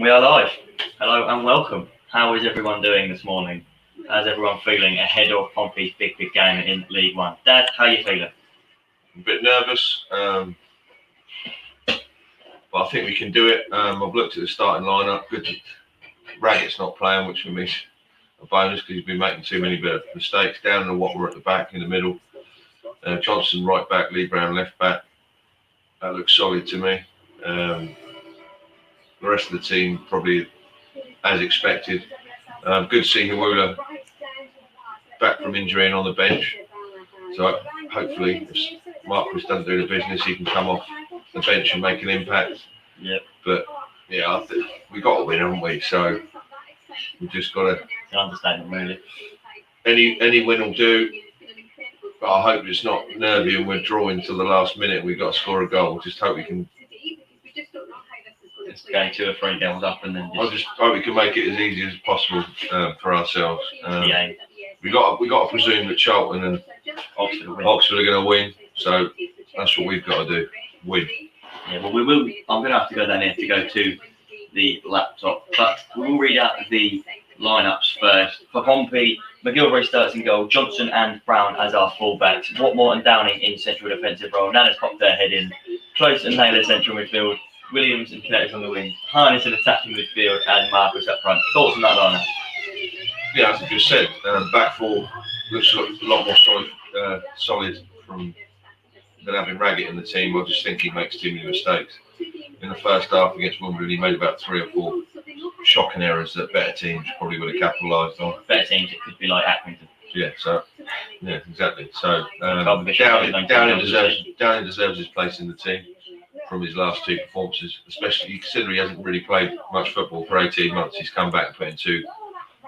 We are live. Hello and welcome. How is everyone doing this morning? How's everyone feeling ahead of Pompey's big game in League One? Dad, how are you feeling? I'm a bit nervous, but I think we can do it. I've looked at the starting lineup. Good, Raggett's not playing, which for me is a bonus because he's been making too many mistakes. Down and Watchalong at the back, in the middle. Johnson right back, Lee Brown left back. That looks solid to me. The rest of the team probably as expected. Good to see Hawula back from injury and on the bench. So hopefully, if Marcus doesn't do the business, he can come off the bench and make an impact. Yep. But yeah, I think we got to win, haven't we? So we've just got to. It's an understatement, really. Any win will do. But I hope it's not nervy and we're drawing till the last minute. We've got to score a goal. Just hope we can. It's going 2 or 3 goals up and then. I just hope we can make it as easy as possible for ourselves. Yeah. We got to presume that Charlton and Oxford are going to win. So that's what we've got to do. Win. Yeah. Well, we will. I'm going to have to go down here to go to the laptop, but we'll read out the lineups first. For Pompey, McGilvray starts in goal, Johnson and Brown as our fullbacks, Watmore and Downing in central defensive role, Nanna's popped their head in, Close and Naylor central midfield, Williams and Curtis on the wing, Harness in attacking midfield, and Marcus up front. Thoughts on that lineup? Yeah, as I just said, back four looks a lot more solid from than having Raggett in the team. I just think he makes too many mistakes. In the first half against Wimbledon, he made about 3 or 4 shocking errors that better teams probably would have capitalised on. Better teams, it could be like Accrington. Yeah, exactly. So Downing deserves his place in the team from his last 2 performances, especially considering he hasn't really played much football for 18 months. He's come back and put into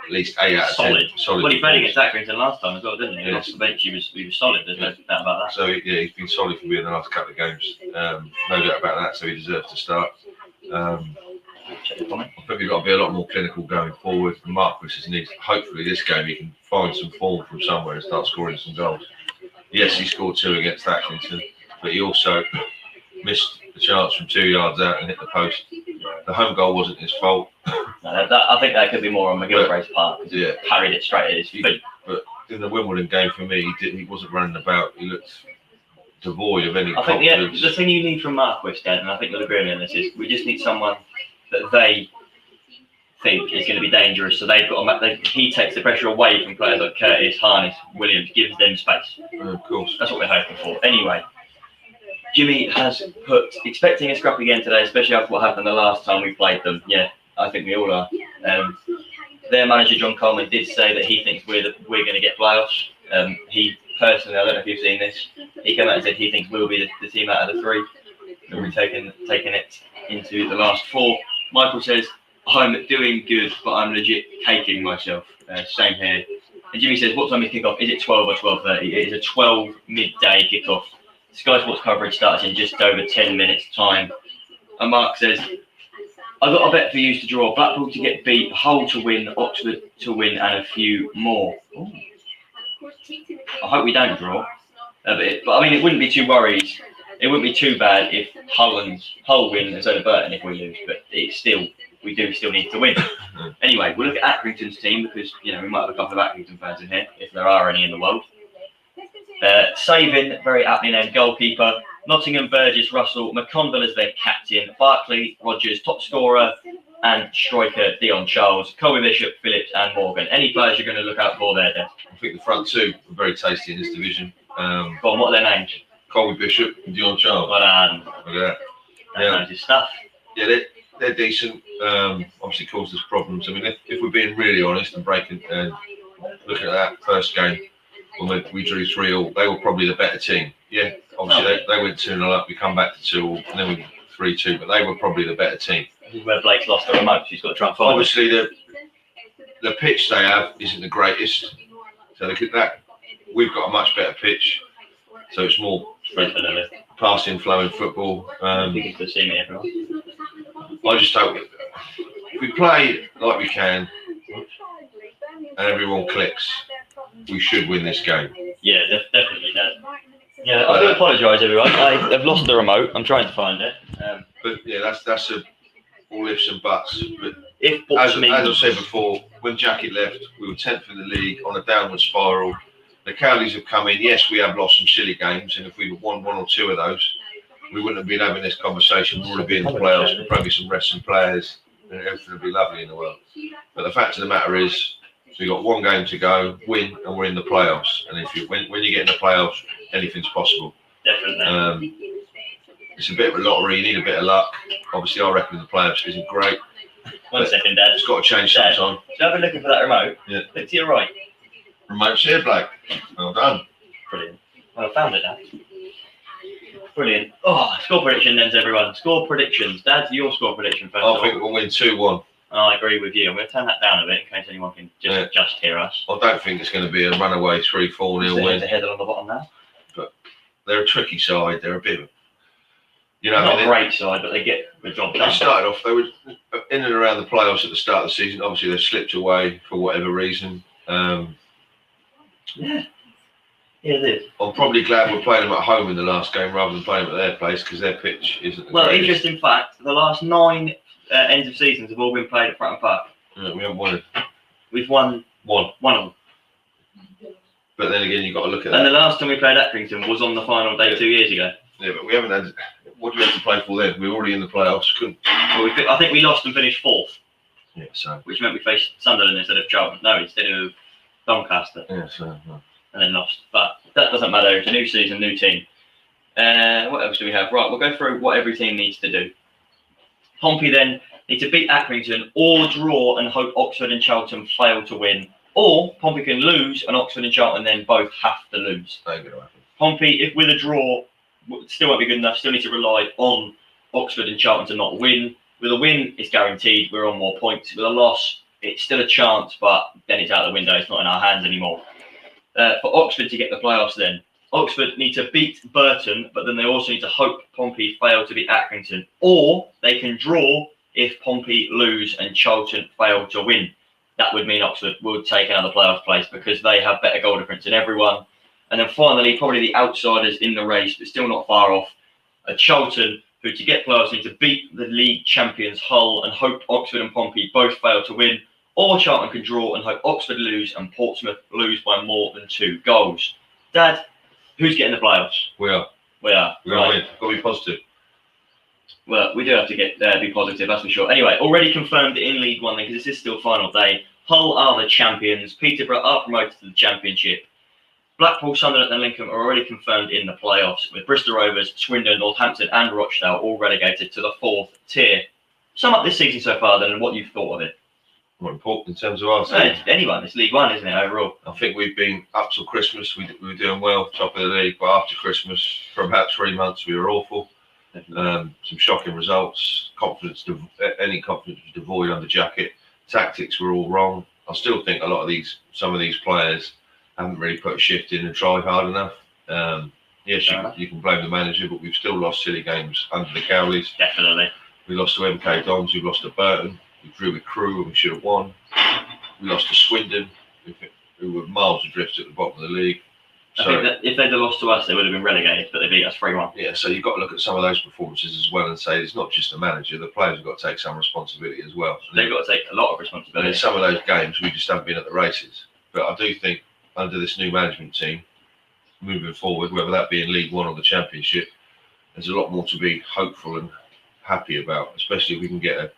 at least 8 out of 10 solid. Well, he played against Accrington last time as well, didn't he? Yes. Off the bench, he was solid. There's no doubt about that. So yeah, he's been solid for me in the last couple of games. No doubt about that. So he deserves to start. I think we've got to be a lot more clinical going forward. Marcus needs. Hopefully, this game he can find some form from somewhere and start scoring some goals. Yes, he scored 2 against Accrington, but he also missed the chance from 2 yards out and hit the post. The home goal wasn't his fault. No, I think that could be more on McGilvray's part. Yeah, carried it straight at his feet. But in the Wimbledon game, for me, he wasn't running about. He looked devoid of any confidence. I think the thing you need from Marcus, Dad, and I think you'll agree with me on this, is we just need someone that they think is going to be dangerous. So they've got he takes the pressure away from players like Curtis, Harness, Williams, gives them space. Of course. That's what we're hoping for. Anyway, Jimmy has expecting a scrap again today, especially after what happened the last time we played them. Yeah, I think we all are. Their manager, John Coleman, did say that he thinks we're going to get playoffs. He personally, I don't know if you've seen this, he came out and said he thinks we'll be the team out of the 3 that we've taken it into the last 4. Michael says, I'm doing good, but I'm legit caking myself. Same here. And Jimmy says, what time is kickoff? Is it 12 or 12:30? It is a 12 midday kickoff. Sky Sports coverage starts in just over 10 minutes time. And Mark says, I've got a bet for you to draw. Blackpool to get beat, Hull to win, Oxford to win, and a few more. Ooh. I hope we don't draw. But I mean, it wouldn't be too worried. It wouldn't be too bad if Hull win and so do Burton if we lose. But we do still need to win. Anyway, we'll look at Accrington's team because we might have a couple of Accrington fans in here if there are any in the world. Savin, very aptly named goalkeeper. Nottingham, Burgess, Russell, McCondell as their captain. Barkley, Rogers, top scorer, and striker Dion Charles. Colby Bishop, Phillips, and Morgan. Any players you're going to look out for there, Dan? I think the front 2 are very tasty in this division. Go on, what are their names? Colby Bishop and Dion Charles. Well done. Yeah. That knows his stuff. Yeah, they're decent. Obviously caused us problems. I mean, if we're being really honest and breaking and looking at that first game, when we drew 3-3, they were probably the better team. Yeah, obviously they went 2-0 up, we come back to 2-2, and then we 3-2, but they were probably the better team. This is where Blake's lost the remote, so he's got to try and find obviously, the pitch they have isn't the greatest, so we've got a much better pitch, so it's more passing, flowing football. I think it's good to see me, everyone. I just hope if we play like we can and everyone clicks, we should win this game. Yeah, definitely. Yeah, I do apologise, everyone. I've lost the remote. I'm trying to find it. But yeah, that's all ifs and buts. But If as Portsmouth, I said before, when Jacket left, we were 10th in the league on a downward spiral. The Cowleys have come in. Yes, we have lost some silly games, and if we'd won one or two of those, we wouldn't have been having this conversation. We would have been in the playoffs, with probably some resting players, and everything would be lovely in the world. But the fact of the matter is, we've got one game to go, win, and we're in the playoffs. And if you when you get in the playoffs, anything's possible. definitely. It's a bit of a lottery. You need a bit of luck. Obviously, I reckon the playoffs isn't great. One second, Dad. It's got to change Dad, sometime. so I've been looking for that remote. Yeah. Look to your right. Remote's here, Blake. Well done. Brilliant. Well, I found it now. Brilliant. Oh, score prediction then, everyone. Score predictions. Dad, your score prediction first. I think we'll win 2-1. I agree with you. I'm going to turn that down a bit in case anyone can just hear us. I don't think it's going to be a runaway 3-4-0 win. The header on the bottom now. But they're a tricky side. They're a bit of, you know, Not a great side, but they get the job they done. started off, they were in and around the playoffs at the start of the season. Obviously, they've slipped away for whatever reason. Yeah, it is. I'm probably glad we're playing them at home in the last game rather than playing them at their place because their pitch isn't the Well, greatest. interesting fact, the last 9 ends of seasons have all been played at Fratton Park. Yeah, we haven't won it. We've won One. one of them. But then again, you've got to look at And that. the last time we played Accrington was on the final day 2 years ago. Yeah, but we haven't had. What do we have to play for then? We were already in the playoffs. Couldn't. Well, I think we lost and finished 4th, Yeah, so. which meant we faced Sunderland instead of Charlton. No, instead of Doncaster, Yeah, so. No. and then lost. But that doesn't matter. It's a new season, new team. What else do we have? Right, we'll go through what every team needs to do. Pompey then need to beat Accrington or draw and hope Oxford and Charlton fail to win. Or Pompey can lose and Oxford and Charlton then both have to lose. Ain't going to happen. Pompey, if with a draw, still won't be good enough. Still need to rely on Oxford and Charlton to not win. With a win, it's guaranteed. We're on more points. With a loss, it's still a chance, but then it's out the window. It's not in our hands anymore. For Oxford to get the playoffs then, Oxford need to beat Burton, but then they also need to hope Pompey fail to beat Accrington. Or they can draw if Pompey lose and Charlton fail to win. That would mean Oxford would take another playoff place because they have better goal difference than everyone. And then finally, probably the outsiders in the race, but still not far off, Charlton, who to get playoffs need to beat the league champions Hull and hope Oxford and Pompey both fail to win. Or Charlton can draw and hope Oxford lose and Portsmouth lose by more than 2 goals. Dad, who's getting the playoffs? We are. We are. We're going to win. Got to be positive. Well, we do have to be positive, that's for sure. Anyway, already confirmed in League One then, because this is still final day. Hull are the champions. Peterborough are promoted to the Championship. Blackpool, Sunderland and Lincoln are already confirmed in the playoffs, with Bristol Rovers, Swindon, Northampton and Rochdale all relegated to the 4th tier. Sum up this season so far then and what you've thought of it. More important in terms of our No, anyone, it's League One, isn't it, overall? I think we've been up till Christmas. We were doing well, top of the league, but after Christmas, for about 3 months, we were awful. Some shocking results. Any confidence was devoid under Jacket. Tactics were all wrong. I still think some of these players haven't really put a shift in and tried hard enough. Yes, you can blame the manager, but we've still lost silly games under the Cowleys. Definitely. We lost to MK Dons. We've lost to Burton. We drew with Crewe and we should have won. We lost to Swindon, who were miles adrift at the bottom of the league. I think that if they'd have lost to us, they would have been relegated, but they beat us 3-1. Yeah, so you've got to look at some of those performances as well and say it's not just the manager, the players have got to take some responsibility as well. They've got to take a lot of And responsibility. in some of those games, we just haven't been at the races. But I do think under this new management team, moving forward, whether that be in League One or the Championship, there's a lot more to be hopeful and happy about, especially if we can get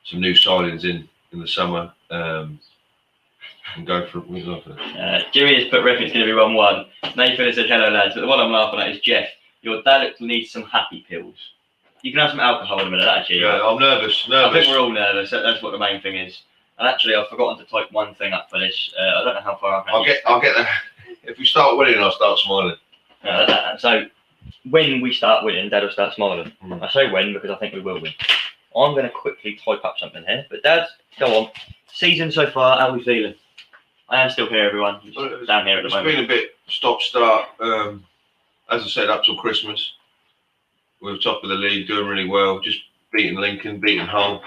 some new signings in the summer and go for Jimmy has put reference going to be 1-1. Nathan has said hello lads, but the one I'm laughing at is Jeff. Your dad needs some happy pills. You can have some alcohol in a minute, actually. Yeah, I'm nervous. I think we're all nervous. That's what the main thing is. And actually, I've forgotten to type one thing up for this. I don't know how far I'll get there. If we start winning, I'll start smiling. So when we start winning, Dad will start smiling. I say when because I think we will win. I'm going to quickly type up something here. But Dad, go on. Season so far, how are we feeling? I am still here, everyone. Just down here at the moment. It's been a bit stop-start. As I said, up till Christmas, we were top of the league, doing really well. Just beating Lincoln, beating Hull.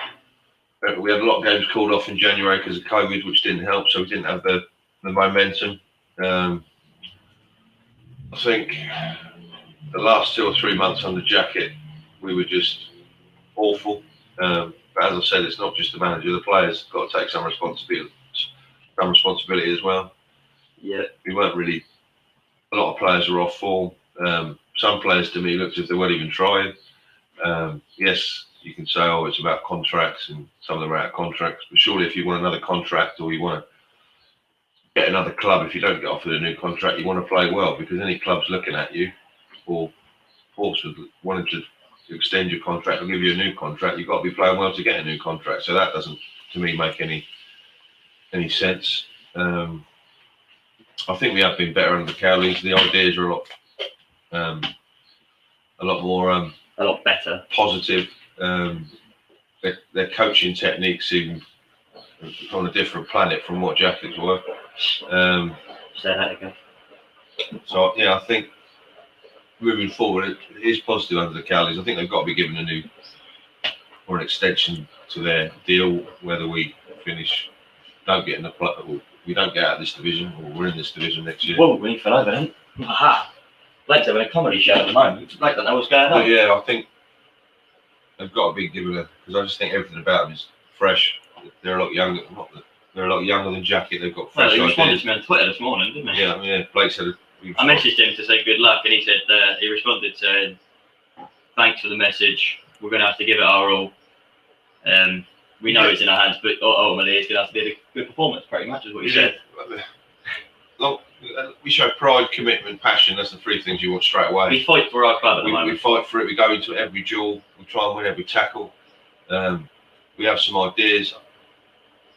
We had a lot of games called off in January because of COVID, which didn't help. So we didn't have the momentum. I think the last 2 or 3 months under Jacket, we were just awful. But as I said, it's not just the manager. The players got to take some responsibility as well. Yeah. We weren't really. A lot of players were off form. Some players to me looked as if they weren't even trying. Yes, you can say, oh, it's about contracts, and some of them are out of contracts. But surely, if you want another contract or you want to get another club, if you don't get offered a new contract, you want to play well, because any club's looking at you, or Portsmouth wanted to extend your contract or give you a new contract, you've got to be playing well to get a new contract. So that doesn't, to me, make any sense. I think we have been better under Cowleys. The ideas are a lot more a lot better, positive. Their coaching techniques seem on a different planet from what Jackets were. Say that again. So yeah, I think moving forward, it is positive under the Cowleys. I think they've got to be given a new or an extension to their deal, whether we don't get out of this division, or we're in this division next year. Well, we need to know then. Aha. Blake's having a comedy show at the moment. Blake don't know what's going on. But yeah, I think they've got to be given because I just think everything about them is fresh. They're a lot younger. They're a lot younger than Jacket. They've got fresh he responded ideas. to me on Twitter this morning, didn't he? Yeah. Blake said. I messaged him to say good luck, and he said he responded saying, "Thanks for the message. We're going to have to give it our all. We know it's in our hands, but ultimately it's going to have to be a good performance. Pretty much is what he said." We show pride, commitment, passion. That's the three things you want straight away. We fight for our club at the moment. We fight for it. We go into every duel. We try and win every tackle. We have some ideas.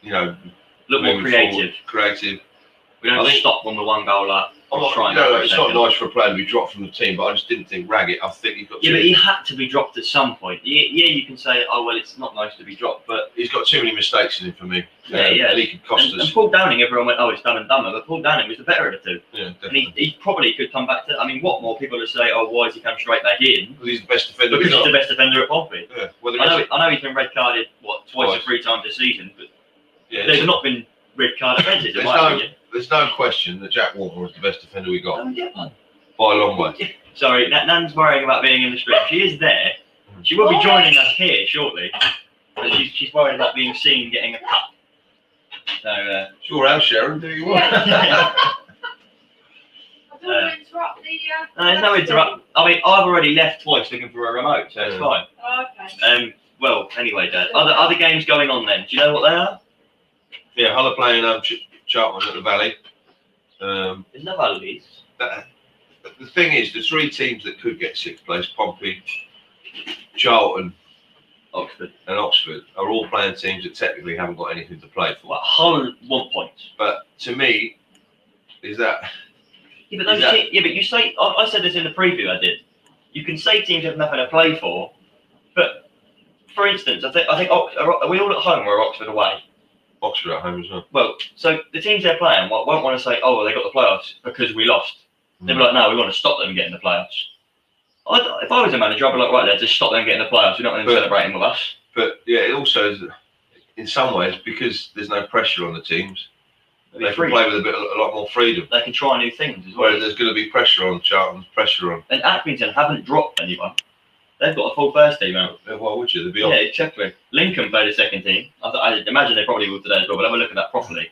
Look more creative. Creative. We don't stop on the one goal up. It's not nice for a player to be dropped from the team, but I just didn't think Raggett. I think he's got. Yeah, but he had to be dropped at some point. Yeah, you can say, oh well, it's not nice to be dropped, but he's got too many mistakes in him for me. Yeah. And he could cost us. And Paul Downing, everyone went, oh, it's Dumb and Dumber, but Paul Downing was the better of the two. Yeah, definitely. And he probably could come back to. I mean, what more people to say? Oh, why has he come straight back in? Well, he's the best defender. Because he's the best defender at Pompey. Yeah. I know he's been red carded twice or three times this season, but there's not been red card offences in my opinion. There's no question that Jack Walker was the best defender we got. Don't get one. By a long way. Sorry, Nan's worrying about being in the stream. She is there. She will be joining us here shortly. But she's worried about being seen getting a cup. So, sure, Al Sharon, do you want? I don't want to interrupt the. No, there's no interrupt. I mean, I've already left twice looking for a remote, so it's fine. Oh, okay. Well, anyway, Dad. Other games going on then? Do you know what they are? Yeah, Hull are playing Charlton at the Valley. There's no Valleys. The thing is, the three teams that could get sixth place, Pompey, Charlton, Oxford, and Oxford, are all playing teams that technically haven't got anything to play for. Well, Hull want points. But to me, is that? Yeah, but you say. I said this in the preview. I did. You can say teams have nothing to play for, but for instance, I think are we all at home or are Oxford away? Oxford at home as well. Well, so the teams they're playing won't want to say, oh, well, they got the playoffs because we lost. They'll be like, no, we want to stop them getting the playoffs. If I was a manager, I'd be like, right there, just stop them getting the playoffs. We're not going to celebrating with us. But yeah, it also is, in some ways, because there's no pressure on the teams, they can play with a lot more freedom. They can try new things as well. Whereas there's going to be pressure on Charlton, pressure on. And Accrington haven't dropped anyone. They've got a full first team out. Why would you? They'd be on. Yeah, exactly. Lincoln played a second team. I imagine they probably will today as well, but have a look at that properly.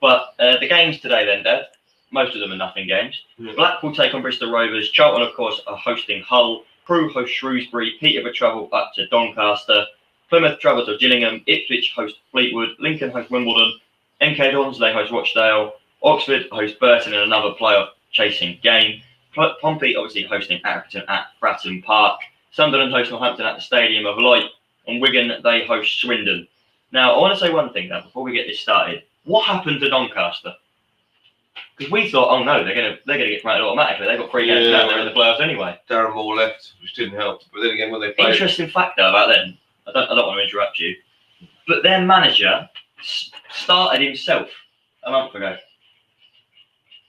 But the games today then, Dad, most of them are nothing games. Blackpool take on Bristol Rovers. Charlton, of course, are hosting Hull. Crewe host Shrewsbury. Peterborough travel up to Doncaster. Plymouth travel to Gillingham. Ipswich host Fleetwood. Lincoln host Wimbledon. MK Dons, they host Rochdale. Oxford host Burton in another playoff chasing game. Pompey obviously hosting Accrington at Fratton Park. Sunderland host Northampton at the Stadium of Light, and Wigan, they host Swindon. Now, I want to say one thing now before we get this started. What happened to Doncaster? Because we thought, oh no, they're gonna get promoted automatically. They've got 3 games down there in the playoffs anyway. Darren Moore left, which didn't help. But then again, when they played, interesting fact though about them. I don't want to interrupt you, but their manager started himself a month ago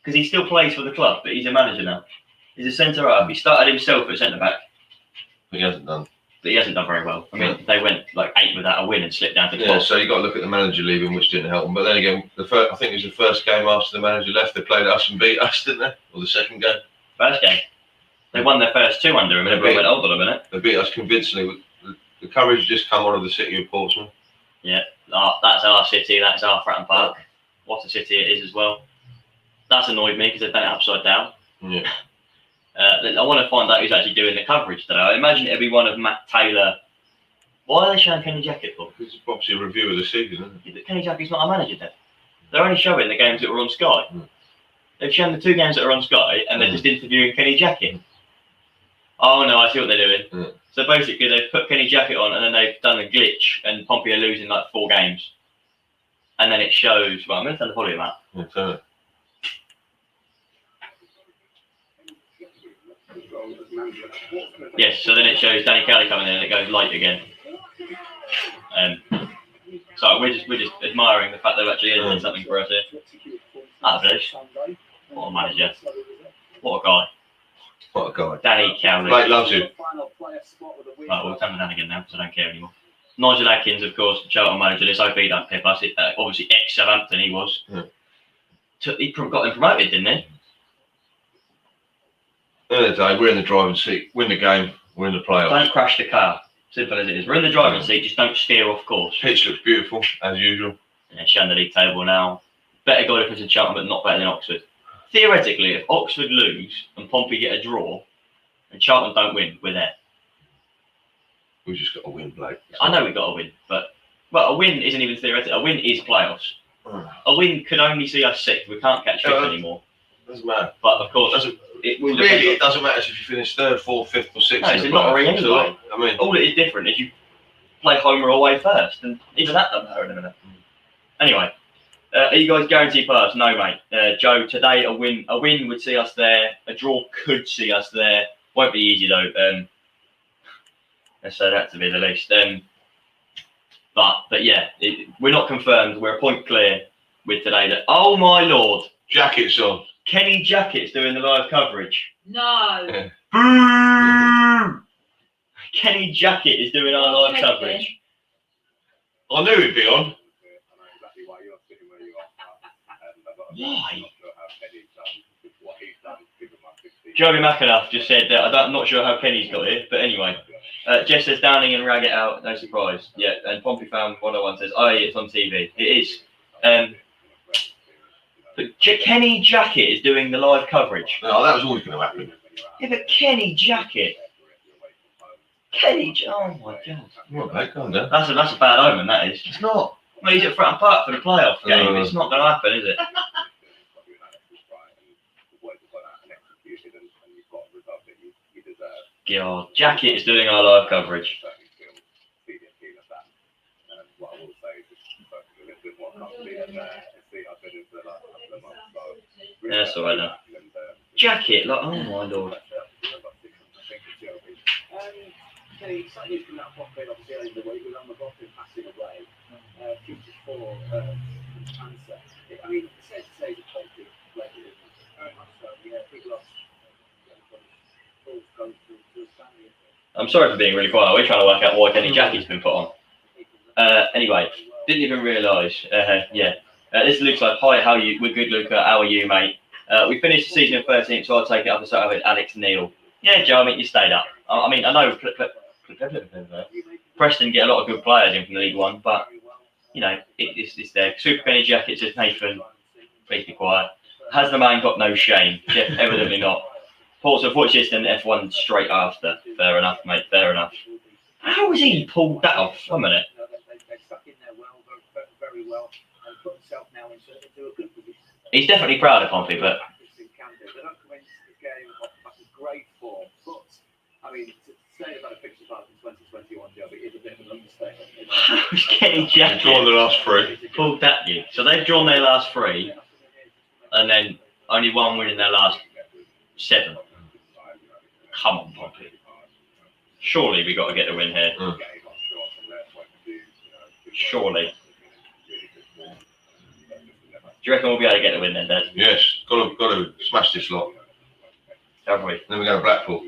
because he still plays for the club, but he's a manager now. He's a centre half. He started himself at centre back. But he hasn't done very well. I mean, they went like 8 without a win and slipped down to 12. Yeah, so you got to look at the manager leaving, which didn't help them. But then again, I think it was the first game after the manager left. They played us and beat us, didn't they? Or the second game? First game. They won their first 2 under him, and everyone went, hold on a minute. They beat us convincingly. The coverage just come out of the city of Portsmouth. Yeah, that's our city. That's our Fratton Park. What a city it is as well. That's annoyed me because they've done it upside down. Yeah. I want to find out who's actually doing the coverage today. I imagine it'll be one of Matt Taylor. Why are they showing Kenny Jackett for? It's obviously a review of the season, isn't it? Yeah, but Kenny Jackett's not a manager then. They're only showing the games that were on Sky. They've shown the 2 games that are on Sky and they're just interviewing Kenny Jackett. Oh no, I see what they're doing. So basically they've put Kenny Jackett on and then they've done a glitch and Pompey are losing like 4 games. And then it shows, well, I'm going to turn the volume up. Yeah, turn it. Yes, so then it shows Danny Kelly coming in and it goes light again. So we're just admiring the fact they're actually doing something for us here. That's what a manager. What a guy. What a guy. Danny Kelly. Mate loves you. Right, we'll turn it down again now because I don't care anymore. Nigel Adkins, of course, Charlton manager. Let's hope he don't pip us. Obviously, ex-Southampton he was. He got him promoted, didn't he? End of the day, we're in the driving seat. Win the game, we're in the playoffs. Don't crash the car. Simple as it is. We're in the driving seat, just don't steer off course. Pitch looks beautiful, as usual. Yeah, showing the league table now. Better goal difference in Charlton, but not better than Oxford. Theoretically, if Oxford lose and Pompey get a draw and Charlton don't win, we're there. We've just got to win, Blake. I know we've got to win, but a win isn't even theoretical. A win is playoffs. A win can only see us 6th. We can't catch 5th anymore. Doesn't matter. But of course, it doesn't matter if you finish 3rd, 4th, 5th, or 6th. No, it's a lottery anyway. I mean, all that is different is you play home or away first, and even that doesn't matter in a minute. Anyway, are you guys guaranteed pass? No, mate. Joe, today a win would see us there. A draw could see us there. Won't be easy though. Let's say that to be the least. But yeah, we're not confirmed. We're a point clear with today. That oh my lord, Jackett's on. Kenny Jackett's doing the live coverage. No. Boo! Kenny Jackett is doing our live coverage. I knew he'd be on. Why? Joey McAnuff just said that I'm not sure how Kenny's got here, but anyway. Jeff says Downing and Rag it out, no surprise. Yeah, and Pompey fan 101 says, oh, yeah, it's on TV. It is. But Kenny Jackett is doing the live coverage. No, that was always going to happen. Yeah, but Kenny Jackett. Oh my God. What, mate? Calm down. That's a bad omen, that is. It's not. Well, he's at Fratton Park for the playoff game. It's not going to happen, is it? God, Jackett is doing our live coverage. Yeah, that's all right now. Jackett, like, oh my lord. I'm sorry for being really quiet. We're trying to work out why Kenny Jackett's been put on. Anyway, didn't even realise. This looks like, hi, how are you? We're good, Luca. How are you, mate? We finished the season in 13th, so I'll take it up and start with Alex Neil. Yeah, Joe, I mean, you stayed up. I mean, I know Preston get a lot of good players in from the League One, but, you know, it's there. Super Kenny Jackett says, Nathan, please be quiet. Has the man got no shame? Jeff, evidently not. Portsmouth watched this in F1 straight after. Fair enough, mate, fair enough. How has he pulled that off? 1 minute. He's definitely proud of Pompey, but how's Kenny Jackett drawn the last 3? pulled that you? So they've drawn their last 3, and then only 1 win in their last 7. Come on, Pompey. Surely we got to get the win here. Surely. Do you reckon we'll be able to get the win then, Dad? Yes, got to smash this lot. Have we? Then we go to Blackpool.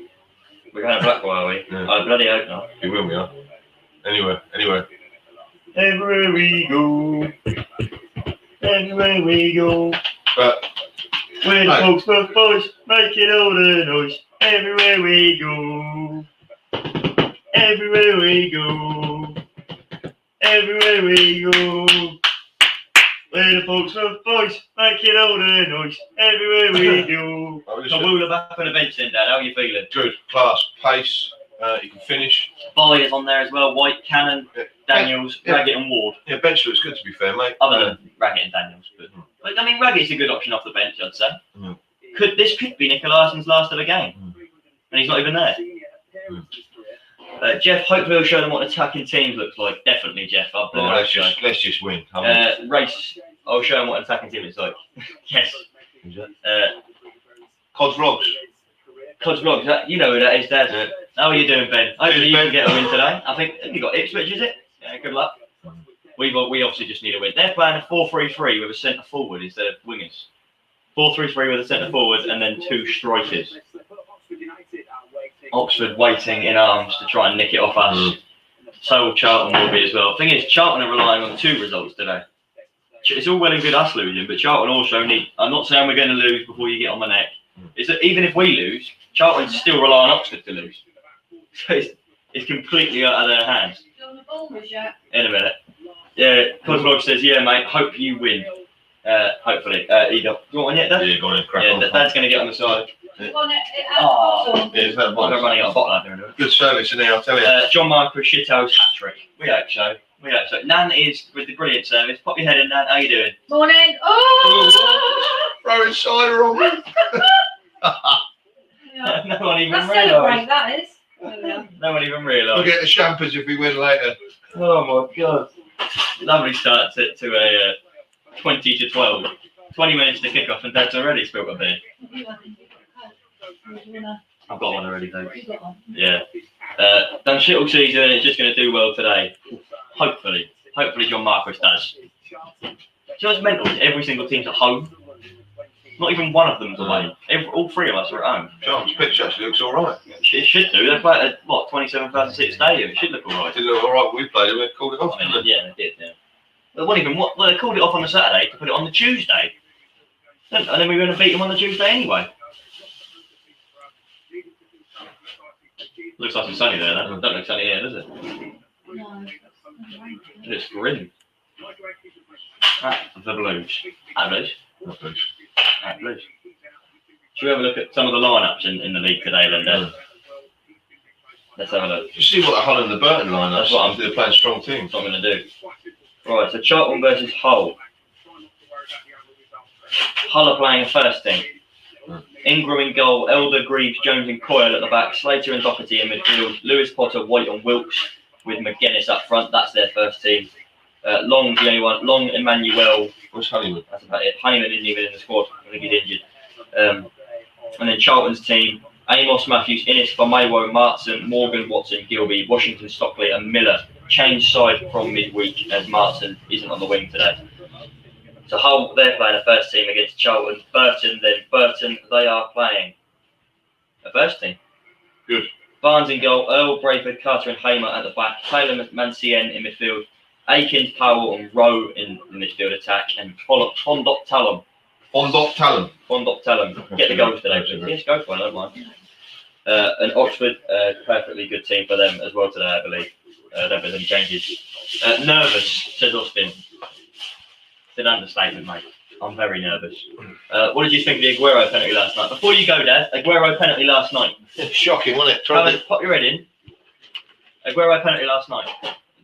We're going to Blackpool, are we? Yeah. I bloody hope not. You will, we are. Anyway. Everywhere we go. Everywhere we go. But we're the Portsmouth boys, making all the noise. Everywhere we go. Everywhere everywhere we go, everywhere we go. We're the Portsmouth boys, making all the noise, everywhere we go. So we'll back on the bench then, Dad. How are you feeling? Good, class, pace. You can finish. Boyers on there as well. White, Cannon, Daniels, Raggett and Ward. Yeah, bench looks good to be fair, mate. Other than Raggett and Daniels, but I mean Raggett's a good option off the bench, I'd say. Mm. This could be Nick Larson's last of the game, and he's not even there. Jeff, hopefully he'll show them what attacking teams looks like. Definitely, Jeff. Let's just win. Race, I'll show them what attacking team looks like. Yes. Cod's Vlogs. Cod's Vlogs, you know who that is, Dad. Yeah. How are you doing, Ben? Hopefully you Ben. can get a win today. I think you got Ipswich, is it? Yeah, good luck. We obviously just need a win. They're playing a 4-3-3 with a centre forward instead of wingers. 4-3-3 with a centre forward and then 2 strikers. Oxford waiting in arms to try and nick it off us. So Charlton will be as well. Thing is, Charlton are relying on 2 results today. It's all well and good us losing, but Charlton also need. I'm not saying we're going to lose before you get on my neck. It's that even if we lose, Charlton still rely on Oxford to lose. So it's completely out of their hands. In a minute. Yeah, Cosmog says, yeah, mate, hope you win. Hopefully. You want one yet, Dad? Yeah, go on and crack on. Dad's going to get on the side. Yeah, I'm running out of bottle out there. good service in there, I'll tell you. John Marcus Shitto's hat trick. We hope so. Nan is with the brilliant service. Pop your head in, Nan. How you doing? Morning. Oh! Throwing cider on me. No one even Let's celebrate, realised. that is. No one even We'll realised. get the champers if we win later. Oh my God. Lovely start to a 20 to 12. 20 minutes to kick off and Dad's already spilt a beer. I've got one already though. Yeah. Done shit all season and it's just going to do well today. Hopefully John Marcus does. Just mental. Every single team's at home. Not even one of them's away. All 3 of us are at home. Charlton's pitch actually looks alright. It should do. They play at, 27,000 seat stadium. It should look alright. It did look alright when we played it, we called it off. I mean, yeah, they did, yeah. They called it off on the Saturday to put it on the Tuesday. And then we were going to beat them on the Tuesday anyway. Looks like it's sunny there, though. Don't look sunny here, does it? No. It's grim. The Blues. Blues. Blues. Should we have a look at some of the lineups in the league today, then, Let's have a look. You see what the Hull and the Burton line That's what they're playing strong teams. That's what I'm going to do. Right, so Charlton versus Hull. Hull are playing a first team. Ingram in goal, Elder, Greaves, Jones and Coyle at the back, Slater and Doherty in midfield, Lewis, Potter, White and Wilkes with McGuinness up front. That's their first team. Long's the only one. Long, Emmanuel. What's Honeyman? That's about it. Honeyman isn't even in the squad. I think he's injured. And then Charlton's team, Amos, Matthews, Innes, Famewo, Martson, Morgan, Watson, Gilby, Washington, Stockley and Miller. Changed side from midweek as Martson isn't on the wing today. So Hull, they're playing a first team against Charlton. Burton, they are playing a first team. Good. Barnes in goal, Earl, Brayford, Carter and Hamer at the back, Taylor, Mancien in midfield, Aikens, Powell and Rowe in midfield attack, and Fondop Talon. Get the goals today, please. Yes, go for it, I don't mind. And Oxford, perfectly good team for them as well today, I believe. There were some changes. Nervous, says Austin. It's an understatement, mate. I'm very nervous. What did you think of the Aguero penalty last night? Before you go, Dad, Aguero penalty last night. Shocking, wasn't it? Pop your head in. Aguero penalty last night.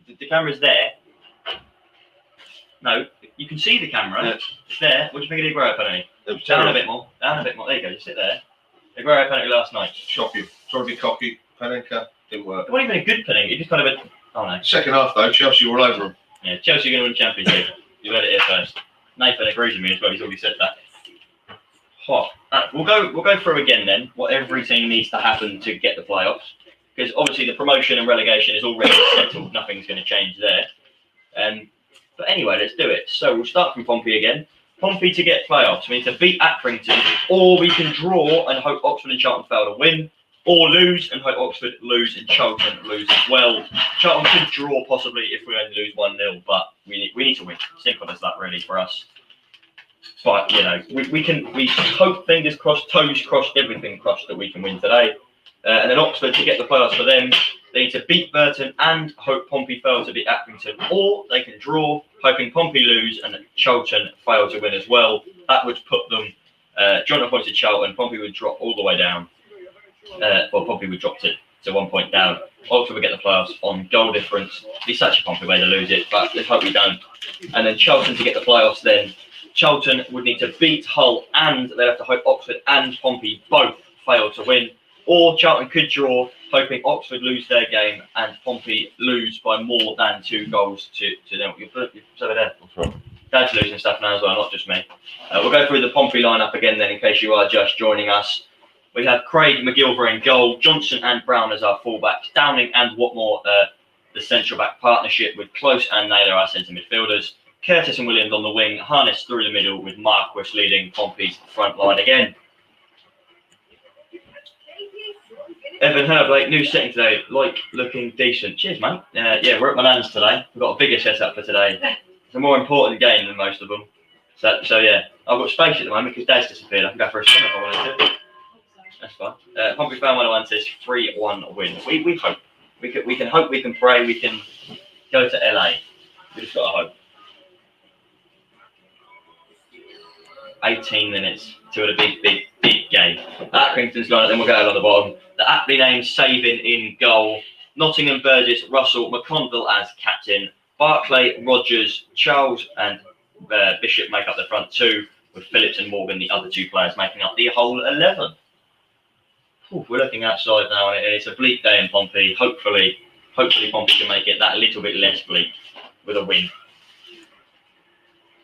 The camera's there. No, you can see the camera. Yeah. It's there. What do you think of the Aguero penalty? It was Down a terrible. bit more. There you go. Just sit there. Aguero penalty last night. Shocking. Tried to be cocky. Panenka didn't work. It wasn't even a good penalty. It just kind of a... Oh, no. Second half, though, Chelsea were all over them. Yeah, Chelsea are going to win the Championship. You heard it here first. Nathan agrees with me as well. He's already said that. We'll go through again then what every team needs to happen to get the playoffs, because obviously the promotion and relegation is already settled. Nothing's going to change there. But anyway, let's do it. So we'll start from Pompey again. Pompey to get playoffs. We need to beat Accrington, or we can draw and hope Oxford and Charlton fail to win, or lose and hope Oxford lose and Charlton lose as well. Charlton could draw possibly if we only lose 1-0, but we need to win. Simple as that, really, for us. But we hope, fingers crossed, toes crossed, everything crossed that we can win today. And then Oxford, to get the playoffs for them, they need to beat Burton and hope Pompey fail to beat Accrington, or they can draw, hoping Pompey lose and Charlton fail to win as well. That would put them joint appointed Charlton. Pompey would drop all the way down. Pompey would drop to 1 point down. Oxford would get the playoffs on goal difference. It's such a Pompey way to lose it, but let's hope we don't. And then Charlton to get the playoffs then. Charlton would need to beat Hull, and they'd have to hope Oxford and Pompey both fail to win. Or Charlton could draw, hoping Oxford lose their game and Pompey lose by more than 2 goals to them. You're over there. That's right. Dad's losing stuff now as well, not just me. We'll go through the Pompey lineup again then, in case you are just joining us. We have Craig McGilvray in goal, Johnson and Brown as our fullbacks, Downing and Watmore the central back partnership, with Close and Naylor our centre midfielders, Curtis and Williams on the wing, Harness through the middle, with Marquis leading Pompey's front line again. Evan Herblake, new setting today, looking decent. Cheers, mate. Yeah, we're at Milan's today. We've got a bigger setup for today. It's a more important game than most of them. So yeah, I've got space at the moment because Dad's disappeared. I can go for a swim if I wanted to. That's fine. Pompey fan 101 says 3-1 win. We hope. We can hope, we can pray, we can go to LA. We just got to hope. 18 minutes to a big game. Accrington's gone, then we'll go on the bottom. The aptly named Sabin in goal. Nottingham, Burgess, Russell, McConville as captain. Barclay, Rogers, Charles and Bishop make up the front 2, with Phillips and Morgan, the other 2 players, making up the whole 11. Ooh, we're looking outside now, and it's a bleak day in Pompey. Hopefully Pompey can make it that little bit less bleak with a win.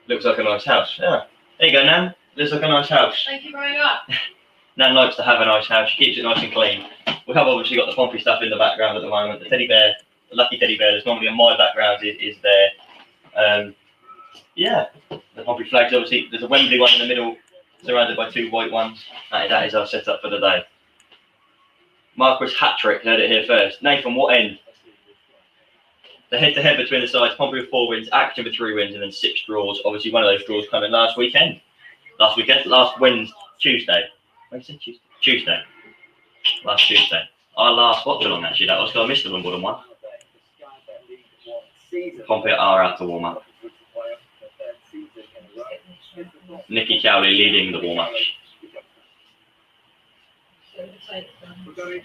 Looks like a nice house. Yeah. There you go, Nan. Looks like a nice house. Thank you very much. Nan likes to have a nice house. She keeps it nice and clean. We have obviously got the Pompey stuff in the background at the moment. The teddy bear, the lucky teddy bear that's normally in my background is there. Yeah, the Pompey flags, obviously. There's a Wembley one in the middle, surrounded by 2 white ones. That is our setup for the day. Marquis hat-trick, heard it here first. Nathan, what end? The head-to-head between the sides, Pompey with 4 wins, Accrington with 3 wins, and then 6 draws. Obviously, one of those draws coming last Wednesday. Tuesday. What did I say? Tuesday. Last Tuesday. Our last Watchalong, actually, that was because I missed the Wimbledon one. Pompey are out to warm up. Nicky Cowley leading the warm-up.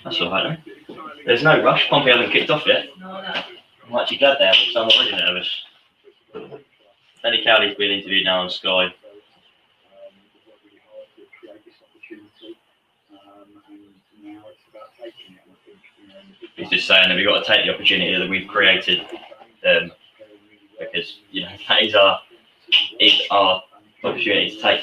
That's all right, then. There's no rush. Pompey haven't kicked off yet. No. I'm actually glad they haven't, because I'm already nervous. Danny Cowley's being interviewed now on Sky. He's just saying that we've got to take the opportunity that we've created, because that is our opportunity to take.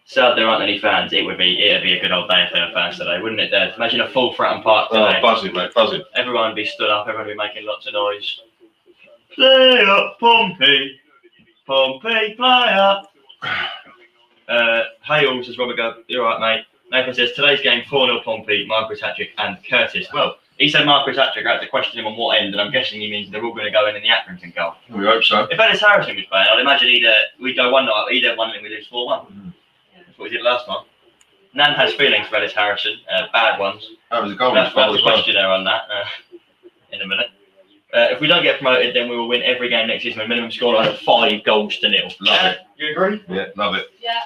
Sad there aren't any fans. It'd be a good old day if there were fans today, wouldn't it, Dad? Imagine a full Fratton Park today. Oh, buzzing, mate, buzzing. Everyone would be stood up. Everyone would be making lots of noise. Play up, Pompey. Pompey, play up. Hales says, Robert, go. You're right, mate. Nathan says, today's game 4-0 Pompey, Marquis hat-trick and Curtis. Well, he said Marquis hat-trick. I had to question him on what end, and I'm guessing he means they're all going to go in the Accrington goal. We hope so. If Ellis Harrison was playing, I'd imagine we'd go 1-0, he'd have 1-0 and we'd lose 4-1. That's what we did last time. Nan has feelings for Ellis Harrison, bad ones. That was a goal. We'll have to question her on that in a minute. If we don't get promoted, then we will win every game next season with a minimum scoreline of 5-0. Love it. You agree? Yeah, love it. Yeah.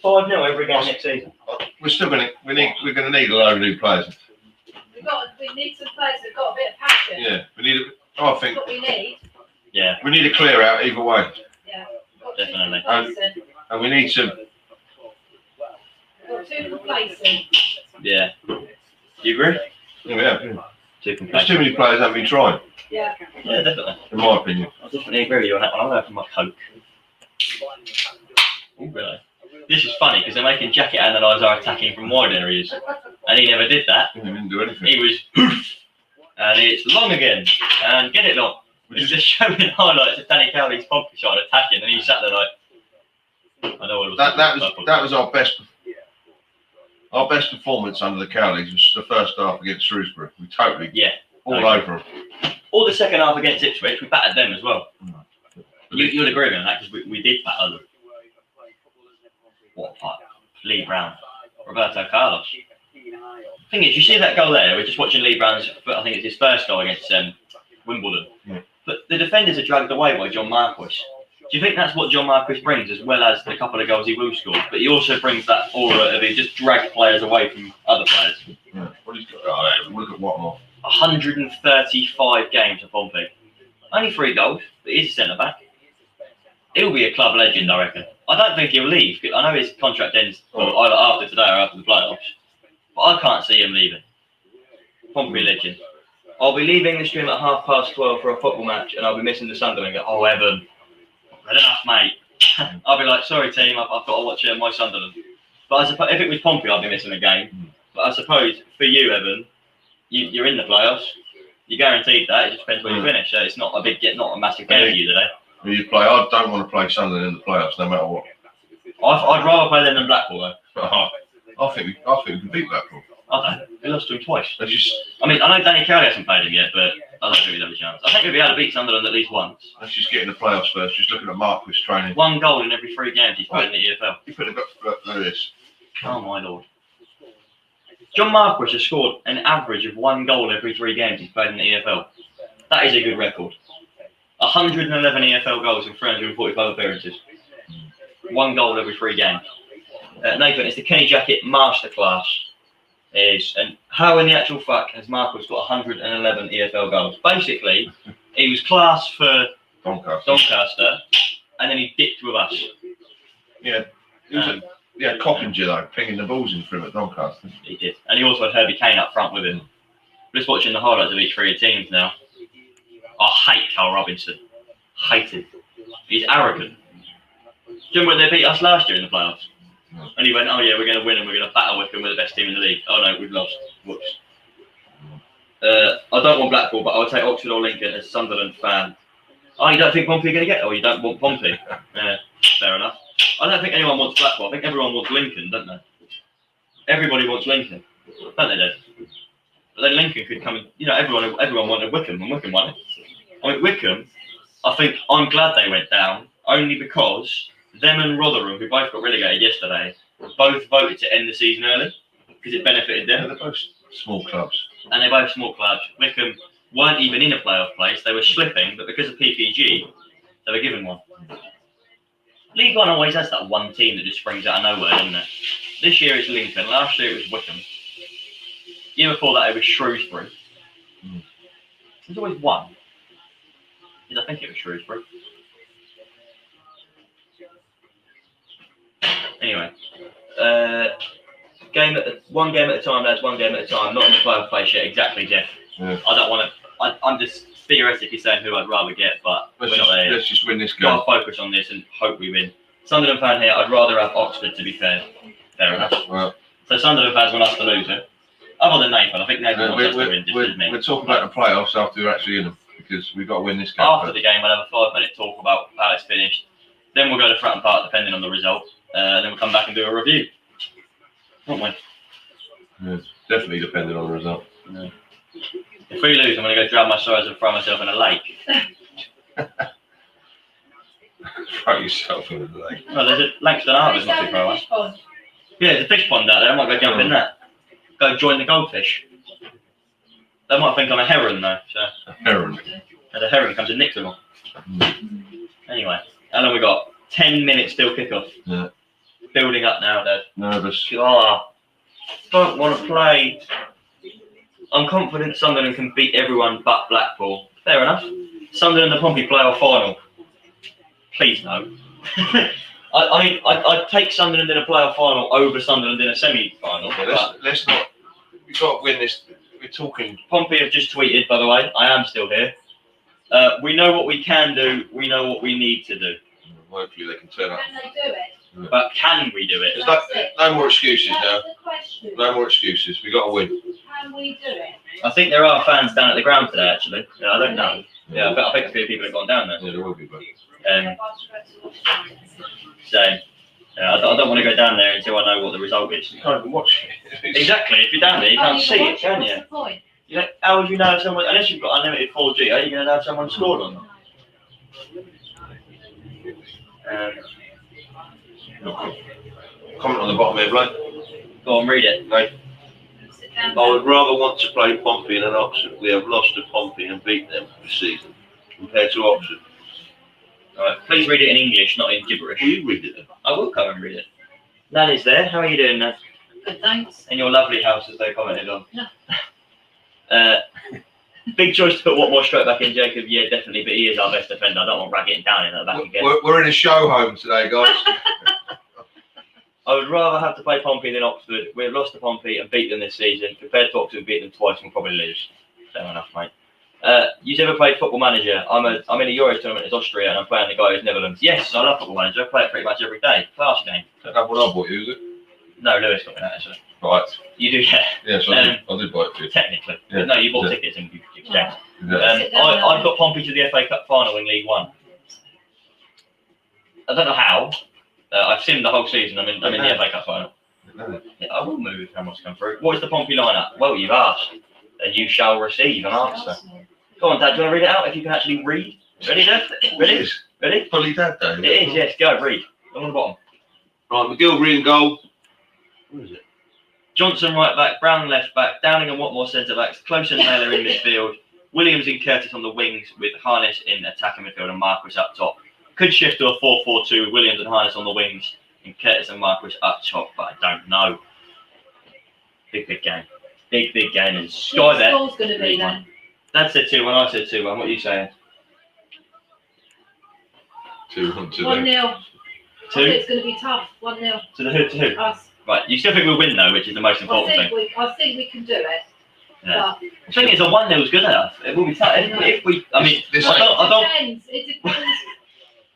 5-0 every game next season. We're still going to need a load of new players. We need some players that've got a bit of passion. Yeah, we need. I think That's what we need. Yeah, we need a clear out either way, Yeah. definitely. and we need some. Got 2 complacent. Yeah. You agree? Yeah, Too there's complacent. too many players that have been trying, Yeah. Yeah, definitely. in my opinion. I definitely agree with you on that one. I'm going to open my Coke. Oh, really? This is funny because they're making Jacket analyse our attacking from wide areas, and he never did that. He didn't do anything. He was poof, and it's long again, and get it long. It's just showing highlights of Danny Cowley's Pompey side attacking, and he sat there like, I know what it was. That was our best. Our best performance under the Cowleys was the first half against Shrewsbury. We totally all over them. Or the second half against Ipswich, we battered them as well. You'd agree with me on that because we did batter them. What a fight. Lee Brown. Roberto Carlos. Thing is, you see that goal there. We're just watching Lee Brown's. I think it's his first goal against Wimbledon. Yeah. But the defenders are dragged away by John Marquis. Do you think that's what John Marquis brings, as well as the couple of goals he will score? But he also brings that aura of he just drags players away from other players. Yeah. What he's got? Oh, look at Watchalong. 135 games for Pompey. Only 3 goals, but he's a centre back. He'll be a club legend, I reckon. I don't think he'll leave. I know his contract ends either after today or after the playoffs. But I can't see him leaving. Pompey legend. I'll be leaving the stream at 12:30 for a football match, and I'll be missing the Sunderland. Oh, Evan. Good enough, mate. I'll be like, sorry, team, I've got to watch my Sunderland. But I suppose if it was Pompey, I'd be missing a game. But I suppose for you, Evan, you're in the playoffs. You're guaranteed that. It just depends when you finish. So it's not a massive game for you today. When you play, I don't want to play Sunderland in the playoffs, no matter what. I'd rather play them than Blackpool, though. I think we can beat Blackpool. I don't. We lost to him twice. That's just, I mean, I know Danny Cowley hasn't played him yet, but I don't think we'd have a chance. I think we'd be able to beat Sunderland at least once. let's just get in the playoffs first. Just looking at Marquis training. 1 goal in every 3 games he's played in the EFL. You put look at this. Oh my lord. John Marquis has scored an average of 1 goal every 3 games he's played in the EFL. That is a good record. 111 EFL goals in 345 appearances. 1 goal every 3 games. Nathan, it's the Kenny Jackett Masterclass. And how in the actual fuck has Marquis got 111 EFL goals? Basically, he was class for Doncaster, and then he dipped with us. Yeah. Coppinger though, pinging the balls in for him at Doncaster. He did. And he also had Herbie Kane up front with him. Just watching the highlights of each 3 teams now. I hate Carl Robinson. Hate him. He's arrogant. Do you remember when they beat us last year in the playoffs? No. And he went, oh yeah, we're going to win and we're going to battle Wycombe, we're the best team in the league. Oh no, we've lost. Whoops. I don't want Blackpool, but I'll take Oxford or Lincoln as a Sunderland fan. Oh, you don't think Pompey are going to get it? Or you don't want Pompey? Fair enough. I don't think anyone wants Blackpool. I think everyone wants Lincoln, don't they? Everybody wants Lincoln, don't they, Dad? But then Lincoln could come and, everyone wanted Wycombe, and Wycombe won it. I mean, Wycombe, I think I'm glad they went down, only because them and Rotherham, who both got relegated yesterday, both voted to end the season early, because it benefited them. Yeah, they're both small clubs. And they're both small clubs. Wycombe weren't even in a playoff place, they were slipping, but because of PPG, they were given one. League One always has that one team that just springs out of nowhere, doesn't it? This year it's Lincoln, last year it was Wycombe. Year before that it was Shrewsbury. There's always one. I think it was Shrewsbury. Anyway, one game at a time, lads. 1 game at a time. Not in the playoff place yet. Exactly, Jeff. Yeah. I don't want to. I'm just theoretically saying who I'd rather get, but we're not there. Let's just win this game. Got to focus on this and hope we win. Sunderland fan here. I'd rather have Oxford, to be fair. Fair enough. Well, So Sunderland fans want us to lose it. Other than Nathan, I think Nathan wants us to win. Just as me. we're talking about the playoffs after we're actually in them, because we've got to win this game. After the game, we'll have a 5-minute talk about how it's finished. Then we'll go to Fratton Park, depending on the result. Then we'll come back and do a review. Won't we? Yeah, definitely depending on the result. No. If we lose, I'm going to go drown my sorrows and throw myself in a lake. Throw yourself in the lake. Well, there's a Langston Harbour's not too far away. Yeah, there's a fish pond out there. I might go jump in that. Go join the goldfish. They might think I'm a heron, though. So. A heron. And a heron comes and nicks them all. Anyway, how long we got? 10 minutes till kickoff. Yeah. Building up now, Dad. Nervous. Don't want to play. I'm confident Sunderland can beat everyone but Blackpool. Fair enough. Sunderland and Pompey playoff final. Please no. I'd take Sunderland in a playoff final over Sunderland in a semi-final. Yeah, let's not. We've got to win this. We're talking. Pompey have just tweeted, by the way. I am still here. We know what we can do. We know what we need to do. Hopefully they can turn up. Can they do it? But can we do it? There's no more excuses now. That's the question. No more excuses. We've got to win. Can we do it? I think there are fans down at the ground today, actually. Yeah, I don't know. Yeah, I bet a few people have gone down there. Yeah, there will be. But So, I don't want to go down there until I know what the result is. you can't even watch it. Exactly. If you're down there, you can't see it, can What's you? the point? You know, how would you know if someone, unless you've got unlimited 4G, are you going to know if someone scored or not? Comment on the bottom here, bloke. Go on, read it. No. down I would rather want to play Pompey than Oxford. We have lost to Pompey and beat them this season compared to Oxford. Alright, please read it in English, not in gibberish. Will you read it then? I will come and read it. Nanny's there. How are you doing, Nan? Good, thanks. In your lovely house, as they commented on. Yeah. Big choice to put Watmore straight back in, Jacob. Yeah, definitely, but he is our best defender. I don't want Raggett down in the back again. We're in a show home today, guys. I would rather have to play Pompey than Oxford. We've lost to Pompey and beat them this season. Compared to Oxford, beat them twice and we'll probably lose. Fair enough, mate. You've ever played Football Manager? I'm in a Euro tournament in Austria and I'm playing the guy who's Netherlands. Yes, I love Football Manager. I play it pretty much every day. Class game. Is that what I bought you, is it? No, Lewis got me that actually. Right. You do, yeah. Yes, I did buy it for you. Technically. Yeah. But no, you bought Yeah. tickets and you exchanged. Yeah. I've got Pompey to the FA Cup final in League One. I don't know how. I've seen the whole season. I'm in the FA Cup final. Yeah, I will move if Hamilton come through. What is the Pompey lineup? Well, you've asked, and you shall receive an answer. Go on, Dad. Do you want to read it out? If you can actually read. Ready, Dad? Ready? Ready? Fully Dad Day. It is. Yes. Go. Read. On the bottom. Right, McGilvery in goal. Where is it? Johnson right back, Brown left back, Downing and Watmore centre backs, Close and Naylor in midfield, Williams and Curtis on the wings with Harness in attacking midfield and Marquis up top. Could shift to a 4-4-2 with Williams and Harness on the wings and Curtis and Marquis up top, but I don't know. Big game. Big game. And Sky Bet. What's the score's going to be then? Dad said 2-1, I said 2-1. What are you saying? 2-1 to 1-0. I think 2? it's going to be tough. 1-0. To the who? To who? Us. Right, you still think we'll win though, which is the most important thing. I think we can do it. Yeah. But The thing is, a 1-0 is good enough. It will be tough. If we, I mean, This- I don't. it depends.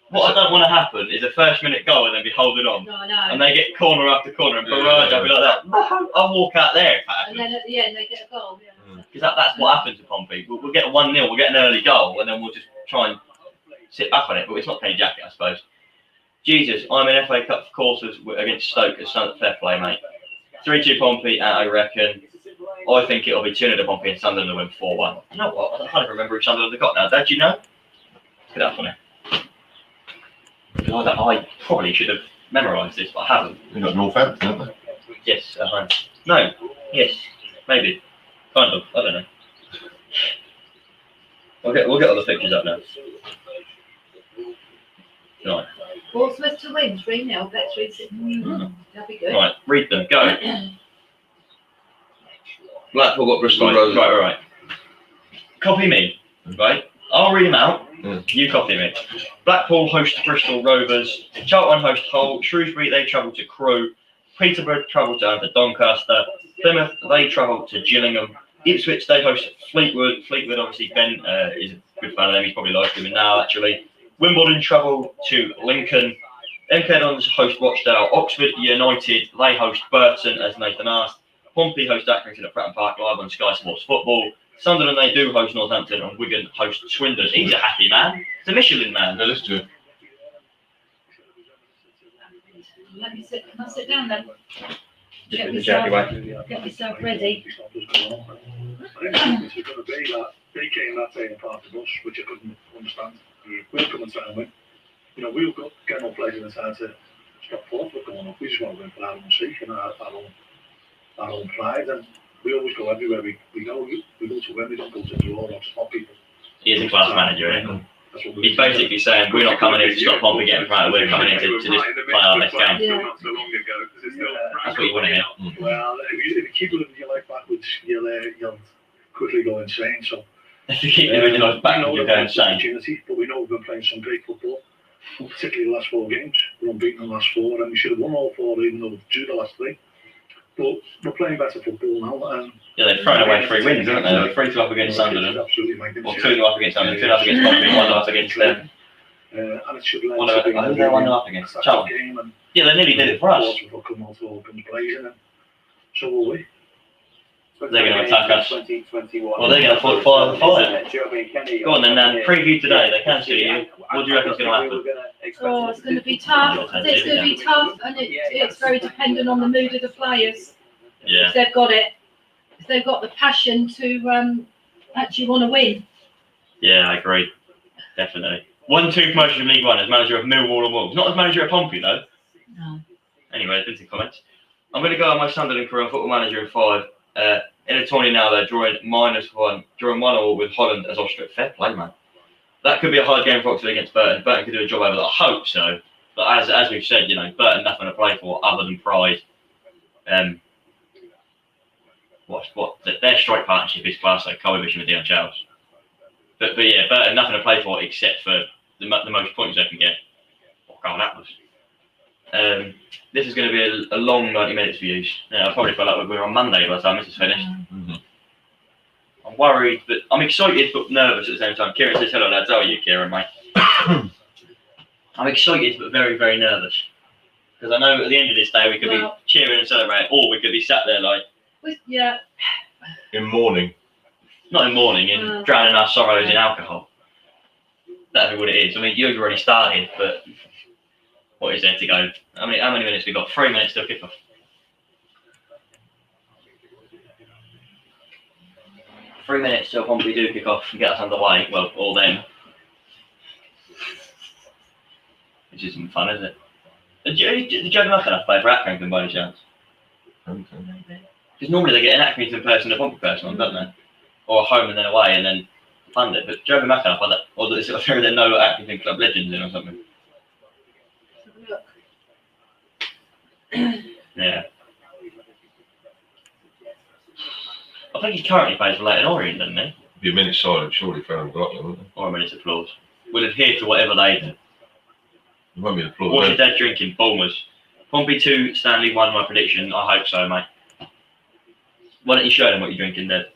What I don't want to happen is a first-minute goal and then be holding on, No, I know. and they get corner after corner and barrage. I'll be like that. No, I'll walk out there if that And happens. then at the end they get a goal. Yeah. Because that's what happens to Pompey. We'll get a 1-0, we'll get an early goal, and then we'll just try and sit back on it. But it's not Penny Jacket, I suppose. Jesus, I'm in FA Cup courses against Stoke. It's fair play, mate. 3-2 Pompey, I reckon. I think it'll be 2-0 to Pompey and Sunderland will win 4-1. You know what? I can't even remember who Sunderland have got now. Dad, do you know? Look at that for me. I probably should have memorised this, but I haven't. You've got Northampton, haven't they? Yes, no. Yes, maybe. Kind of. I don't know. We'll get all the pictures up now. Right. Portsmouth to win 3-0. Bet 3-6. That'd be good. Right, read them. Go. Blackpool got Bristol Right, Rovers. right. Copy me, right? I'll read them out. Mm. You copy me. Blackpool host Bristol Rovers. Charlton host Hull. Shrewsbury, they travel to Crewe. Peterborough travel to Doncaster. Plymouth, they travel to Gillingham. Ipswich, they host Fleetwood. Fleetwood, obviously, Ben is a good fan of them. He's probably liked them now, actually. Wimbledon travel to Lincoln. MK Dons host Rochdale. Oxford United, they host Burton, as Nathan asked. Pompey host Accrington at Fratton Park, live on Sky Sports Football. Sunderland, they do host Northampton, and Wigan host Swindon. He's a happy man. It's a Michelin man. No, let's do it. Let me sit. Can I sit down then? Just Get put the jacket away. Get myself ready. It's going to be that they came that day and part of us, which I couldn't understand. We'll come and try and win. You know, we've got no players in the side to stop Portsmouth going up. We just want to win for our own sake and our own pride. And we always go everywhere we go. We go to win. We don't go to draw or stop people. He is a class manager, isn't he? That's what we He's basically saying we're not coming in to stop Pompey getting proud. We're coming in to just play our best game. Yeah. Not so long ago, because it's still That's what you want to hear. well, if you keep living your life backwards, you'll quickly go insane. So If you keep living your life back, we know you're that going it's an insane. opportunity, but we know we've been playing some great football, particularly the last 4 games. We're unbeaten in the last 4, and we should have won all 4, even though we drew the last 3. But we're playing better football now. And Yeah, they've thrown away 3 wins, haven't they? They were 3-2 up against Sunderland, absolutely or magnificent. 2-0 up against Sunderland, 2-0 up against Pompey, 1-0 up against them. And it should lead Who to being they 1-0 up against? Charlton. game, and Yeah, they nearly did it for us. Portsmouth will come out to open blazing, and so will we. They're going to attack us. 2021. Well, they're going to fight fire for fire. Go Go on then, preview today. They can see you. What do you reckon is going to happen? Oh, it's going to be tough. It's going to be tough, and it's very dependent on the mood of the players. Yeah. If they've got it, if they've got the passion to actually want to win. Yeah, I agree. Definitely. 1-2 promotion of League One as manager of Millwall and Wolves. Not as manager of Pompey, though. No. Anyway, there's been some comments. I'm going to go on my Sunderland career on Football Manager in 5. In a tourney now, they're drawing -1, drawing 1-1 with Holland as Austria. Fair play, man. That could be a hard game for Oxford against Burton. Burton could do a job over that. I hope so. But as we've said, Burton nothing to play for other than pride. Their strike partnership is class, like coalition with Dion Charles. But yeah, Burton nothing to play for except for the most points they can get. What goal that was. This is going to be a long 90 minutes for you. I probably feel like we're on Monday by the time this is finished. Mm-hmm. I'm worried, but I'm excited but nervous at the same time. Kieran says hello, lads. How are you, Kieran, mate? I'm excited but very, very nervous. Because I know at the end of this day we could be cheering and celebrating, or we could be sat there like... Yeah. In mourning. Not in mourning, in drowning our sorrows in alcohol. That'd be what it is. I mean, you've already started, but... What is there to go? I mean, how many minutes we got? 3 minutes till kickoff. 3 minutes till Pompey do kick off and get us underway. Well, all them. Which isn't fun, is it? Did Joe McAnuff play for Accrington by any chance? Because normally they get an Accrington person and a Pompey person on, don't they? Or a home and then away and then fund it. But Joe McAnuff, or is it there no Accrington club legends in or something? Look. Yeah. I think he currently plays for Leighton Orient, doesn't he? Be a minute silent, surely, for Aaron Gotland, wouldn't it? Or a minute's applause. We'll adhere to whatever they do. It won't be an applause. What's your dad drinking? Bulmers. Pompey 2, Stanley 1, my prediction. I hope so, mate. Why don't you show them what you're drinking, Dad?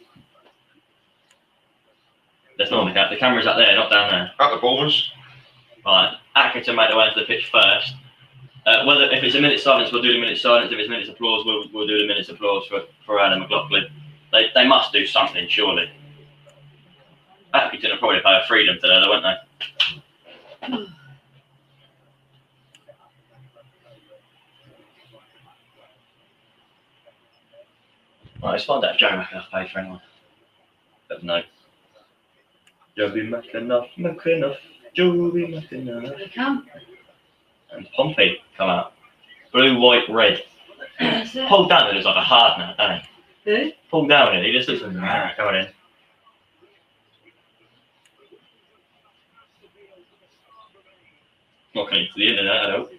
That's not on the camera. The camera's up there, not down there. At the Bulmers. Right. Accrington make their way into the pitch first. If it's a minute's silence, we'll do the minute's silence. If it's minute's applause, we'll do the minute's applause for Adam McLaughlin. They must do something, surely. Accrington will probably play a freedom today, though, won't they? Right, let's find out if Joe McAnuff paid for anyone. But no. Joby McAnuff, Joby McAnuff. They come. And Pompey come out. Blue, white, red. Paul Downer looks like a hard man, doesn't he? Who? Paul Downer, he just looks like coming in. Not connected to the internet, I don't.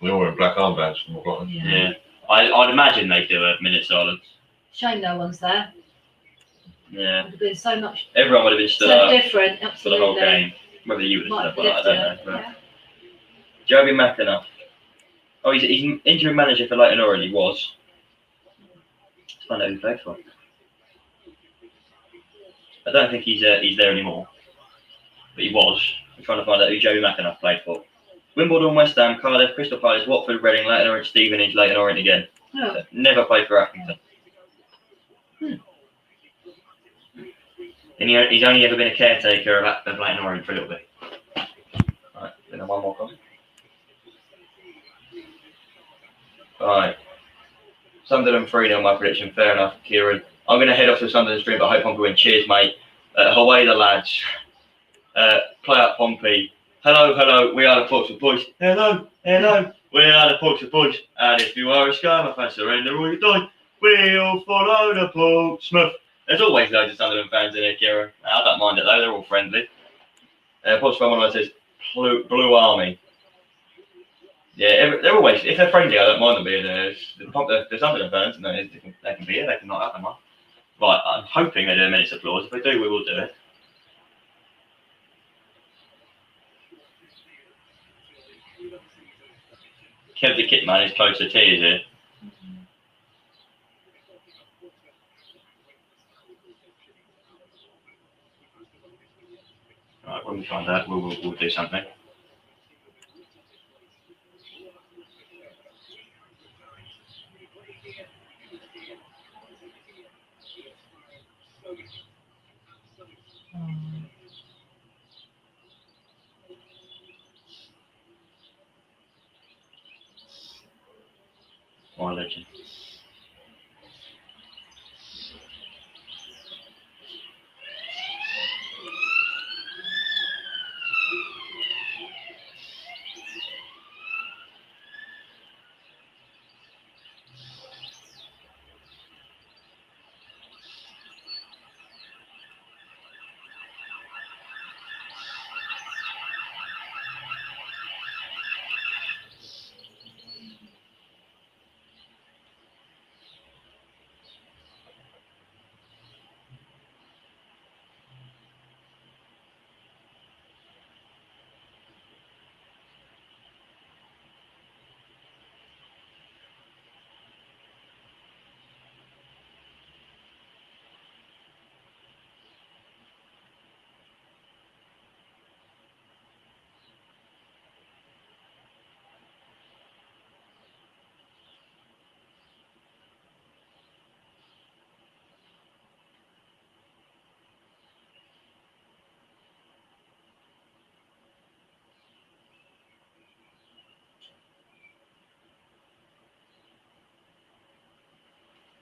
We all wearing black armbands from McLaughlin. Yeah. I'd imagine they do a minute silence. Shame no one's there. Yeah. Would have been so much. Everyone would have been stood So up different, for the absolutely. whole game. Whether you would have stood up, I don't know. But Yeah. Joby McAnuff. Oh, he's interim manager for Leighton Orient. He was. Let's find out who he played for. I don't think he's there anymore. But he was. I'm trying to find out who Joby McAnuff played for. Wimbledon, West Ham, Cardiff, Crystal Palace, Watford, Reading, Leighton Orient, Stevenage, Leighton Orient again. Oh. Never played for Accrington. And he's only ever been a caretaker of Leighton Orient for a little bit. Right, then one more comment. Right. Sunderland 3-0, my prediction. Fair enough, Kieran. I'm going to head off to Sunderland stream, but I hope Pompey win. Cheers, mate. Away the lads. Play up Pompey. Hello, we are the Portsmouth boys. Hello, we are the Portsmouth boys. And if you are a scammer fan, surrender or you die. We'll follow the Portsmouth. There's always loads of Sunderland fans in here, Kieran. I don't mind it though, they're all friendly. Portsmouth one of us says Blue Army. Yeah, they're always, if they're friendly, I don't mind them being there. The Sunderland fans, no, they can be here, they can not have them on. Right, I'm hoping they do a minute's applause. If they do, we will do it. Kev the Kitman is close to tears here. Right, when we find out, we'll do something. My legend.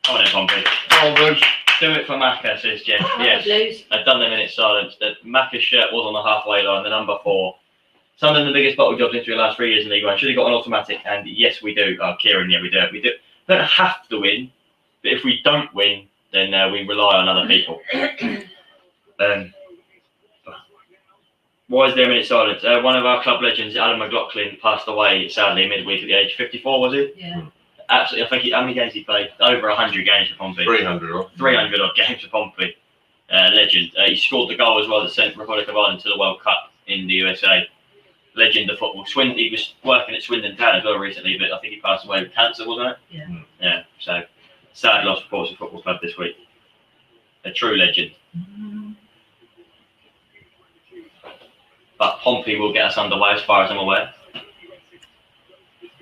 Come on then, Pompey. Oh, Bruce. Do it for Macca, says Jeff. Oh, Yes. Blues. They've done them in its silence. The Macca's shirt was on the halfway line, the number 4. Some of the biggest bottle jobs into the last 3 years in League One. Should have got an automatic, and yes, we do. Oh, Kieran, yeah, we do. We don't have to win, but if we don't win, then we rely on other people. Why is there a minute silence? One of our club legends, Alan McLaughlin, passed away sadly midweek at the age of 54, was he? Yeah. Absolutely. I think how many games he played? Over 100 games for Pompey. 300 odd. 300 odd games for Pompey. Legend. He scored the goal as well that sent Republic of Ireland to the World Cup in the USA. Legend of football. He was working at Swindon Town as well recently, but I think he passed away with cancer, wasn't it? Yeah. Yeah. So sad loss for Portsmouth Football Club this week. A true legend. But Pompey will get us underway as far as I'm aware.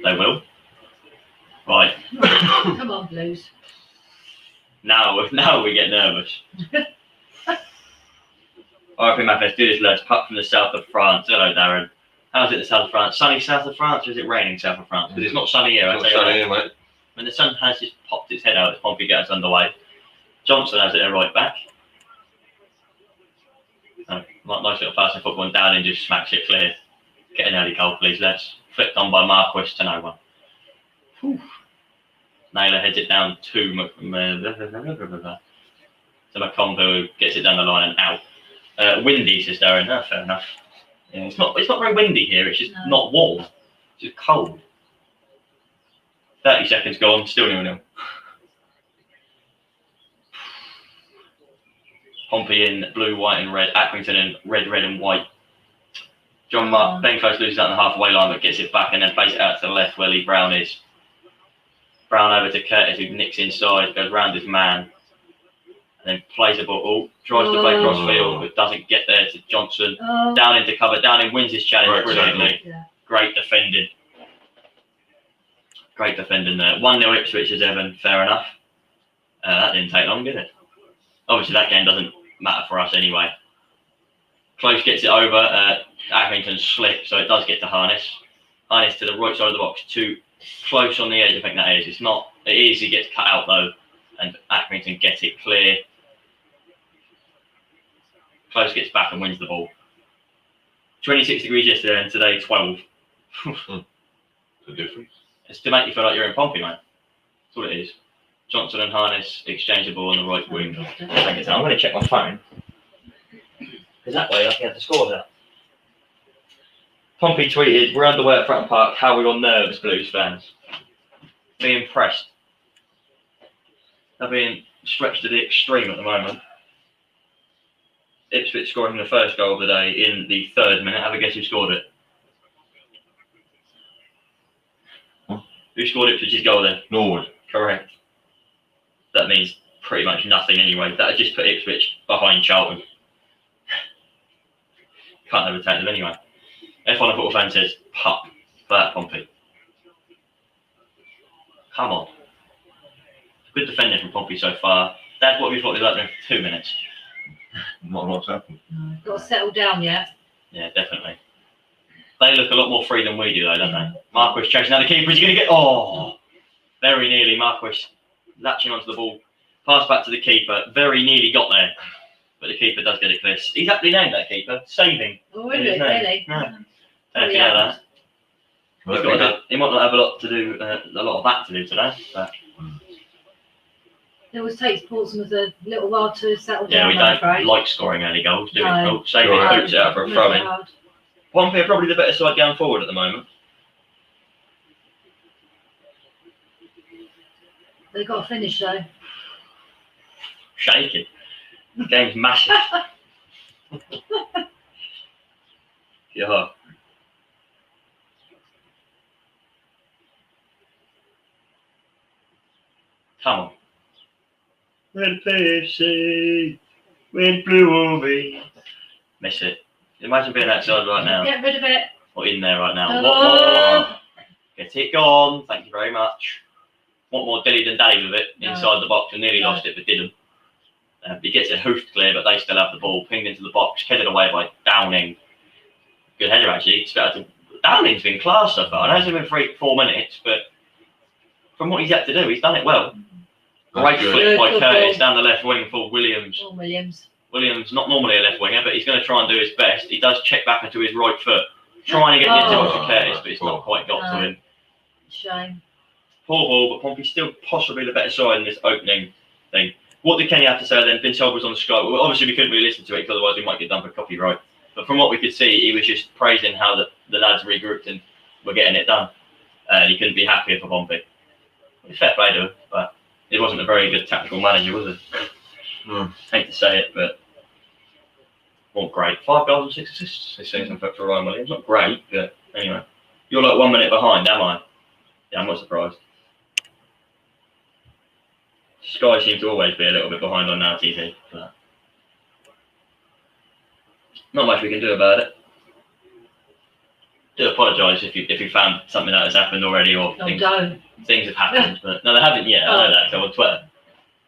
They will. Right. Come on, Blues. Now we get nervous. RP Matt, let's do this, lads. Puck from the south of France. Hello, Darren. How's it the south of France? Sunny south of France, or is it raining south of France? Because it's not sunny here. It's not sunny here, mate. When the sun has just popped its head out as Pompey gets underway. Johnson has it at right back. Oh, nice little pass in football, and Dowling just smacks it clear. Get an early goal, please, lads. Flipped on by Marquis to no one. Whew. Naylor heads it down to Macomb, who gets it down the line and out. Windy, says Darren. Oh, fair enough. Yeah, it's not very windy here. It's just not warm. It's just cold. 30 seconds gone. Still 0-0. Pompey in blue, white, and red. Accrington in red, and white. John Mark, Ben Close loses out on the halfway line, but gets it back and then plays it out to the left where Lee Brown is. Brown over to Curtis, who nicks inside, goes round his man, and then plays the ball. Tries to play cross field, but doesn't get there to Johnson. Down into cover. Downing wins his challenge brilliantly. Yeah. Great defending. Great defending there. 1-0 Ipswich as Evan. Fair enough. That didn't take long, did it? Obviously, that game doesn't matter for us anyway. Close gets it over. Accrington slips, so it does get to Harness. Harness to the right side of the box. Too close on the edge, I think that is. It's not. It is. He gets cut out though, and Accrington gets it clear. Close gets back and wins the ball. 26 degrees yesterday, and today 12. The difference. It's to make you feel like you're in Pompey, mate. That's all it is. Johnson and Harness exchange the ball on the right wing. I'm going to check my phone. Because that way I can get the scores out. Pompey tweeted, "We're underway at Fratton Park. How are your nerves, Blues fans?" Be impressed. They're being stretched to the extreme at the moment. Ipswich scoring the first goal of the day in the 3rd minute. Have a guess who scored it? Who scored Ipswich's goal then? Norwood. Correct. That means pretty much nothing anyway. That just put Ipswich behind Charlton. Can't overtake them anyway. F1 Football Fan says, pup for that Pompey. Come on. Good defending from Pompey so far. Dad, what have you thought of that in 2 minutes? Not a lot's happened. No, got to settle down yet. Yeah, definitely. They look a lot more free than we do though, don't they? Marquis chasing down the keeper. He's going to get... Oh! Very nearly. Marquis latching onto the ball. Pass back to the keeper. Very nearly got there. But the keeper does get it clear. He's aptly named, that keeper. Saving. Oh, really? Really? Yeah. I don't know if you know that. He might not have a lot to do, a lot of that to do today. But It always takes Portsmouth a little while to settle yeah, down. we don't like scoring early goals, do we? No. Oh, Saving hoops it out for a throw in. Pompey are probably the better side going forward at the moment. They've got to finish though. Shaking. The game's massive. Yeah. Come on. Red PFC, red blue OV. Miss it. Imagine being outside right now. Get rid of it. Or in there right now. Oh. What more? Get it gone. Thank you very much. What more dilly than dally with it inside the box and nearly lost it but didn't. He gets it hoofed clear, but they still have the ball pinged into the box, headed away by Downing. Good header actually. Downing's been class so far. I know it's been 4 minutes, but from what he's had to do, he's done it well. Great good. flick by Good Curtis ball. down the left wing for Williams. Oh, Williams. Williams, not normally a left winger, but he's going to try and do his best. He does check back into his right foot, trying to get the into Oh. for Curtis, but it's not quite got to him. Shame. Poor ball, but Pompey's still possibly the better side in this opening thing. What did Kenny have to say then? Vince was on the Sky. Well, obviously, we couldn't really listen to it because otherwise we might get done for copyright. But from what we could see, he was just praising how the lads regrouped and were getting it done. He couldn't be happier for Pompey. It's fair play to him, but he wasn't a very good tactical manager, was he? Hate to say it, but not great. 5 goals and 6 assists this season for Ryan Williams. Not great, but anyway. You're like 1 minute behind, am I? Yeah, I'm not surprised. Sky seems to always be a little bit behind on Now TV, but not much we can do about it. Do apologise if you found something that has happened already or things have happened, but no, they haven't yet. I know that 'cause I'm on Twitter.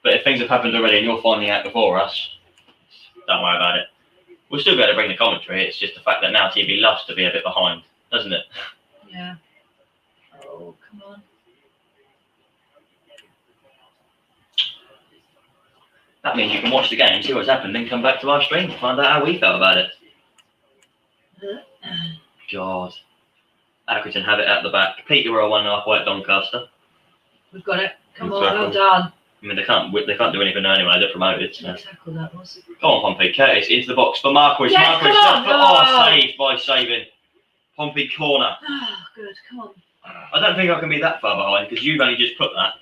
But if things have happened already and you're finding out before us, don't worry about it. We'll still be able to bring the commentary. It's just the fact that Now TV loves to be a bit behind, doesn't it? Yeah. Oh, come on. That means you can watch the game, see what's happened, then come back to our stream and find out how we felt about it. God. Accrington have it at the back. Peterborough 1.5 away at Doncaster. We've got it. Come Good on, well tackle. done. I mean, they can't do anything anyway. They're promoted. So. What tackle that was. Come on, Pompey. Curtis into the box for Marquis. Yes, Marquis come on. Oh. saved by saving. Pompey corner. Oh, good. Come on. I don't think I can be that far behind because you've only just put that.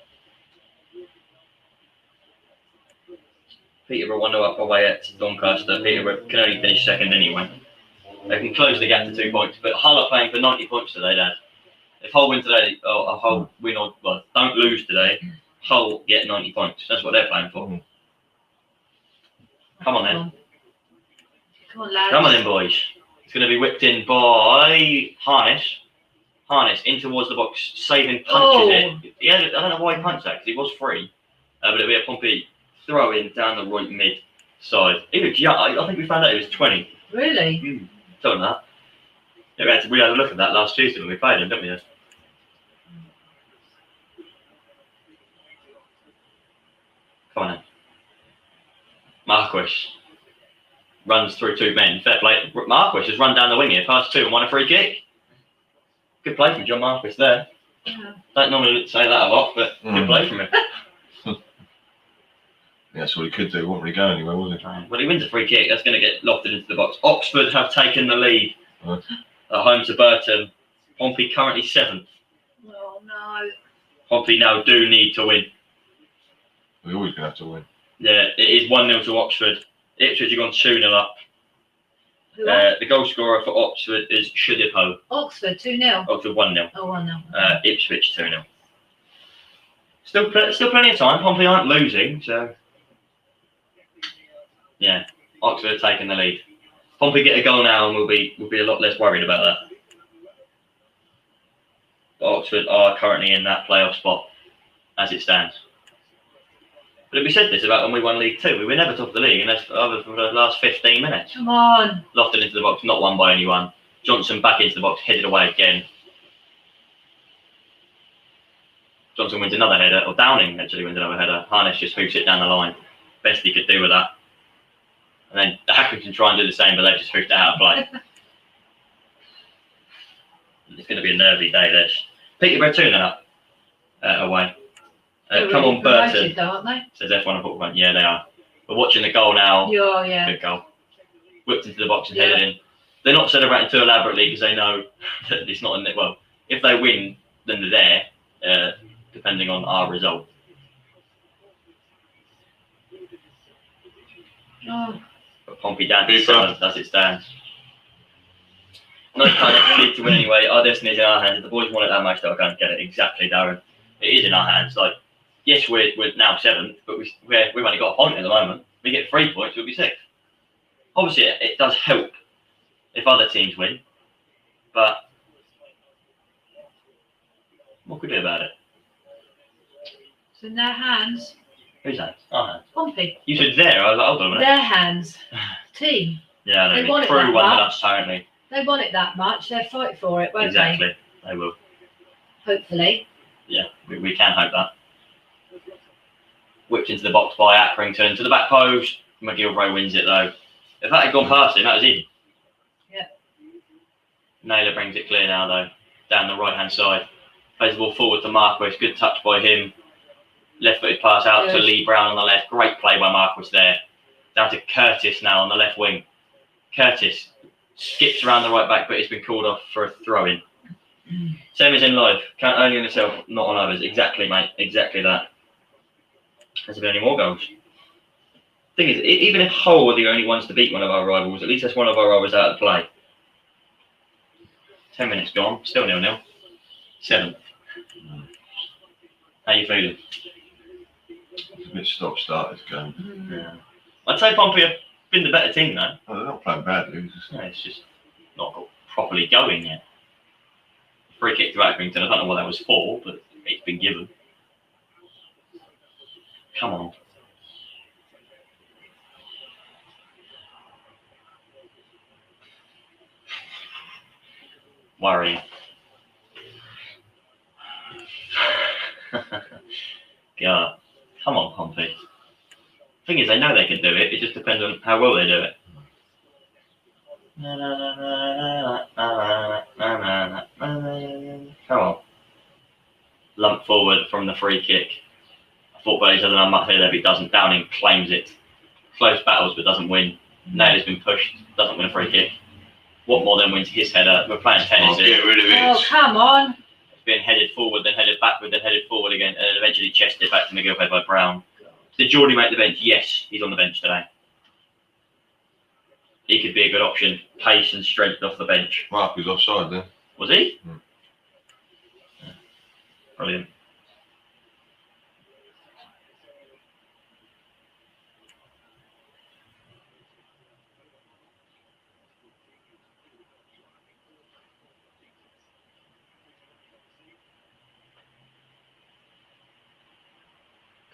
Peterborough 1-0 up away at Doncaster. Peterborough can only finish second anyway. They can close the gap to 2 points. But Hull are playing for 90 points today, Dad. If Hull win today, or Hull win or don't lose today, Hull get 90 points. That's what they're playing for. Come on then. Come on, lads. Come on then, boys. It's going to be whipped in by Harness. Harness in towards the box, saving, punches it. Yeah, I don't know why he punched that because he was free. But it'll be a Pompey throw in down the right mid side. He was young. I think we found out he was 20. Really? Something like that. Yeah, we had a look at that last Tuesday when we played him, didn't we? Come on then. Marquis runs through 2 men. Fair play. Marquis has run down the wing here, past 2 and won a free kick. Good play from John Marquis there. Yeah. Don't normally say that a lot, but good play from him. Yeah, that's what he could do. Wouldn't really go anywhere, was it? Well, he wins a free kick. That's going to get lofted into the box. Oxford have taken the lead Right. at home to Burton. Pompey currently 7th. Oh, no. Pompey now do need to win. We're always going to have to win. Yeah, it is 1-0 to Oxford. Ipswich have gone 2-0 up. Who won? The goal scorer for Oxford is Shudipo. Oxford, 2-0. Oxford 1-0. Oh, 1-0. Ipswich 2-0. Still plenty of time. Pompey aren't losing, so yeah, Oxford have taken the lead. Pompey get a goal now, and we'll be a lot less worried about that. But Oxford are currently in that playoff spot as it stands. But we said this about when we won League 2. We were never top of the league unless other for the last 15 minutes. Come on. Lofted into the box, not won by anyone. Johnson back into the box, headed away again. Johnson wins another header, or Downing actually wins another header. Harness just hoops it down the line. Best he could do with that. And then the Accrington try and do the same, but they've just hoofed it out of play. It's going to be a nervy day, this. Peterborough 2-0 away. Come on, Burton. Though, aren't they? Says F1 and football. Yeah, they are. We're watching the goal now. Yeah. Good goal. Whipped into the box and headed in. They're not celebrating too elaborately because they know that it's not in it. Well, if they win, then they're there, depending on our result. Oh. But Pompey down to 7th as it stands. No panic, we need to win anyway. Our destiny is in our hands. If the boys want it that much, they'll go and get it. Exactly, Darren. It is in our hands. Like, yes, we're now 7th, but we've only got a point at the moment. We get 3 points, we'll be 6th. Obviously, it does help if other teams win, but what can we do about it? It's in their hands. Whose hands? Our hands. Pompey. You said there. I was like, hold on a minute. Their hands. Team. Yeah, I They know. want it Crew that won much. enough, apparently. They want it that much. They'll fight for it, won't Exactly. They will. they? Hopefully. Yeah, we can hope that. Whipped into the box by Accrington to the back post. McGilvray wins it though. If that had gone past him, that was in. Yeah. Naylor brings it clear now though, down the right hand side. Plays the ball forward to Marquis. Good touch by him. Left footed pass out to Lee Brown on the left. Great play by Marquis there. Down to Curtis now on the left wing. Curtis skips around the right back, but it's been called off for a throw in. Same as in life. Count only on yourself, not on others. Exactly, mate. Exactly that. Has there been any more goals? Thing is, even if Hull are the only ones to beat one of our rivals, at least that's one of our rivals out of play. 10 minutes gone, still 0-0. 7th. How you feeling? It's a bit stop-start this game. Yeah. I'd say Pompey have been the better team though. Well, they're not playing badly. It's just not got properly going yet. Free kick to Accrington. I don't know what that was for, but it's been given. Come on. Worrying. God. Come on, Pompey. Thing is, they know they can do it. It just depends on how well they do it. Come on. Lump forward from the free kick. I thought Bailey's had an unmucked header there, but he doesn't. Downing claims it. Close battles, but doesn't win. Naylor's been pushed, doesn't win a free kick. Watmore then wins his header. We're playing tennis here. Get rid of it. Oh, come on. It's been headed forward, then headed backward, then headed forward again, and then eventually chested back to McGilvray by Brown. Did Geordie make the bench? Yes, he's on the bench today. He could be a good option. Pace and strength off the bench. Mark was offside then. Was he? Brilliant.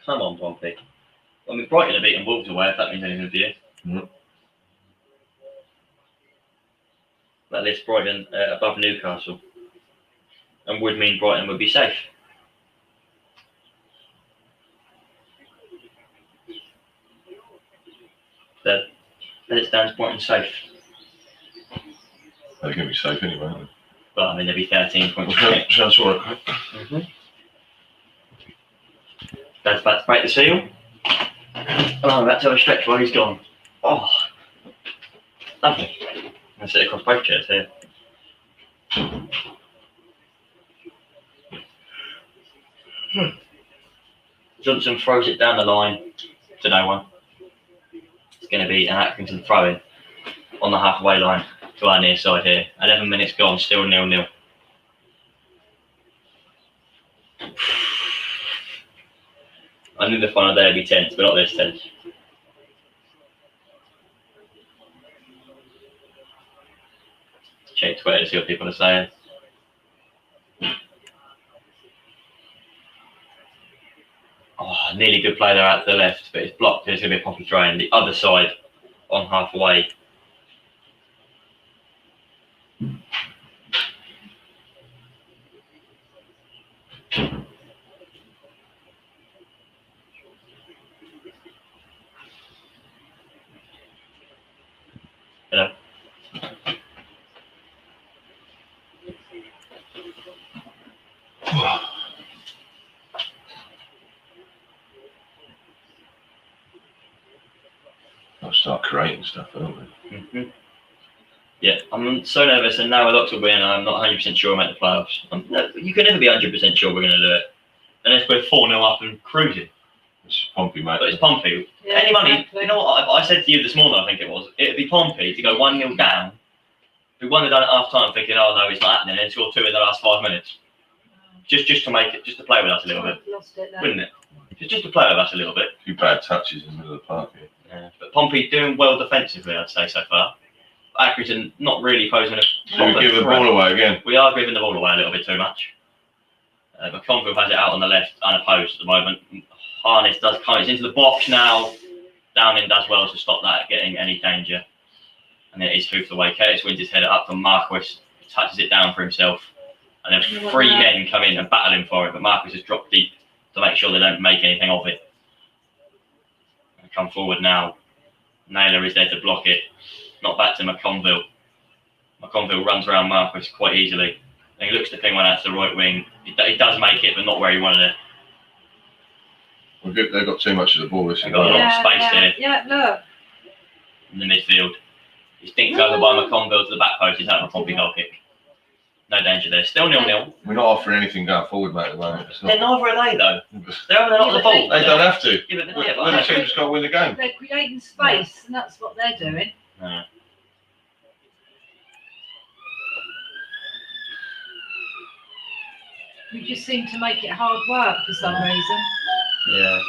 Come on, Pompey. I mean, Brighton are beating Wolves away, if that means anything to you. Mm. That lifts Brighton above Newcastle. And would mean Brighton would be safe. That it stands Brighton safe. They're going to be safe anyway, aren't But I mean, they'll be 13 points. they? Sounds all right. Goes back to break the seal. Oh, that's have a stretch while he's gone. Oh, lovely. I'll sit across both chairs here. Johnson throws it down the line to no one. It's going to be an Accrington throw-in on the halfway line to our near side here. 11 minutes gone, still 0-0. I knew the final day would be tense, but not this tense. Check Twitter to see what people are saying. Oh, nearly good play there out to the left, but it's blocked. There's going to be a Pompey throw in the other side on halfway. Hello. I'll start creating stuff, don't we? Mm-hmm. Yeah, I'm so nervous, and now we're locked to win. I'm not 100% sure we'll make the playoffs. You can never be 100% sure we're going to do it, unless we're 4-0 up and cruising. It's Pompey, mate. But it's Pompey. Yeah, Any money, exactly. you know what I said to you this morning, I think it was, it'd be Pompey to go 1-0 down. We wouldn't have done it at half time thinking, oh no, it's not happening, and score 2 in the last 5 minutes. Just to make it, just to play with us a little bit, Lost it then. wouldn't it? Just to play with us a little bit. A few bad touches in the middle of the park here. Yeah. But Pompey doing well defensively, I'd say so far. Accrington not really posing a So we give the ball away again. We are giving the ball away a little bit too much. But Confield has it out on the left, unopposed at the moment. Harness does come, it's into the box now. Downing does well to stop that getting any danger. And it is hoofed away. Curtis wins his header up to Marquis, touches it down for himself. And then 3 men come in and battle him for it, but Marquis has dropped deep to make sure they don't make anything of it. come forward now. Naylor is there to block it. Not back to McConville. McConville runs around Marquis quite easily. And he looks to ping one out to the right wing. He does make it, but not where he wanted it. Well, they've got too much of the ball. They've got a lot of space here Yeah, look. in the midfield. He's dinked over by McConville to the back post. He's out of a Pompey goal kick. No danger there. Still 0-0. We're not offering anything going forward, mate, at the moment. It's They're not, neither are they, though. They're not on the ball. they don't have to. Yeah, but We're yeah, the team that's got to win the game. They're creating space, and that's what they're doing. no. We just seem to make it hard work for some reason. Yeah.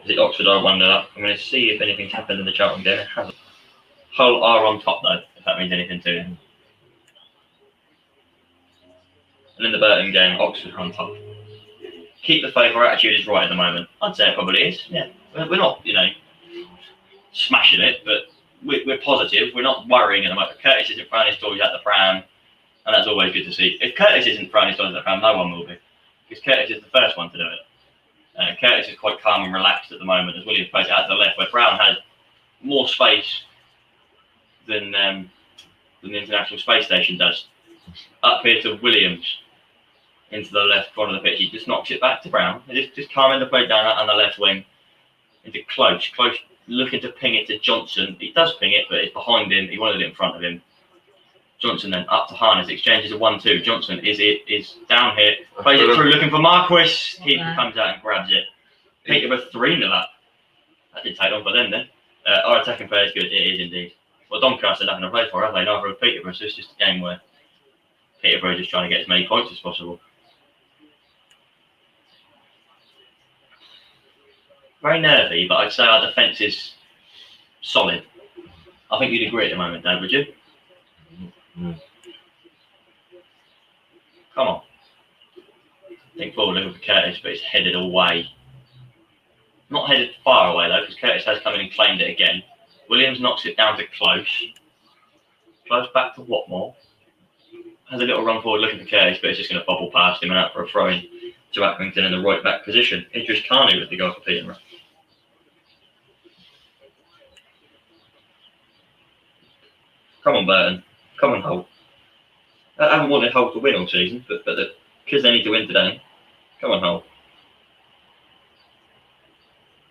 Is it Oxford are 1-0 up? I'm going to see if anything's happened in the Charlton game. It hasn't. Hull are on top though, if that means anything to them. And in the Burton game, Oxford are on top. Keep the faith, our attitude is right at the moment. I'd say it probably is, yeah. We're not, smashing it, but we're positive. We're not worrying at the moment. Curtis isn't throwing his toys at the pram, and that's always good to see. If Curtis isn't throwing his toys at the pram, no one will be. Because Curtis is the first one to do it. Curtis is quite calm and relaxed at the moment as Williams plays it out to the left, where Brown has more space than the International Space Station does. Up here to Williams, into the left corner of the pitch. He just knocks it back to Brown. Just calming the play down on the left wing into Close. Close looking to ping it to Johnson. He does ping it, but it's behind him. He wanted it in front of him. Johnson then up to Harness. Exchanges a 1-2. Johnson is down here. Plays it through looking for Marquis. He comes out and grabs it. Peterborough 3-0 up. That did take long for them then. Our attacking player is good. It is indeed. Well, Doncaster nothing to play for, have they? Neither of Peterborough. So it's just a game where Peterborough is just trying to get as many points as possible. Very nervy, but I'd say our defence is solid. I think you'd agree at the moment, Dad, would you? Mm. Come on. Think forward, looking for Curtis, but it's headed away. Not headed far away, though, because Curtis has come in and claimed it again. Williams knocks it down to Close. Close back to Watmore. Has a little run forward looking for Curtis, but it's just going to bobble past him and out for a throw-in to Accrington in the right back position. Idris Carney with the goal for Peterborough. Come on, Burton. Come on, Hull. I haven't wanted Hull to win all season, but because they need to win today. Come on, Hull.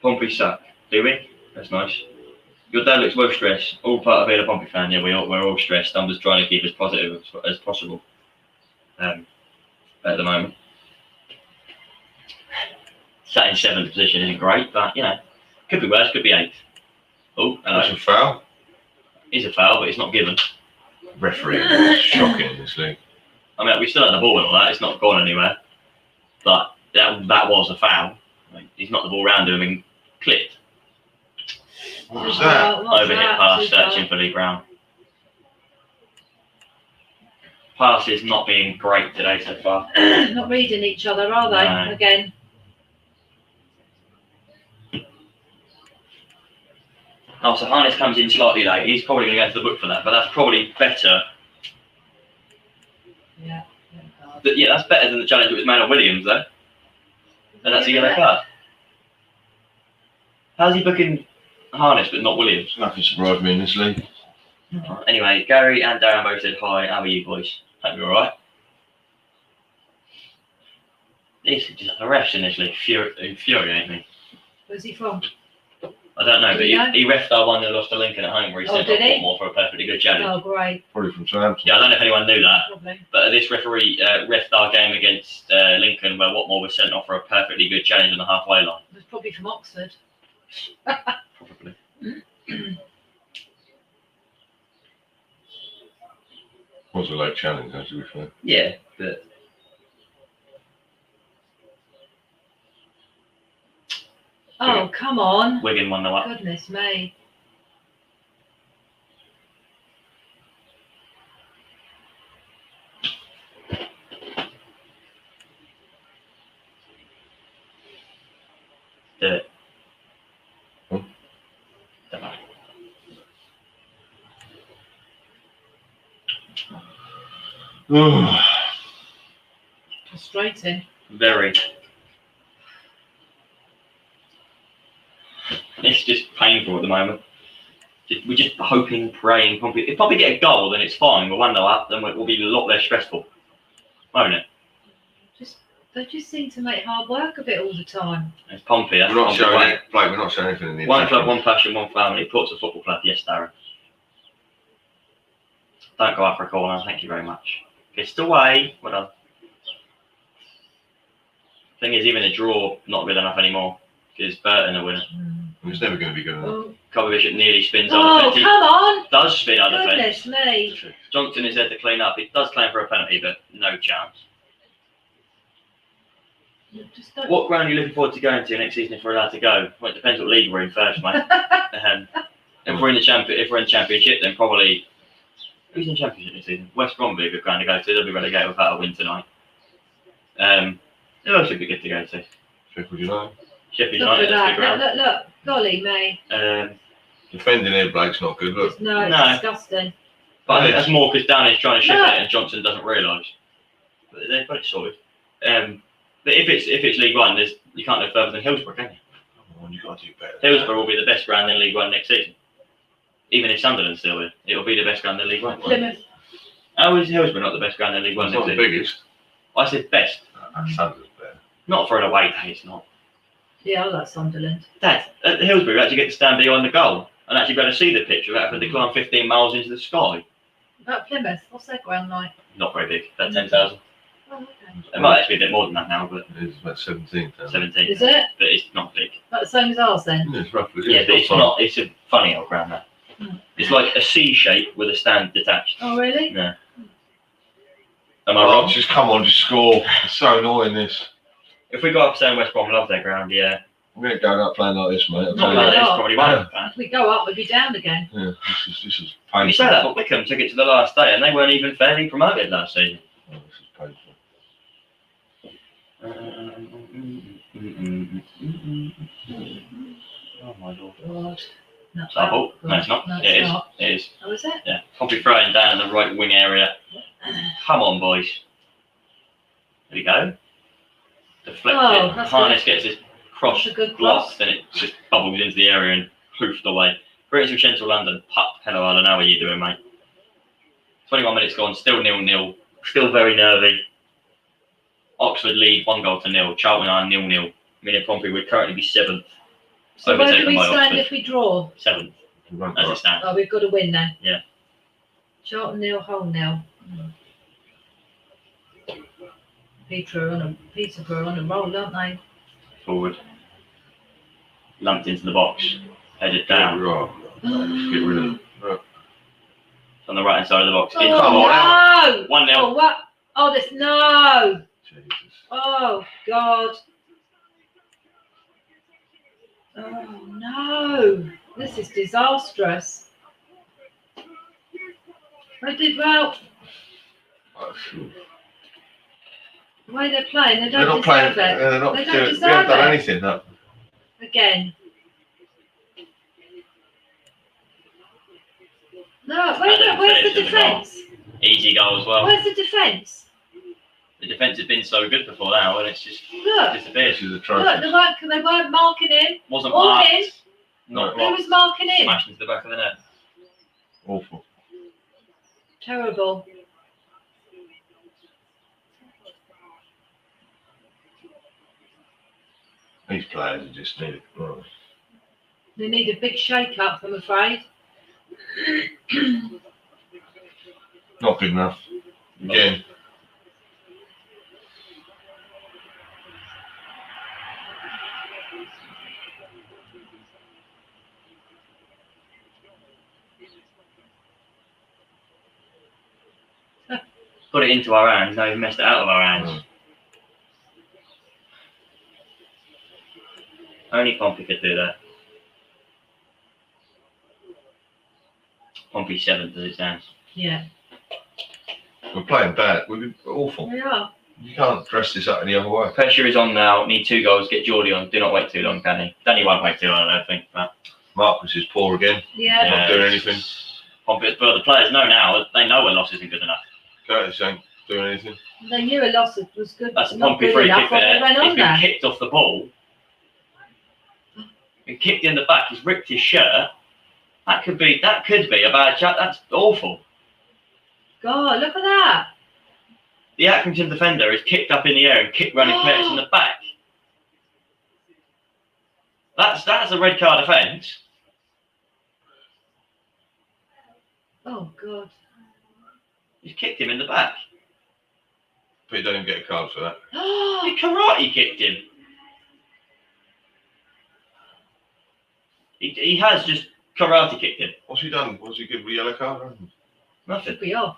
Pompey suck. Do we? That's nice. Your dad looks well stressed. All part of being a Pompey fan. Yeah, we're all stressed. I'm just trying to keep as positive as possible at the moment. Sat in 7th position isn't great, but could be worse. Could be 8th. Oh, hello. That's a foul. It's a foul, but it's not given. Referee is shocking in this league. I mean, we still had the ball and all that. It's not gone anywhere. But that was a foul. He's knocked the ball round him and clipped. What was that? Overhit pass, searching for Lee Brown. Pass is not being great today so far. Not reading each other, are they? No. Again. Oh, so Harness comes in slightly late. He's probably going to go to the book for that, but that's probably better. Yeah. That's better than the challenge that was made on Williams, though. And that's a yellow card. How's he booking Harness but not Williams? Nothing surprised me in this league. Anyway, Gary and Darren both said hi. How are you boys? Hope you're alright. This is just the refs in this league infuriate me. Where's he from? I don't know, but he refed our one that lost to Lincoln at home where he sent off did he? Watmore for a perfectly good challenge. Oh, great. Probably from Southampton. Yeah, I don't know if anyone knew that, Probably. but this referee refed our game against Lincoln where Watmore was sent off for a perfectly good challenge on the halfway line. It was probably from Oxford. Probably. Was a late challenge, as to be fair. Yeah, but Oh, come on. Wigan 1-0 up. Goodness me. Do it. Hmm? Don't know. Frustrating. Very. It's just painful at the moment. We're just hoping, praying. If Pompey get a goal, then it's fine. We're 1-0 up, then it will be a lot less stressful, won't it? They just seem to make hard work of it all the time. It's Pompey. We're not showing it. We're not showing anything in the One attack. club, one passion, one family. Portsmouth Football Club. Yes, Darren. Don't go out for a corner. Thank you very much. It's away. Well done. Thing is, even a draw not good enough anymore because Burton are winning. It's never going to be good enough. Oh, Kovacic nearly spins oh out the come on! does spin out the fence. Goodness me. Johnson is there to clean up. He does claim for a penalty, but no chance. Just don't... What ground are you looking forward to going to next season if we're allowed to go? Well, it depends what league we're in first, mate. If we're in the championship, then probably who's in the championship this season? West Brom would be a good ground to go to. They'll be relegated without a win tonight. Who else would be good to go to? Sheffield United. Sheffield Look United. at That's a that. good Look. Golly me. ground. Defending here, Blake's not good. Look. No, it's No. disgusting. But I think that's more because Downey's trying to ship No. it and Johnson doesn't realise. But they've got it sorted. But if it's League One, you can't go further than Hillsborough, can you? Come on, you've got to do better. Hillsborough will be the best ground in League One next season. Even if Sunderland's still in, it will be the best ground in League One. Plymouth. How is Hillsborough not the best ground in League One It's next not the season? biggest. I said best, Sunderland's better. not for an away day, it's not. Yeah, I like Sunderland. Dad, at Hillsborough, you actually get to stand behind the goal and actually be able to see the pitch without having to climb 15 miles into the sky. About Plymouth, what's their ground like? Not very big, about 10,000. Oh, okay. It might actually be a bit more than that now, but It's about 17. 17. Is it? But it's not big. About the same as ours then? Yeah, it's roughly. Yeah, but it's not. It's a funny old ground that. Hmm. It's like a C shape with a stand detached. Oh, really? Yeah. Am I Oh, wrong? just come on, just score. It's so annoying, this. If we go up saying West Brom love their ground, yeah. I'm going to go up playing like this, mate. I'll Not tell like you. this, not. probably won't. If we go up, we'll be down again. Yeah, this is You painful. say that, but Wickham took it to the last day and they weren't even fairly promoted last season. Oh, this is painful. Oh my lord. God. Not Is that a ball? bad. No, it's not. No, Yeah, it is. not. It is. Oh, is it? Yeah. Pompey throwing down in the right wing area. Come on, boys. There we go. Deflected. Oh, that's Harness gets his cross That's a good cross. blocked and it just bubbles into the area and hoofed away. British from Central London. Pup. Hello, Alan. How are you doing, mate? 21 minutes gone. Still 0-0. Still very nervy. Oxford lead 1-0. Charlton are 0-0. Me and Pompey would currently be 7th. So where do Overtaken we by stand Oxford. if we draw? 7th, You won't as go it up. stands. Oh, we've got to win then. Yeah. Charlton 0, Hull 0. Peterborough on a roll, aren't they? Forward. Lumped into the box. Headed down. Right. Just get rid of it. Right. On the right hand side of the box. Oh, In come on, trouble. 1-0. Oh, what? Oh, this, no! Jesus. Oh, God. Oh, no. This is disastrous. They did well. Oh, sure. The way they're playing, they They're don't not playing. deserve it. They're not They don't doing. We deserve haven't done it. anything. No. Again. No, where's the defence? Easy goal as well. Where's the defence? The defence has been so good before now and it's just Look, disappeared. This is a look, trophy. they weren't marking him. Wasn't All marked. in. Not Who blocked. was marking him? Smashed into the back of the net. Awful. Terrible. These players are just needed. Oh. They need a big shake-up, I'm afraid. Not good enough. Again. Got it into our hands, now we've messed it out of our hands. Mm. Only Pompey could do that. Pompey 7th as it stands. Yeah. We're playing bad. We've been awful. They are. You can't dress this up any other way. Pressure is on now, need 2 goals, get Geordie on. Do not wait too long, Danny. Danny won't wait too long, I don't think. But Marcus is poor again. Yeah. Not doing anything. Pompey, but the players know now, they know a loss isn't good enough. Curtis ain't doing anything. They knew a loss was good. That's a not Pompey good free enough, kick what there. they went He's on been there. kicked off the ball. Been kicked in the back. He's ripped his shirt. That could be a bad chat. That's awful. God, look at that. The Accrington defender is kicked up in the air and kicked running connects in the back. That's a red card offence. Oh God. He's kicked him in the back. But he don't get a card for that. He karate kicked him. He has just karate kicked him. What's he done? What's he given a yellow card? Nothing. Should be off.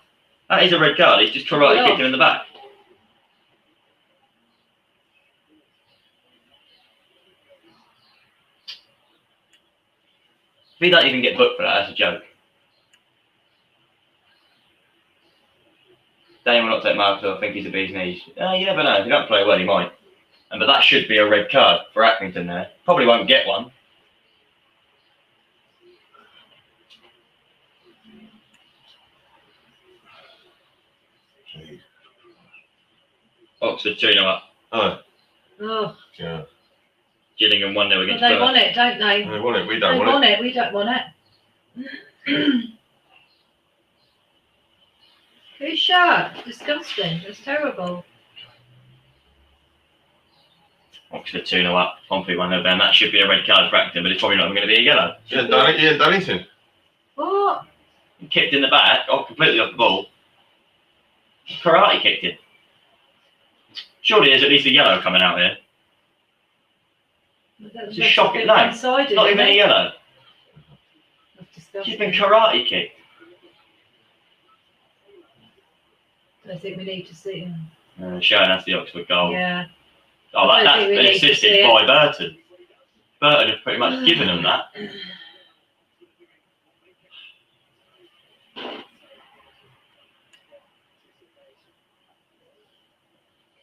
That is a red card. He's just karate kicked him in the back. If he don't even get booked for that, that's a joke. Dane will not take marks off. I think he's a bee's knees. You never know. If you don't play well, he might. But that should be a red card for Accrington there. Probably won't get one. Jeez. Oxford 2-0 up. Oh, Oh, yeah. Gillingham 1-0 but against they Plymouth. want it, don't they? They want it. We They don't want want it. We don't want it. Who's shot? Disgusting. It's terrible. Oxford 2-0 up. Pompey 1-0 down. That should be a red card for Accrington, but it's probably not even going to be a yellow. it. You ain't done anything. What? He kicked in the back, completely off the ball. Karate kicked him. Surely there's at least a yellow coming out here. It's a shocking. No, it's not even a yellow. He's been karate kicked. I think we need to see him. Showing us the Oxford goal. Yeah. Oh, I don't that's think we been need to assisted see it. by Burton. Burton have pretty much given them that.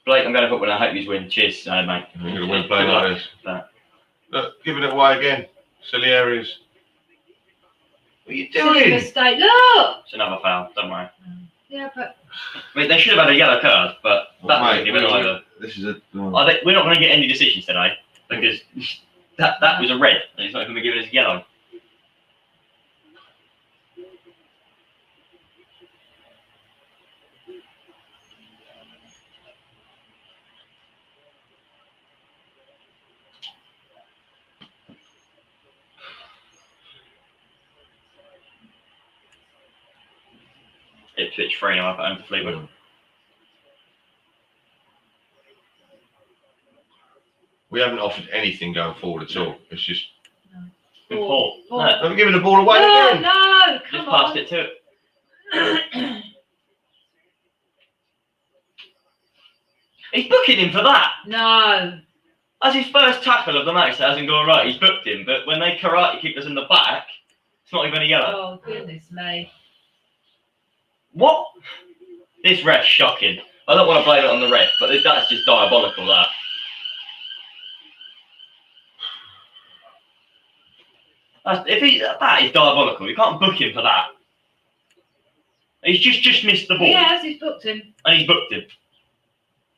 Blake, I'm going to put one. I hope you win. Cheers, mate. We're going to win playing Good luck. like this. That. Look, giving it away again. Silly areas. What are you Silly doing? mistake. Look! It's another foul. Don't worry. Yeah, but I mean, they should have had a yellow card, but that wasn't given either. This is a. I think we're not going to get any decisions today because that was a red and it's not going to be given as a yellow. Ipswich 3-0 up at home to Fleetwood. We haven't offered anything going forward at all. It's just. Good Paul. Paul. No, Don't give the ball away no, again. no, just come passed on. it to it. He's booking him for that. No. That's his first tackle of the match that hasn't gone right. He's booked him, but when they karate kicked us in the back, it's not even a yellow. Oh, goodness me. What? This ref's shocking. I don't want to blame it on the ref, but that's just diabolical, that. That is diabolical. You can't book him for that. He's just missed the ball. Yes, he's booked him. And he's booked him.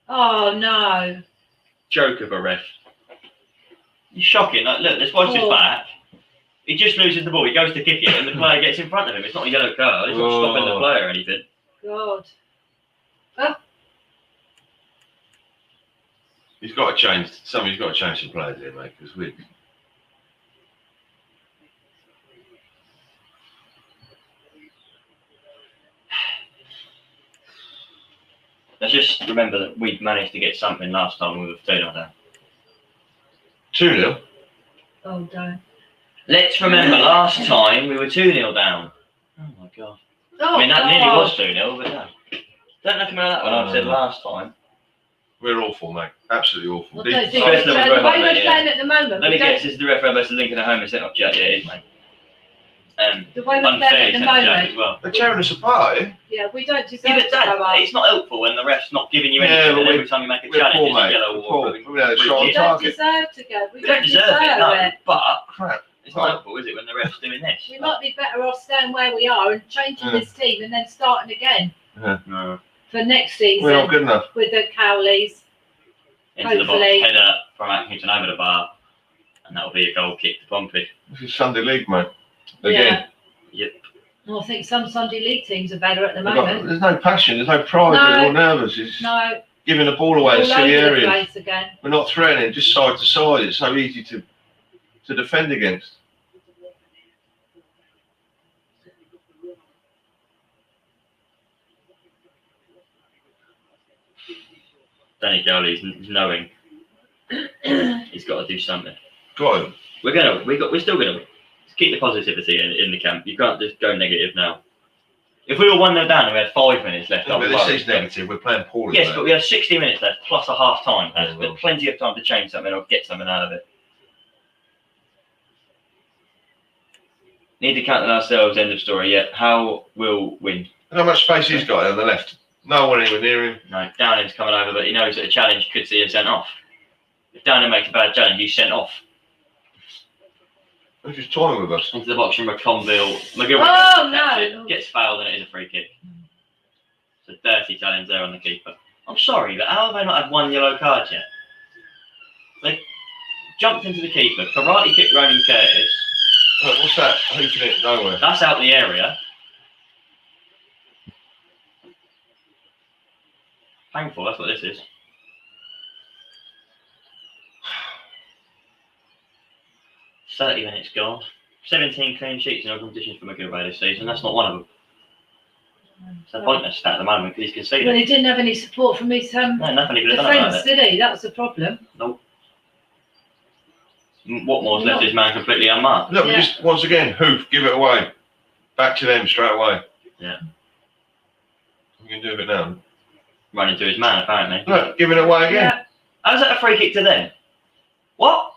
Oh, no. Joke of a ref. He's shocking. Like, look, let's watch his back. He just loses the ball. He goes to kick it, and the player gets in front of him. It's not a yellow card. It's not stopping the player or anything. God. Oh. He's got to change. Somebody's got to change some players here, mate. Because we. Let's just remember that we managed to get something last time we were 2-0 down. 2-0. Oh, don't. Let's remember last time we were 2-0 down. Oh my god. Oh, I mean, that God. nearly was 2-0, but no. Don't look at me like that when I said last time. We're awful, mate. Absolutely awful. I don't think First we're level playing, the way ref, we're yeah. playing at the moment. Let we me don't- guess, this is the referee versus Lincoln at home and sent off Jack. Yeah, it is, mate. The way we're Unfairly playing at the sent off Jack moment. as well. They're tearing us apart, eh? Yeah, we don't deserve Yeah, but to Dad, go up. it's not helpful when the ref's not giving you Yeah, anything, but and we- every time you make a We're challenge, poor, it's a mate. yellow We're or poor. free We had a kick. shot on We don't target. deserve to go. We don't deserve it, no. But Crap. it's not helpful, is it, when the ref's doing this? We might be better off staying where we are and changing Yeah. this team and then starting again. No. for next season We're not good enough. with the Cowleys. Into the box, Hopefully. header from Accrington over the bar, and that'll be a goal kick to Pompey. This is Sunday League, mate. Again. Yeah. Well, I think some Sunday League teams are better at the They've got- moment. there's no passion, there's no pride, No. they're all nervous. It's No, giving the ball away in all silly over the areas. place again. We're not threatening, just side to side. It's so easy to defend against. Danny Gowley's knowing he's got to do something. Got him. We're still gonna keep the positivity in the camp. You can't just go negative now. If we were 1-0 down and we had 5 minutes left, No, I'd but be this worried. is negative. We're playing poorly. Yes, mate. but we have 60 minutes left plus a half time. Yeah, That's well. plenty of time to change something or get something out of it. Need to counter ourselves. End of story. Yeah. How will win? Look how much space he's got on the left. No one anywhere near him. No, Downing's coming over, but he knows that a challenge could see him sent off. If Downing makes a bad challenge, he's sent off. He's just toying with us. Into the box from McConville. McGill Oh, no. gets fouled and it is a free kick. It's a dirty challenge there on the keeper. I'm sorry, but how have they not had 1 yellow card yet? They jumped into the keeper, karate kicked Ronan Curtis. Look, what's that? Hooping it nowhere. That's out the area. Painful, that's what this is. "30 minutes gone. 17 clean sheets in all competitions for McGillway this season. That's not one of them. It's a pointless stat at the moment because he's conceded. Well, he didn't have any support from his No, nothing he could have done about defence, it. did he? That was the problem. Watmore's left his man completely unmarked. Look, we Yeah. just, once again, hoof, give it away. Back to them straight away. Yeah. We can do it now. Running to his man, apparently. Look, give it away again. Yeah. How's that a free kick to them? What?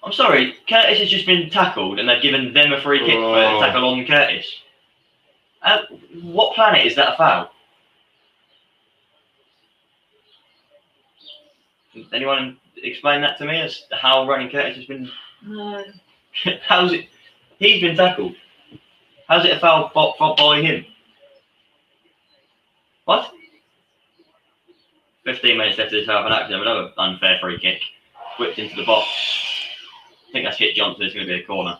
I'm sorry, Curtis has just been tackled and they've given them a free kick for a Oh. tackle on Curtis. What planet is that a foul? Can anyone explain that to me as to how Ronan Curtis has been... No. How's it... He's been tackled. How's it a foul by him? What? 15 minutes left of this half, and actually another unfair free kick. Whipped into the box. I think that's hit Johnson. It's going to be a corner.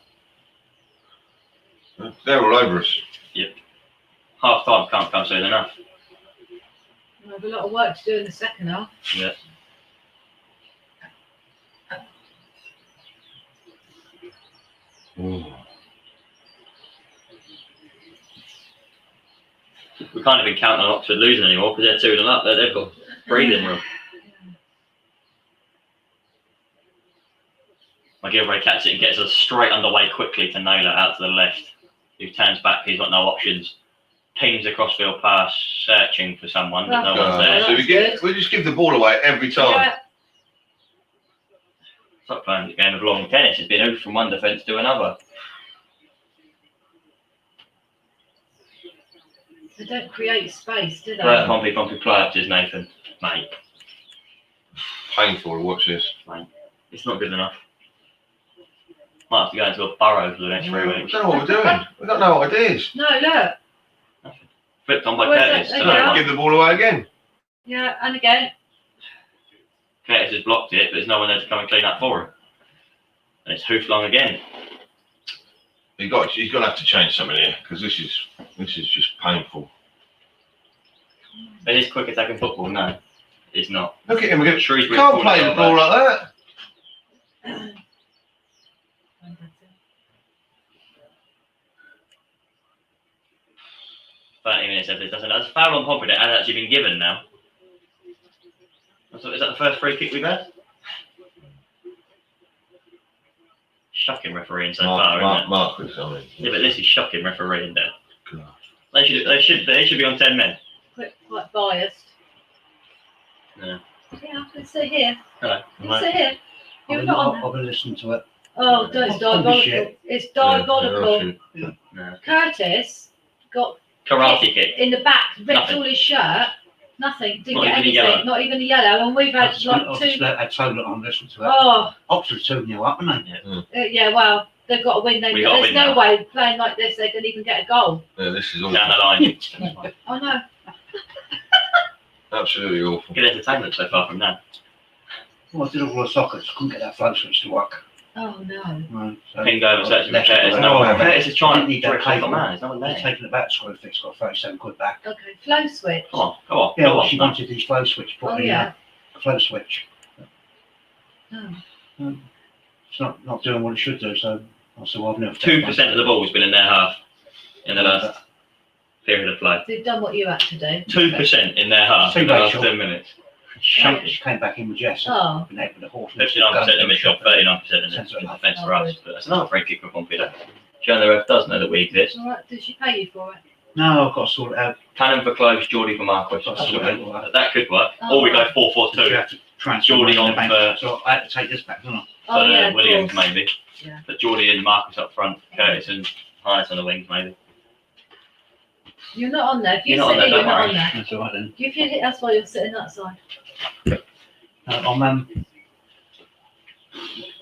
They're all over us. Half time can't come soon enough. We have a lot of work to do in the second half. Yeah. We can't even count on Oxford losing anymore because they're 2-0 up. They've got breathing room. McGilvray catches it and gets us straight underway quickly to Naylor out to the left, who turns back. He's got no options. Pings a crossfield pass, searching for someone, but no one's there. So we just give the ball away every time. Yeah. It's like playing a game of long tennis. It's been moved from one defence to another. They don't create space, do they? Pompey play up to Nathan. Mate, Painful to watch this. it's not good enough. Might have to go into a burrow for the next 3 We weeks. don't know what we're doing. We've got no ideas. No, look. Flipped on by Where's Curtis. that? So There you are. Give the ball away again. Yeah, and again. Curtis has blocked it, but there's no one there to come and clean up for him. And it's Hooflong again. He's got to have to change something here because this is just painful. It is quick attacking football. No, it's not. Look at him. You Shrewsbury can't pulled play it the on ball back. like that. 30 minutes after this doesn't. That's a foul on Pompey that has actually been given now. Is that the first free kick we've had? Shocking refereeing so far, isn't it? Marcus, I mean. Yeah, but this is shocking refereeing there. God. They should be on 10 men. Quite biased. Yeah. Yeah, I can sit here. Hello. You can sit here. You're not on there. I've been listening to it. Oh, it's diabolical. shit. It's diabolical. No. Curtis got Karate kick. in the back, ripped Nothing. all his shirt. Nothing. Didn't Not get even a anything. yellow. Not even a yellow. And we've had like two. I told it on listening to it. Oh, Oxford 2-0 up, aren't they? yeah. Well, they've got to win. We gotta There's win no now. way playing like this they can even get a goal. Yeah, this is all. Down the line. I know. Absolutely awful. Good entertainment so far from that. Well, I did all the sockets, couldn't get that flow switch to work. Oh, no. Right, so Pinged over searching for left it Curtis. alone. No one. Oh, Curtis is trying Didn't to need for that a cable cable. man. There's no one I've there. taken it back to screw fix, got 37 quid back. Okay, flow switch. Come on, go on, Yeah, go well, on. she wanted this flow switch put Oh, in yeah. a flow switch. Oh. It's not doing what it should do, so I said, well, I've never. 2% of the ball's been in their half in the last period of play. They've done what you had to do. 2% in their half in the last 10 minutes. She came back in with Jess. Oh. Been able to horse. 59% in the midfield, 39% in the defence for us. But that's another free kick for Pompey there. Showing the ref does know that we exist. All right, did she pay you for it? No, I've got to sort it out. Cannon for close, Geordie for Marquis. Got to sort it out. That could work. Oh, Or we go right. 4-4-2. You have to transfer Geordie money in on the bank. for- So I had to take this back, didn't I? Oh, yeah, For of Williams course. maybe. Yeah. But Geordie and Marcus up front, Curtis and Hyatt on the wings maybe. You're not on there. If you You're not sit on there, here, you're don't not worry. on there. That's all right then. Give your hit, that's why you're sitting that side.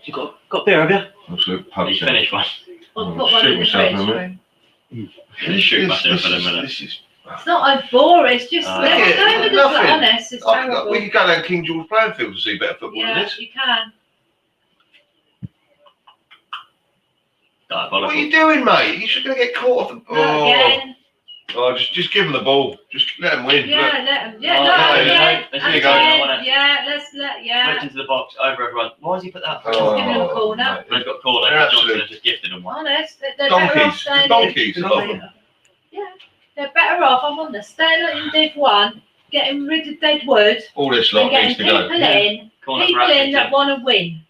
You got beer, have you? Absolute pub. You finished one. I'll Oh, put one shoot in the myself fridge in a for minute. him. Just shoot myself for a minute. This is. It's not a bore, it's just, Oh. let's go with the Nothing. honest, it's We terrible. can go down King George playing field to see better football than Yeah, this. you can. What are Diabolical. you doing, mate? You're going to get caught off the. No, again. Just give them the ball. Just let them win. Yeah, let them. Yeah, Oh, no, no, again. no, there you go, I want Again. it. Yeah, let's let, yeah. Flipped into the box, over everyone. Why has he put that? Just giving them a corner. mate. They've got a corner, They're Johnson absolute has just gifted them one. Honest, they're better off Donkeys. staying Donkeys. in. a lot of them. Yeah, they're better off, I'm honest, staying in Div 1, getting rid of dead wood, All this and lot getting needs to people go. in, Corner for people in that Accrington. want to win.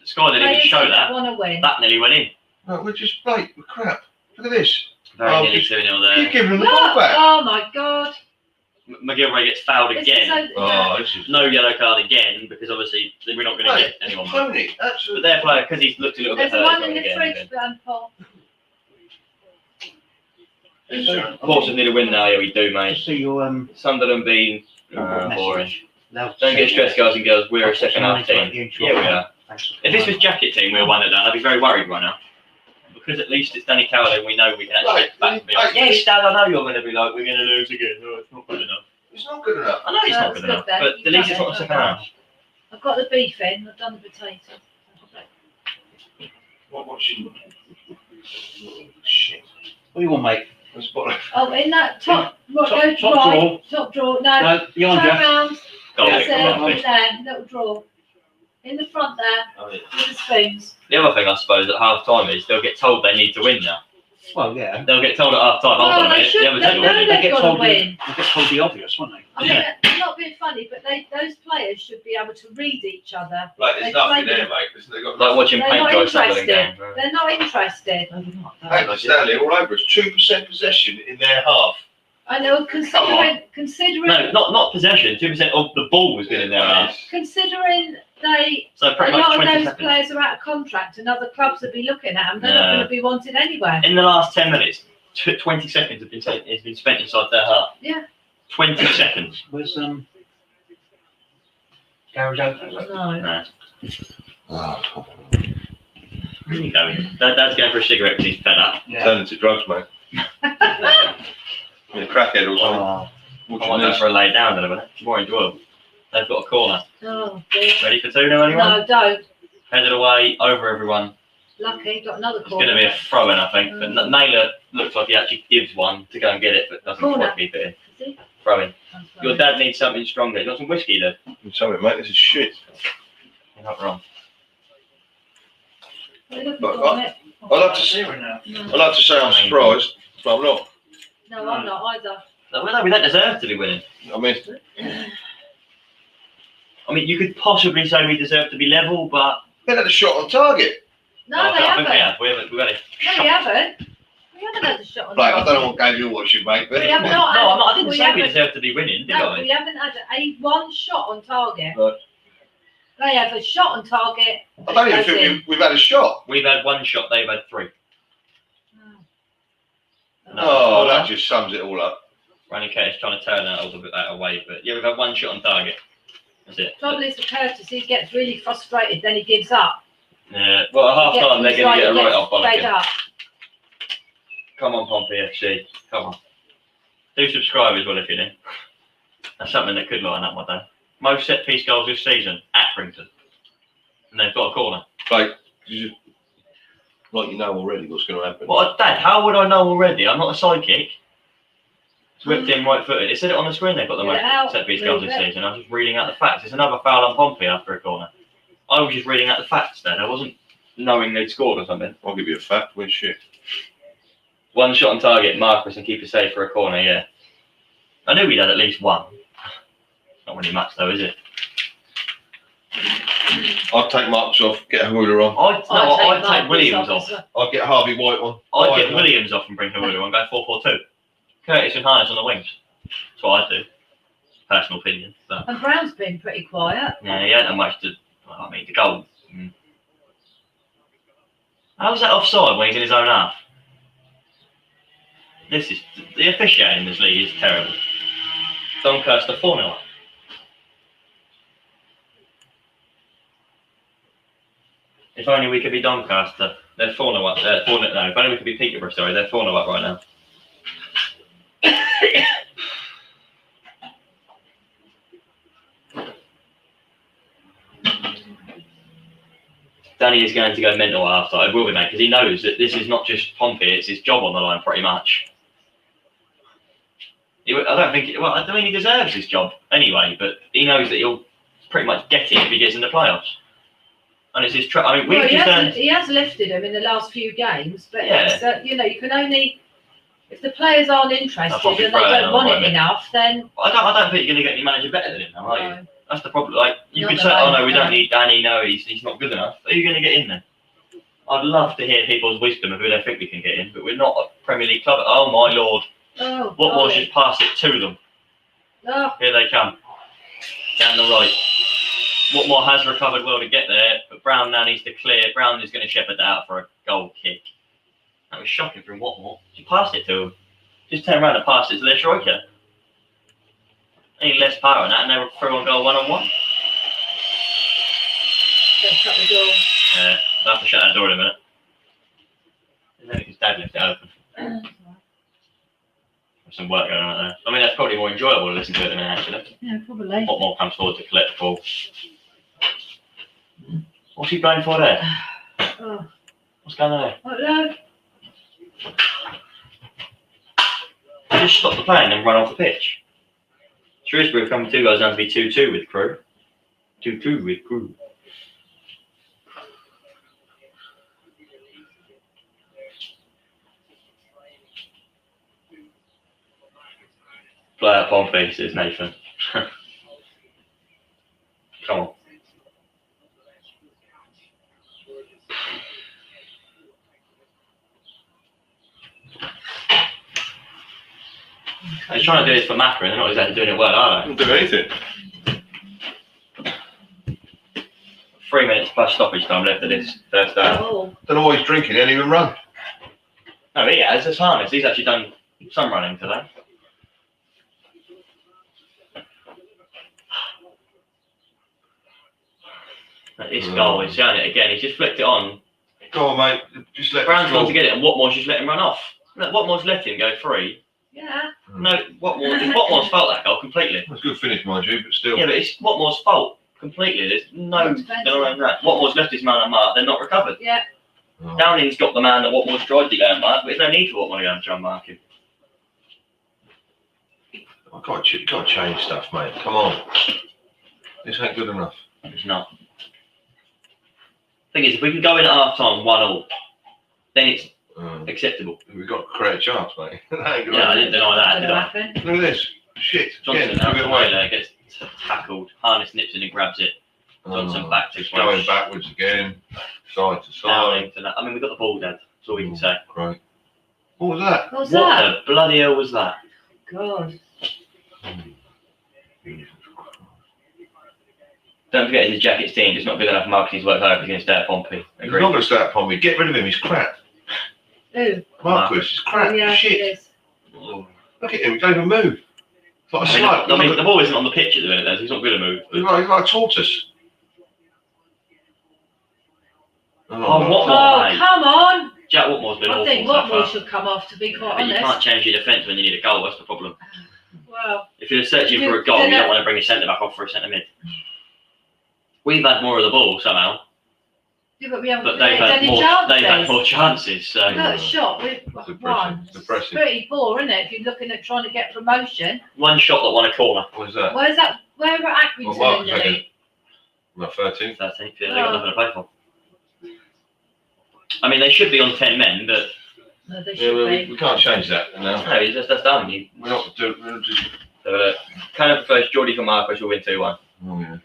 Sky didn't even Players show that that. want to win. That nearly went in. No, we're just late. We're crap. Look at this. Very Oh, nearly just 2-0 there. Keep giving them the Look, ball back. oh my God. McGilvray gets fouled This is again. so- Oh, this is. No yellow card again because obviously we're not going to get anyone back. Tony, But absolutely. their player, because he's looked a little bit There's hurt, one in he's the not gonna fridge, get Paul. anything. Portsmouth need a win now, yeah, we do, mate. Just see your Sunderland being message. boring. Now, Don't get stressed, guys and girls. We're a second half team. Yeah, we are. Thanks. If this was Jacket team, we were 1-0 down. I'd be very worried right now. Because at least it's Danny Cowley and we know we can actually Right, get back to be right. like, yes, Dad, I know you're going to be like, we're going to lose again. No, it's not good enough. It's not good enough. I know it's No, not it's good good enough, then. but You've at least done it's it. not the second half. I've got the beef in, I've done the potatoes. What's your. Shit. What do you want, mate? That's what. Oh, in that top, Top- go top right, drawer. top drawer, no, No, turn behind you. round, Goal that's kick it, from in Pompey. there, little drawer. In the front there, Oh, yeah. with the spoons. The other thing I suppose at half time is they'll get told they need to win now. Well, yeah. They'll get told at half time, hold Oh, on a they minute, should, the other they team know will win. they've got to win. They get told the obvious, won't they? I mean, I'm not being funny, but those players should be able to read each other. Like, They there's nothing play- there, mate. They've got Like watching They're paint not dry Sunderland interested. games. They're not interested. Accrington Stanley all over us. 2% possession in their half. I know, considering, No, not possession, 2% of the ball has been in their half. considering they, So a pretty much lot of 20 those seconds. players are out of contract and other clubs will be looking at them. They're not Yeah. going to be wanted anywhere. In the last 10 minutes, 20 seconds have been spent inside their half. Yeah. 20 seconds. Where's Garage open? No. No. Oh, Where are you going? Dad's going for a cigarette because he's fed up. Yeah. turn into drugs, mate. You're a crackhead or something. I What's want your that for a lay down in a minute. It's more enjoyable. They've got a corner. Oh, dear. Ready for 2 now, anyone? No, don't. Headed away, over everyone. Lucky, got another It's corner. going to be a throw in, I think. But Naylor looks like he actually gives one to go and get it, but doesn't Corner. quite keep it in. Is he? Throw in. I'm sorry. Your dad needs something stronger. You got some whiskey there? Something, mate. This is shit. You're not wrong. We're looking But for it. I'd like to say, No. I'd like to say I'm surprised, but I'm not. No, I'm not either. No, we don't deserve to be winning. I mean, I mean, you could possibly say we deserve to be level, but they had a shot on target. No, I they think haven't. we have. We've got it. No, we haven't. We haven't had a shot on Like, I don't target. know what game you're watching, mate, but We have No, not. I'm not, I didn't we say we haven't- deserve to be winning, did No, I? we haven't had one shot on target. Right. They have a shot on target. I don't even That's think it. we've had a shot. We've had 1 shot, they've had 3. No. Oh, that just sums it all up. Running Curtis trying to turn that a little bit that away, but yeah, we've had 1 shot on target. That's it. Trouble is for Curtis, he gets really frustrated, then he gives up. Yeah, well, at half time they're going to get a right off Fed bollocking. up. Come on, Pompey FC. Come on. Do subscribe as well if you're new. That's something that could line up one day. Most set piece goals this season, Accrington. And they've got a corner. Like you know already what's going to happen. Well, Dad, how would I know already? I'm not a psychic. It's whipped in right footed. It said it on the screen they've got the most set piece goals this season. I was just reading out the facts. There's another foul on Pompey after a corner. I was just reading out the facts then. I wasn't knowing they'd scored or something. I'll give you a fact. We're shit. One shot on target, Marcus, and keep it safe for a corner, yeah. I knew we'd had at least one. Not really much though, is it? I'd take Marks off, get Hula on. I'd take Williams off. I'd get Harvey White on. I'd get Williams off and bring Hula on, go 4-4-2. Curtis and Harness on the wings. That's what I'd do. Personal opinion. But And Brown's been pretty quiet. yeah, he hadn't much to. The goal. How's that offside when he's in his own half? This is the officiating in this league is terrible. Doncaster 4-0. If only we could be Doncaster. They're 4-0 up. 4-0. No, if only we could be Peterborough. Sorry, they're 4-0 up right now. Danny is going to go mental after. I will be, mate, because he knows that this is not just Pompey; it's his job on the line, pretty much. I don't think. Well, I mean, he deserves his job anyway, but he knows that he'll pretty much get it if he gets in the playoffs. And it's his. I mean, he has lifted him in the last few games, but Yeah. it's, you can only if the players aren't interested and they don't want it enough, then I don't think you're going to get any manager better than him, now, are you? no. That's the problem. Like you Not could the say, oh no, moment, we don't no. need Danny. No, he's not good enough. Are you going to get in there? I'd love to hear people's wisdom of who they think we can get in, but we're not a Premier League club. Oh my lord! Oh, What was golly. just pass it to them? Oh, Here they come down the right. Watmore has recovered well to get there, but Brown now needs to clear. Brown is going to shepherd that out for a goal kick. That was shocking from Watmore. She passed it to him. Just turn around and pass it to their striker. Any less power than that, and they were through on goal 1-on-1. they'll shut the door. Yeah, I'll have to shut that door in a minute. And then his dad left it open. There's some work going on out there. I mean, that's probably more enjoyable to listen to it than actually. Yeah, probably. Watmore comes forward to collect the ball. What's he playing for there? Oh, What's going on there? I don't know. Just stop the play and then run off the pitch. Shrewsbury have come 2 goals down to be 2-2 with Crew. 2-2 with Crew. Play out Pompey, says Nathan. Come on. They're trying to do this for Macca and they're not exactly doing it well, are they? Don't do anything. 3 minutes plus stoppage time left of this first half. Oh, Don't know why he's drinking. He ain't even run. No, he has. That's harness. He's actually done some running today. This goal is showing it again. He's just flicked it on. Go on, mate. Just let Brown's it gone go. to get it, and Watmore's just let him run off. Look, Watmore's let him go free. yeah. No, Watmore's fault that goal completely. That's a good finish, mind you, but still. Yeah, but it's Watmore's fault completely. There's no denying that. Watmore's left his man unmarked. They're not recovered. Yeah. Oh. Downing's got the man that Watmore's tried to go and mark, but there's no need for Watmore to go and try and mark him. I've got to change stuff, mate. Come on. This ain't good enough. It's not. Thing is, if we can go in at half time 1-1, then it's acceptable. We've got to create a chance, mate. That ain't good Yeah, I enough. didn't deny that, did Gonna I? happen. Look at this. Shit. Johnson Again, out give the it way away. there, gets tackled. Harness nips in and grabs it. Johnson back to Going backwards again. Side to side. Downing to that. I mean, we got the ball, Dad. That's all we can say. Great. What was that? What's What that? the bloody hell was that? God. Don't forget his jacket's team. It's not big enough marketing to work hard if he's going to stay at Pompey. He's Agreed. not going to stay at Pompey. Get rid of him. He's crap. Who? Marcus is crap. Oh, yeah, Shit. it is. Oh. Look at him. He don't even move. It's like a I slug. mean, the ball isn't on the pitch at the minute, though, so he's not going to move. He's like a tortoise. Oh, Watmore, Oh, mate. come on. Jack Watmore's been I awful think so Watmore far. should come off, to be quite But you honest. can't change your defence when you need a goal. That's the problem. Well, Well, If you're searching for a goal, you don't want to bring a centre back off for a centre mid. We've had more of the ball somehow, yeah, but we haven't but they've created had any more. chances. They've had more chances. So Look at a shot. We've Depressing, won. It's depressing. pretty poor, isn't it? If you're looking at trying to get promotion. one shot that won a corner. What is that? Where's that? Where are Accrington Well, in the Mark, league? No, 13th. 13th. Yeah, they got nothing to play for. I mean, they should be on 10 men, but No, they Yeah, should well, be. we can't change that now. no, it's just that's done. We're not doing. We're just. Kind of prefers Geordie for Marcus will win 2-1. Oh yeah.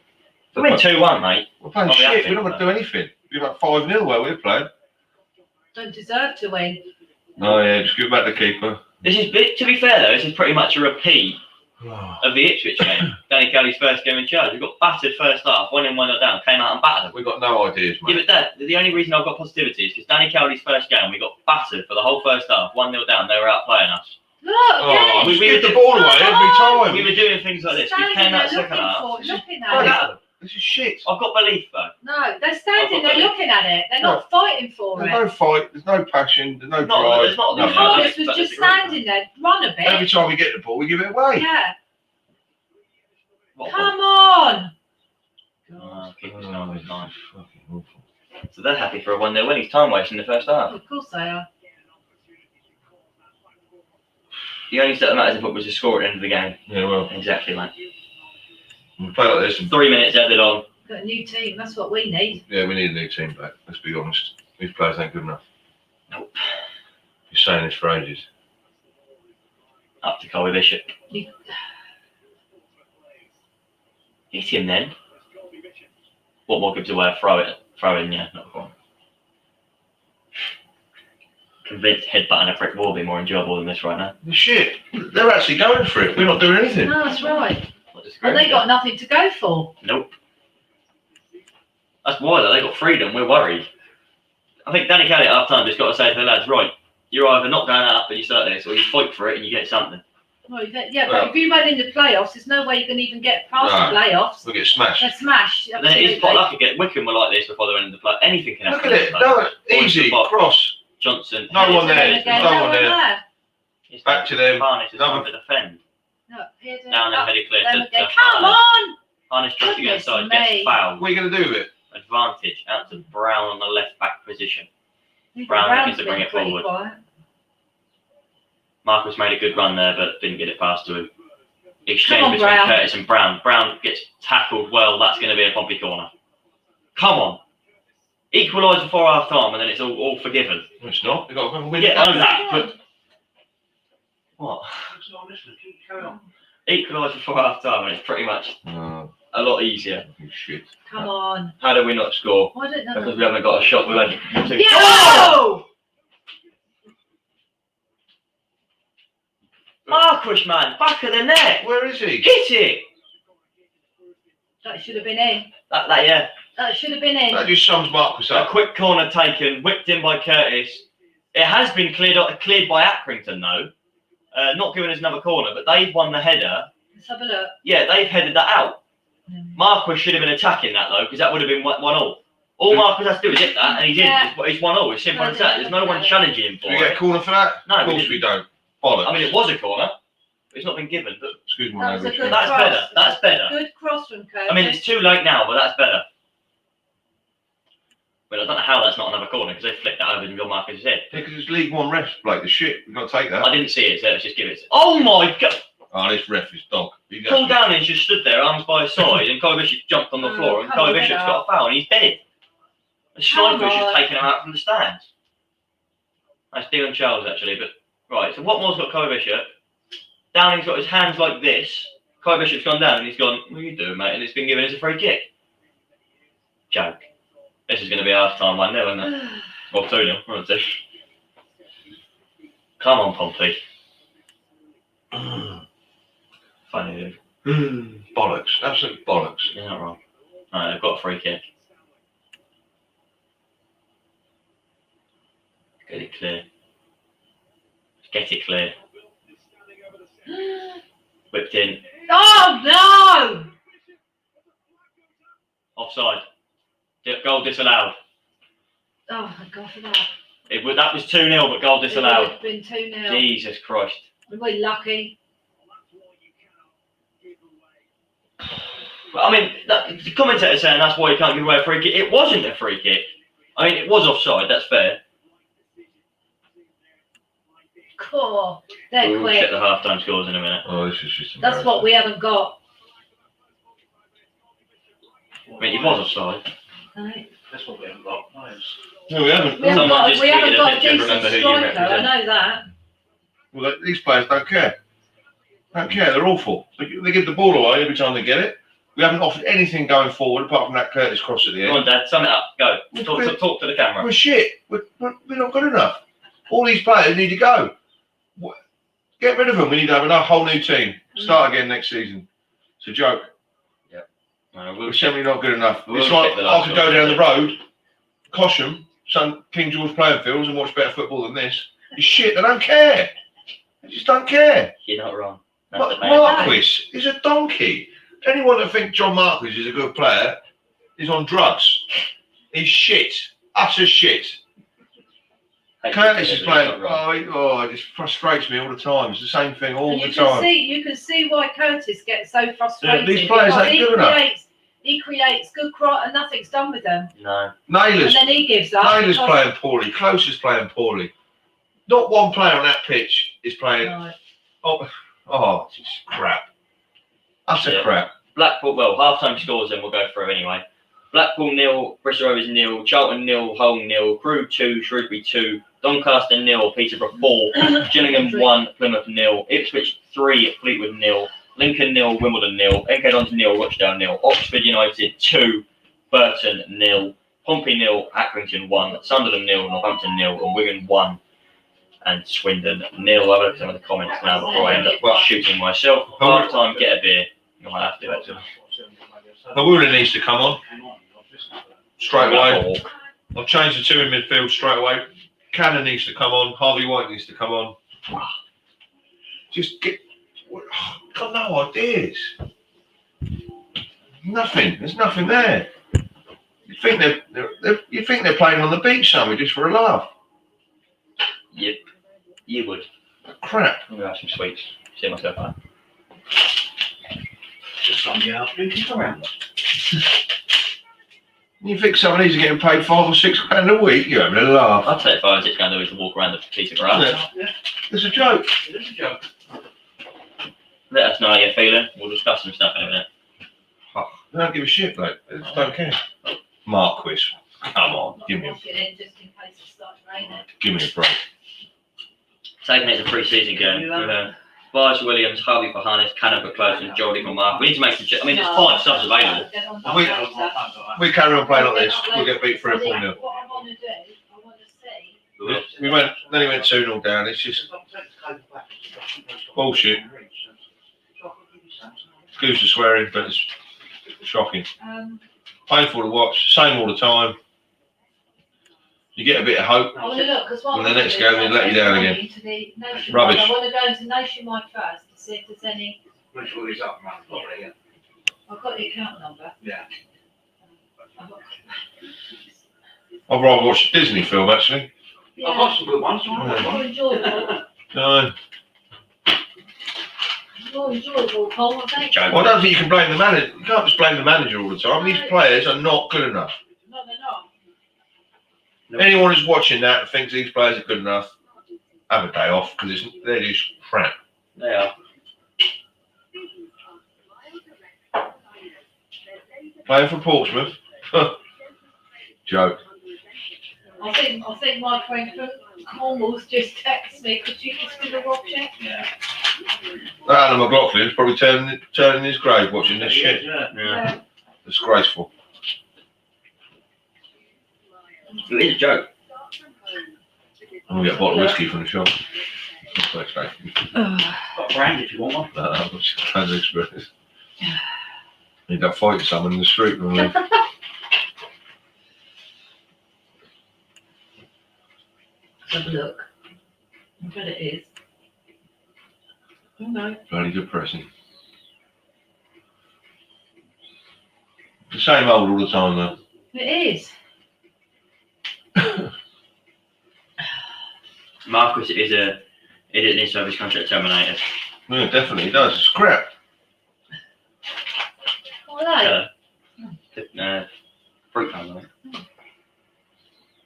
We'll win 2-1, mate. We're playing I'll be shit. happy We're not with going to do anything. We're about 5-0 where we're playing. Don't deserve to win. Oh yeah, just give it back to the keeper. This is, to be fair though, this is pretty much a repeat of the Ipswich game. Danny Kelly's first game in charge. We got battered first half, 1-1 down, came out and battered them. We've got no ideas, Yeah, mate. but the only reason I've got positivity is because Danny Cowley's first game, we got battered for the whole first half, 1-0 down, they were outplaying us. Look, Oh, yes. we give the ball away every time. We were doing things like this. We Standing came there out second looking half. for it, looking Right at it. at them. This is shit. I've got belief though. No, they're standing there looking at it. They're not fighting for There's it. no fight. There's no passion. There's no Not, drive. there's not The no, Harness no, was just standing there, run a Every bit. time we get the ball, we give it away. Yeah, What, come on. Oh, keep this going, Oh, it's nice. fucking awful. So they're happy for a 1-0 win. He's time wasting the first half. Of course they are. The only step that matters in football was to score at the end of the game. Yeah, well, Exactly, mate. we play like this. And, 3 minutes added on. Got a new team. That's what we need. yeah, we need a new team back. Let's be honest. These players ain't good enough. Nope. You're saying this for ages. Up to Colby Bishop. You- Hit him then. What more gives away a throw in, yeah, not a problem. Convinced headbutting a brick wall will be more enjoyable than this right now. Shit. They're actually going for it. We're not doing anything. No, that's right. Not disagree And they with got nothing to go for. that. Nope. That's why though, they got freedom, we're worried. I think Danny Kelly at half time just got to say to the lads, right, you're either not going up and you start this, or you fight for it and you get something. Well, yeah, but if you went in the playoffs, there's no way you can even get past the playoffs. We'll get smashed. They're smashed. And then it's quite lucky. Wickham were like this before they went into the play. Anything can Look happen. at it. No, easy. Cross. Johnson. No one there. Again, There's no one there. It's Back to them. Harness is Another- trying to defend. Look, here's Down and headed clear them to again. Come Harness. on! Harness tries to get Goodness inside, me. gets fouled. What are you going to do with it? Advantage out to Brown on the left back position. Brown's Brown begins to bring been it pretty forward. quiet. Marcus made a good run there, but didn't get it past to him. Come Exchange on, between Brown. Curtis and Brown. Brown gets tackled well. That's going to be a Pompey corner. Come on. Equalise before half time, and then it's all forgiven. No, it's not. They've got to go and win. Yeah, I know that, but what? Carry on. Equalise before half time, and it's pretty much Oh, a lot easier. fucking shit. Come on. How do we not score? Why don't Because know? we haven't got a shot. We've had two. Yo! Marquis, man, back of the net. Where is he? Hit it. That should have been in. That yeah. That should have been in. That just sums Marcus A up. quick corner taken, whipped in by Curtis. It has been cleared by Accrington though. Not giving us another corner, but they've won the header. Let's have a look. Yeah, they've headed that out. Marquis should have been attacking that though, because that would have been 1-1. All Marquis has to do is hit that, and he's Yeah. in. It's 1-0. It's simple as that. There's no one challenging him Do for we get a it. corner for that? No, Of we course didn't. we don't. Bollocks. I mean, it was a corner. But it's not been given. But Excuse That my was a language. good that's cross. better. That's better. Good cross from Curtis. I mean, it's too late now, but that's better. But I don't know how that's not another corner because they flicked that over and got Marcus' head. Because it's League One refs, Blake. The shit. We've got to take that. I didn't see it, so let's just give it. Oh my god! Oh, this ref is dog. He Paul Downing's just stood there, arms by his side, and Kai Bishop jumped on the Oh, floor, and come Kai on, Bishop's get got a foul, and he's dead. And Come Schneidbusch on. has taken him out from the stands. That's Dylan Charles, actually, but right. So Watmore's got Kai Bishop. Downing's got his hands like this. Kai Bishop's gone down, and he's gone, "What are you doing, mate?" And it's been given as a free kick. Joke. This is going to be half time 1-0, isn't it? Or 2-0. We're on 2. Come on, Pompey. Funny, dude. Bollocks. Absolute bollocks. You're not wrong. Right, they've got a free kick. Get it clear. Get it clear. Whipped in. Oh, no! Offside. Goal disallowed. Oh, my God, for that. That was 2-0, but goal It disallowed. would have been 2-0. Jesus Christ. We're lucky. Well, I mean, the commentator saying that's why you can't give away a free kick. It wasn't a free kick. I mean, it was offside. That's fair. Cool. They're We'll quick. check the half-time scores in a minute. Oh, this is just That's what we haven't got. I mean, it was offside. Right. That's what we haven't got. No, we haven't. We haven't Someone got, just we haven't tweeted a got a picture, decent remember who you striker, I represent. know that. Well, these players don't care. Don't care. They're awful. They give the ball away every time they get it. We haven't offered anything going forward apart from that Curtis cross at the Come end. on, Dad, sum it up. Go. Talk to the camera. We're shit. We're not good enough. All these players need to go. Get rid of them. We need to have a whole new team. Start again next season. It's a joke. We're simply not good enough. It's like I could go down the road, Cosham, King George playing fields and watch better football than this. It's shit. They don't care. They just don't care. You're not wrong. That's the main Marquis is a donkey. Anyone that thinks John Marquis is a good player is on drugs. He's shit. Utter shit. thing. Curtis is playing. Not wrong. It just frustrates me all the time. It's the same thing all And the you time. you can see why Curtis gets so frustrated. these players because ain't good enough. He creates good cross and nothing's done with them. No. Naylor's And then he gives up. Naylor's because- playing poorly. Close is playing poorly. Not one player on that pitch is playing. Right. Oh, it's just crap. Utter Yeah. crap. Blackpool, well, half-time scores then we'll go through anyway. Blackpool 0, Bristol Rovers 0, Charlton 0, Hull 0, Crewe 2, Shrewsbury 2, Doncaster 0, Peterborough 4, Gillingham 1, Plymouth 0, Ipswich 3, Fleetwood 0, Lincoln 0, Wimbledon 0, MK Dons 0, Rochdale 0, Oxford United 2, Burton 0, Pompey 0, Accrington 1, Sunderland 0, Northampton 0, and Wigan 1, and Swindon 0. I'll look at some of the comments now before I end up shooting myself. Half time, get a beer. You might have to actually. Mawula needs to come on straight away. I've changed the two in midfield straight away. Cannon needs to come on. Harvey White needs to come on. Just get. Got no ideas. Nothing. There's nothing there. You think they're playing on the beach somewhere just for a laugh? Yep, you would. Crap. I'm gonna have some sweets. See myself out. Just on the afternoon, come around. You think some of these are getting paid £5 or £6 a week? You're having a laugh. I'd say 5 or 6 grand a week to walk around the piece of grass. Yeah. It's a joke. It is a joke. Let us know how you're feeling. We'll discuss some stuff in a minute. They don't give a shit, mate. They just don't care. Marquis, come on, give me Wash it in just in case it starts raining. a break. Taking it as a pre-season game. Bars Williams, Harvey for Harness, Cannon for Close, and Jolly for Mark. We need to make some. I mean, there's 5 subs available. We carry on playing like this, we'll get beat 3 or 4 0. What I want to do, I want to see. We went, then he went 2 0 down. It's just bullshit. Excuse the swearing, but it's shocking. Painful to watch. Same all the time. You get a bit of hope. I want to look, because And the next game, they let you down again. Rubbish. I want to go into Nationwide first to see if there's any. Make sure he's up, man. Yeah. I've got the account number. Yeah. I've got- I'd rather watch a Disney film, actually. Yeah, I've got some good ones. more enjoyable. No. More enjoyable, Paul, I think. Joke. Well, I don't think you can blame the manager. You can't just blame the manager all the time. These players are not good enough. No, they're not. Anyone who's watching that and thinks these players are good enough, have a day off because they're just crap. They are. Playing for Portsmouth, joke. I think my friend from Cornwall's just texted me. Could you just do the watch it? Yeah. That Alan McLaughlin's probably turning his grave watching this shit. Yeah. Disgraceful. It is a joke. I'm gonna get a bottle of whiskey from the shop. Not so expensive. Got brand if you want one. I'm just trying to experience. Need that fight with someone in the street. Really. Have a look. I bet it is. Oh no. Bloody depressing. The same old all the time though. It is. Marcus it needs to have his contract terminated. Yeah, definitely it does. It's crap. Are Hello. Fruit time, I think.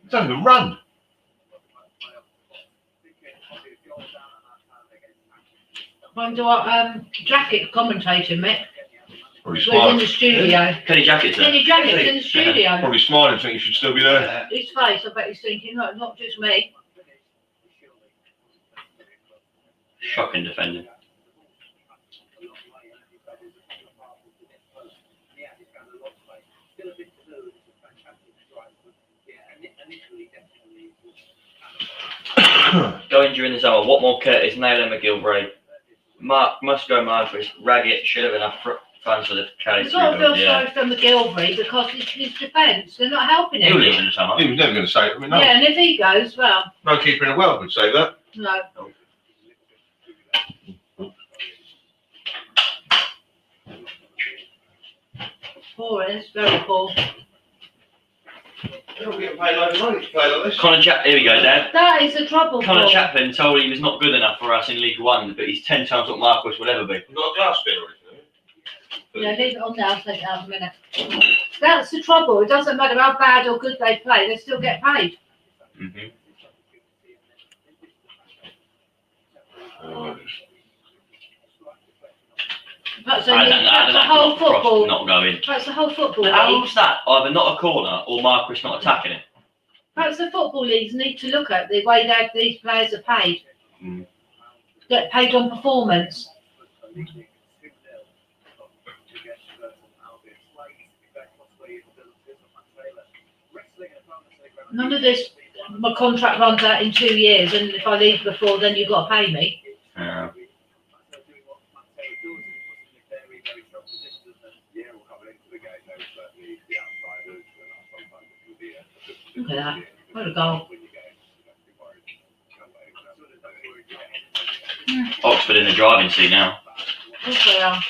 It doesn't even run. they? Wonder what Jacket commentating, Mick. Probably We're in smiling. the studio. Kenny Jackett's there. Kenny Jacket's in the studio. Probably smiling, think you should still be there. His face, I bet he's thinking, no, not just me. Shocking defending. Going during the summer, Watmore, Curtis, Naylor, McGilvray, Mark, Musgrove, Marcus, Raggett should have enough funds for the Cali You've got to feel yeah. sorry for McGilvray because it's his defence. They're not helping He'll him. leave in the summer. He was never going to save it. I mean, no, Yeah, and if he goes, well, no keeper in the world would say that. no. Poor, it's very poor. You're not getting paid loads of money to play like this. Connor Here we go, Dad. That is the trouble, Connor Paul. Chaplin told he was not good enough for us in League One, but he's 10 times what Marcus will ever be. You've got a glass spin or anything. Yeah, leave it on there, I'll take it out in a minute. That's the trouble. It doesn't matter how bad or good they play, they still get paid. Mm-hmm. That's the I don't know. that's the whole football. Not going. That's the whole football How league. long's that? Either not a corner or Marcus not attacking it. Perhaps the football leagues need to look at the way that these players are paid. Mm. Get paid on performance. None of this, my contract runs out in 2 years and if I leave before then you've got to pay me. Yeah. Look at that. What a goal. Oxford in the driving seat now. Of course they are.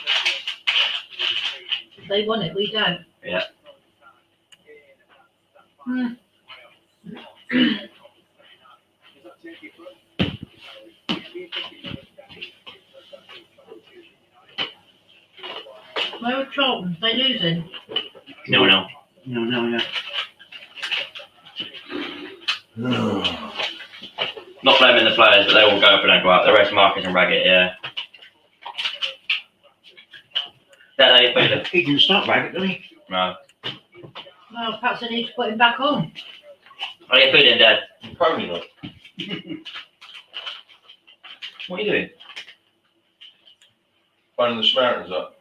They want it, we don't. Yeah. Hmm. Where are Charlton? They losing? No. No, Not blaming the players, but they all go if they don't go out. The rest, Marcus and Raggett, yeah. That how you feeling? He can start Raggett, doesn't he? No. Well, perhaps I need to put him back on. How are you feeling, Dad? Probably not. What are you doing? Phoning the Samaritans up.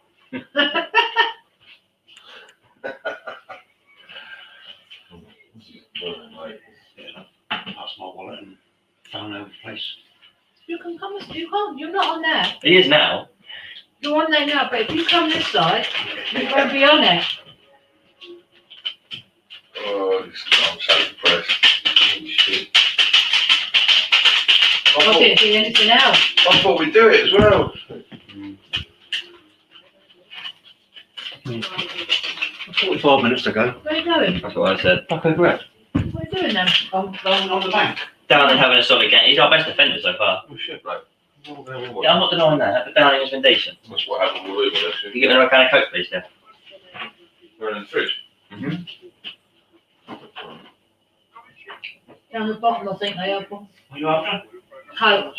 That's my wallet and phone over the place. You can come, you can't, you're not on there. He is now. You're on there now, but if you come this side, you won't be on it. Oh, I'm so depressed. Shit. I didn't see anything else. I thought we'd do it as well. 45 minutes to go. Where are you going? That's what I said. Okay, great. What are you doing then? I'm going on the bank. Downing having a solid game. He's our best defender so far. Oh shit, mate. Yeah, I'm not denying that, but Downing has been decent. That's what happened with Luton, Can actually. you give me a can of Coke, please, Dad? We're in the fridge. Mm-hmm. Down the bottom, I think they have one. Are you after? Coke.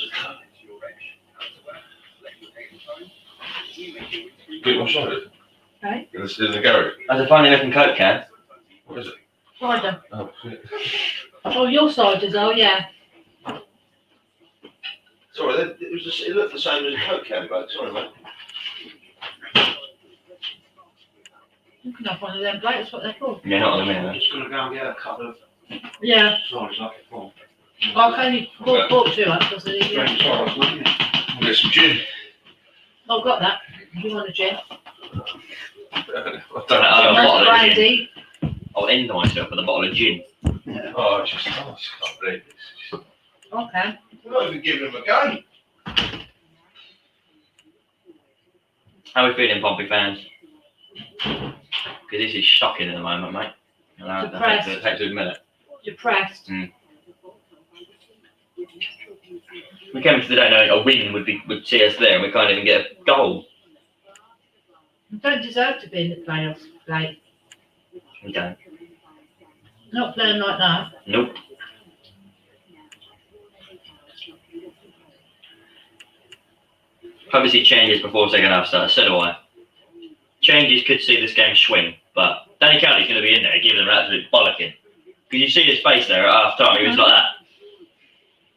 Get one shot. Okay. In the garage. That's a funny looking Coke can. What is it? Cider. Oh, shit. Oh, your ciders, oh yeah. Sorry, it looked the same as a Coke can, but sorry, mate. You can have one of them, Blake, that's what they're called. Yeah, not at the I'm minute. just going to go and get a couple of Yeah. sides like it for. I can only bought two up because of the, Drink sides, won't you? We'll get some gin. I've got that. You want a gin? I don't Oh, know. a Nice bottle of gin. brandy. I'll end myself with a bottle of gin. Yeah. Oh, it's just, I can't believe this. Okay. We're not even giving him a game. How are we feeling, Pompey fans? Because this is shocking at the moment, mate. I hate to admit it. Depressed. We came into the day knowing a win would see us there, and we can't even get a goal. You don't deserve to be in the playoffs, Blake. We don't. Not playing like that. Nope. Obviously, changes before second half starts. So do I. Changes could see this game swing, but Danny Cowley's going to be in there giving them an absolute bollocking. Because you see his face there at half time, he was like that.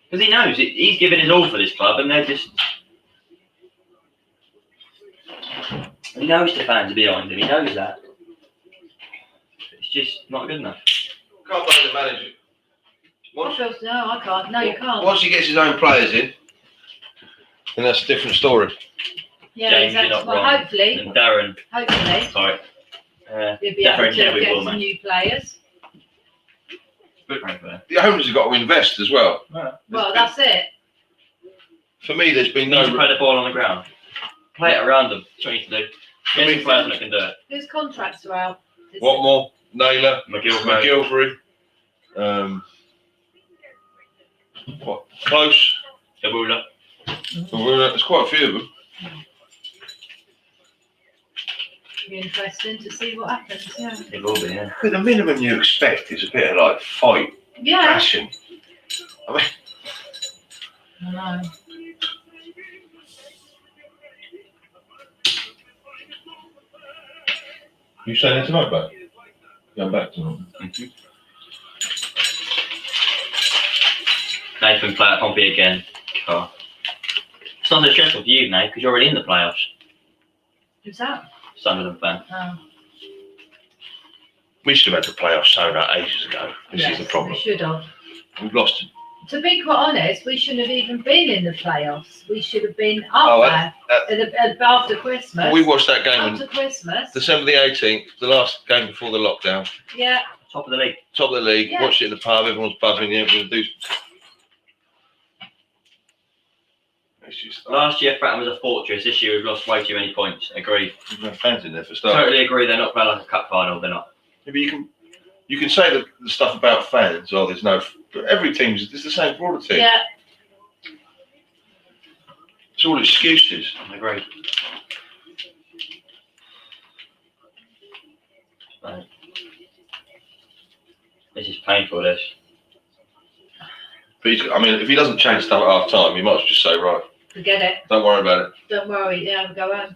Because he knows he's giving his all for this club, and they're just. He knows the fans are behind him. He knows that. It's just not good enough. Can't blame the manager. I feel, no, I can't. No, you can't. Once he gets his own players in, then that's a different story. Yeah, James, you're exactly. not Well, wrong. hopefully, And Darren, hopefully, you'll be able Darren to Kelly get will, some mate. new players. Good rank there. The owners have got to invest as well. Well, that's it. For me, there's been You need to no. play the ball on the ground. Play it around them. That's what you need to do. Get some players that can do it. Whose contracts are out? What more? Naylor, McGilvery, McGilvery. What? Close. Kabula. Well, there's quite a few of them. Be interesting to see what happens. Yeah. It will be, yeah. But the minimum you expect is a bit of like fight, Yeah. passion. I mean, I know. you saying that tonight, back? Going back to them. Nathan play at Pompey again. Oh. It's not so stressful for you, Nate, because you're already in the playoffs. Who's that? Sunderland fan. Oh. We should have had the playoffs sewn out ages ago. This is the problem. We should have. We've lost. To be quite honest, we shouldn't have even been in the playoffs. We should have been Oh, up there after Christmas. We watched that game on After Christmas. December the 18th, the last game before the lockdown. Yeah. Top of the league. Top of the league. Yeah. Watched it in the pub. Everyone's buzzing. Yeah, we're going to do. It's just. Last year, Fratton was a fortress. This year, we've lost way too many points. Agreed. There's no fans in there for start. Totally agree. They're not playing like a cup final. They're not. Yeah, but you can say the stuff about fans. Oh, there's no. But every team's it's the same for all the teams. Yeah. It's all excuses. Agreed. Right. This is painful. This. But I mean, if he doesn't change stuff at half time, you might as well just say, right, Forget it. don't worry about it. Don't worry. Yeah, we'll go home.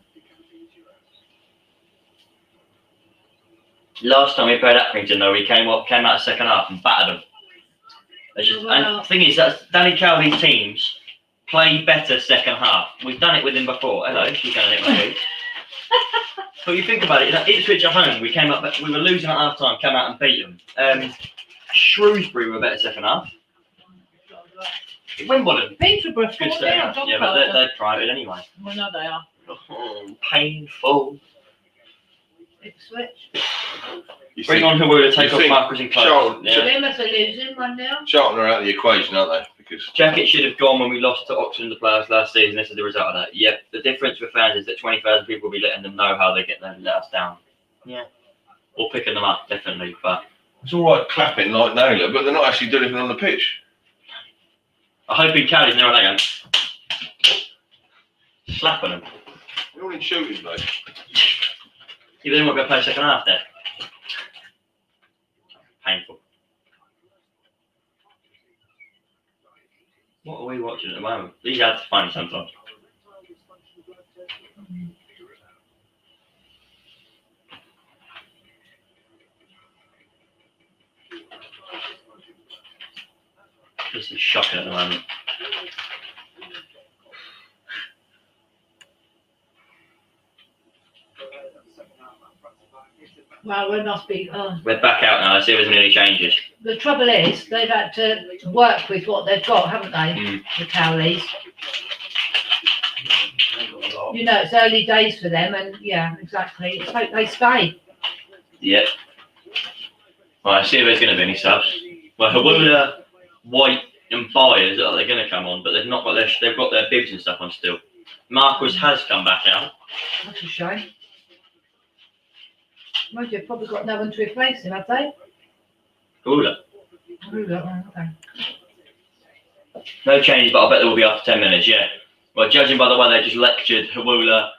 Last time we played Accrington, though, we came out second half and battered them. It's just, and the thing is, that Danny Cowley's teams play better second half. We've done it with him before. Hello, she's going to hit my feet. But you think about it, like Ipswich at home, we were losing at half time, came out and beat them. Shrewsbury were better second half. Wimbledon, Peterborough, good 4-0, second half. Yeah, but they're private anyway. Well, no, they are. Oh, painful. Ipswich. Bring on Hawula, take off think Marcus and Close. Charlton- Yeah. They must have losing 1-0. Charlton are out of the equation, aren't they? Because Jacket should have gone when we lost to Oxford in the playoffs last season. This is the result of that. Yep. The difference with fans is that 20,000 people will be letting them know how they get them let us down. Yeah. Or picking them up, definitely. But it's all right clapping like Naylor, but they're not actually doing anything on the pitch. I hope he carries now and again. Slapping them. They're all in shooting, though. He then won't be able to play second half there. Painful. What are we watching at the moment? These ads are funny sometimes. This is shocking at the moment. Well, we must be. We're back out now. Let's see if there's any changes. The trouble is, they've had to work with what they've got, haven't they? Mm. The Cowleys. You know, it's early days for them, and yeah, exactly. Let's hope they stay. Yep. Right, see if there's going to be any subs. Well, Hawula, White, and Byers are they going to come on, but they've not got they've got their bibs and stuff on still. Marquis has come back out. That's a shame. Mind you, they've probably got no one to replace him, have they? Hawula. Okay. No changes, but I bet there will be after 10 minutes, yeah. Well, judging by the way they just lectured Hawula,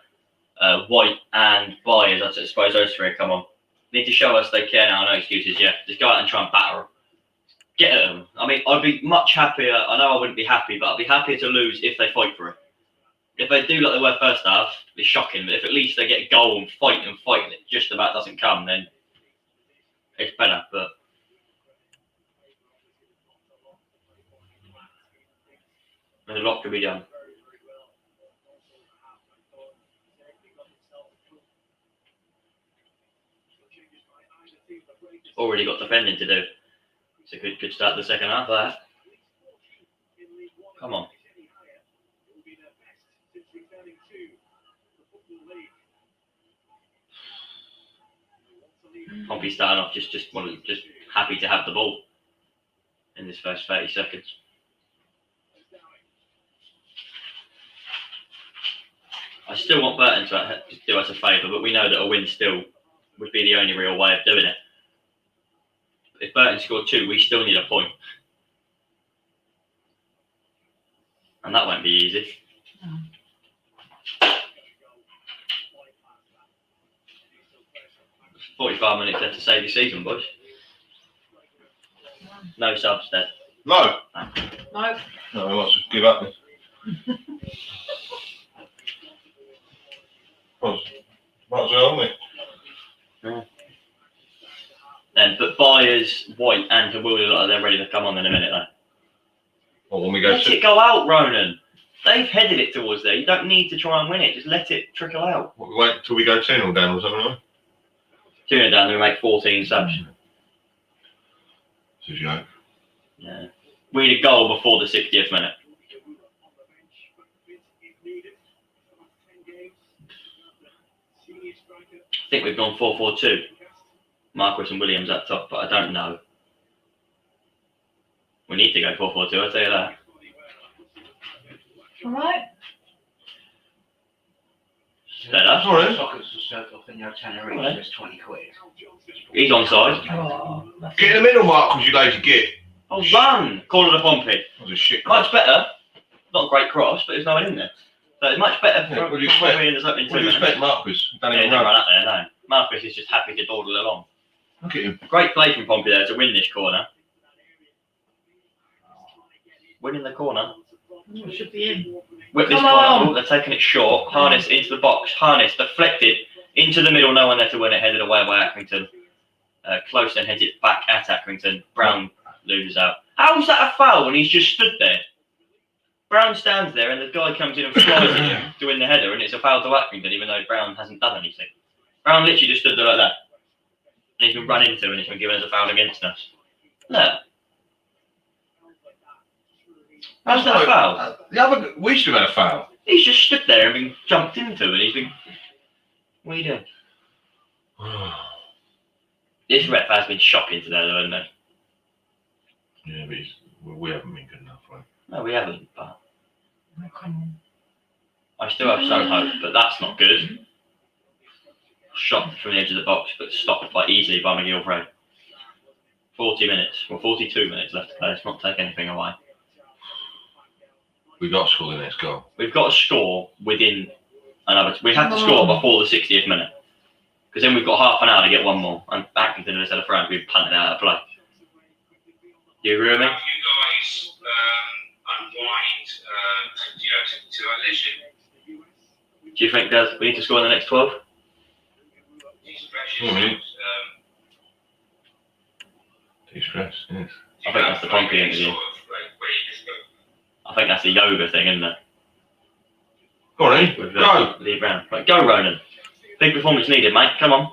White and Byers, I suppose those three come on. Need to show us they care now, no excuses, yeah. Just go out and try and batter them. Get at them. I mean, I'd be much happier, I know I wouldn't be happy, but I'd be happier to lose if they fight for it. If they do like they were first half, it's shocking, but if at least they get a goal and fight and it just about doesn't come, then it's better, but... There's a lot to be done. Already got defending to do. It's a good start to the second half, that. Come on. Pompey starting off just happy to have the ball in this first 30 seconds. I still want Burton to do us a favour, but we know that a win still would be the only real way of doing it. If Burton scored 2, we still need a point. And that won't be easy. No. 45 minutes left to save your season, boys. No subs then. No. No. No, we might just give up then. Might as well, haven't we? Yeah. But Byers, White and Hawili, they're ready to come on in a minute though. Well, when we go Let it go out, Ronan. They've headed it towards there. You don't need to try and win it. Just let it trickle out. What, we wait until we go 2-0 down or something, right? 2-0 down, then we make 14 subs. It's a joke. Yeah. We need a goal before the 60th minute. I think we've gone 4-4-2. Marquis and Williams up top, but I don't know. We need to go 4-4-2, I'll tell you that. All right. Better. All right. Sockets will circle off in your tenner each, All right. there's 20 quid. He's onside. Oh, Get in the middle, Mark, because you lazy git. Oh, run! Corner to Pompey. That was a shit Much better. Not a great cross, but there's no one in there. So it's much better Yeah, for what do you expect? Pompey in the opening 2 What do you minutes. expect, Marcus? Don't Yeah, he even didn't run. run up there, no. Marcus is just happy to dawdle along. Look at him. Great play from Pompey there to win this corner. Winning the corner. it should be in. Whip this Come corner. on. Oh, they're taking it short. Harness into the box. Harness deflected into the middle. No one there to win it. Headed away by Accrington. Close then heads it back at Accrington. Brown loses out. How is that a foul when he's just stood there? Brown stands there and the guy comes in and flies at him to win the header, and it's a foul to Accrington even though Brown hasn't done anything. Brown literally just stood there like that. And he's been run into and he's been given as a foul against us. Look. How's that a foul? The other, we should have had a foul. He's just stood there and been jumped into and he's been... What are you doing? This ref has been shocking today though, hasn't it? Yeah, but we haven't been good enough, right? No, we haven't, but Oh, come I still have some hope, but that's not good. Shot from the edge of the box, but stopped quite easily by McGillvray. 40 minutes, or 42 minutes left to play. Let's not take anything away. We got to score the next goal. We've got to score within another... We have to score before the 60th minute. Because then we've got half an hour to get one more. And Accrington instead of France, we've punted out of play. Do you agree with me? You guys unwind to our leisure. Do you think we need to score in the next 12? De-stress, yes. I think that's the Pompey interview. I think that's the yoga thing, isn't it? Go on, eh? With Go! Lee Brown. Right, go, Ronan. Big performance needed, mate. Come on.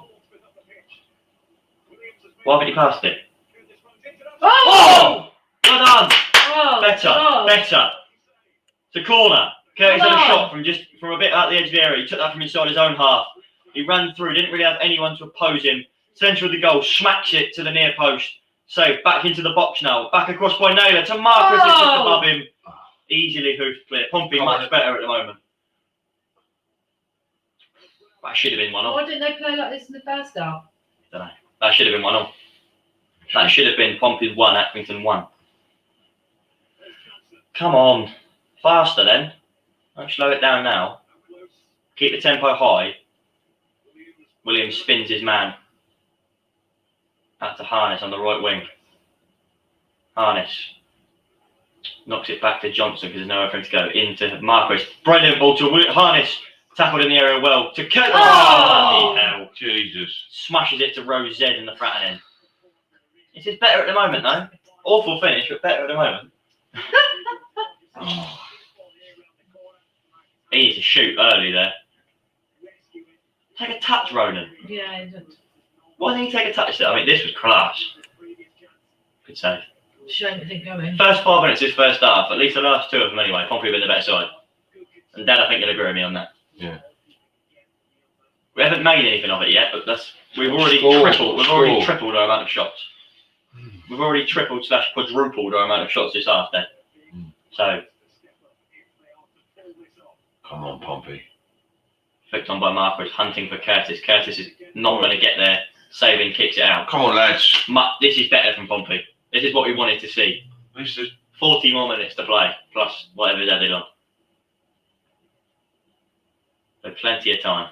Why haven't you passed it? Oh! Well done! Oh! Better, God. better. It's a corner. Curtis Come had a on. shot from a bit out the edge of the area. He took that from inside his own half. He ran through, didn't really have anyone to oppose him. Centre of the goal, smacks it to the near post. Save, back into the box now. Back across by Naylor to Marcus, it's just above him. Easily hoofed clear. Pompey Come much on. better at the moment. That should have been 1-0. Why didn't they play like this in the first half? Don't know. That should have been 1-0. That should have been Pompey 1, Accrington 1. Come on. Faster then. Don't slow it down now. Keep the tempo high. Williams spins his man. Out to Harness on the right wing. Harness knocks it back to Johnson because there's nowhere for him to go. Into Marquis. Brilliant ball to Harness. Tackled in the area well. To Kurt. Oh! Hell. Jesus. Smashes it to Rose Z in the Fratton end. This is better at the moment though. Awful finish, but better at the moment. Oh. He needs to shoot early there. Take a touch, Ronan. Yeah, he did. Why didn't he take a touch there? I mean, this was class. Good save. Shame it didn't go in. First 5 minutes of his first half, at least the last 2 of them anyway, Pompey have been the better side. And Dad, I think, you'll agree with me on that. Yeah. We haven't made anything of it yet, but we've already tripled our amount of shots. We've already tripled / quadrupled our amount of shots this half then. So, Come on, Pompey. flicked on by Marquis, hunting for Curtis. Curtis is not going to get there. Saving, kicks it out. Come on, lads. This is better from Pompey. This is what we wanted to see. This is 40 more minutes to play, plus whatever's added on. So plenty of time.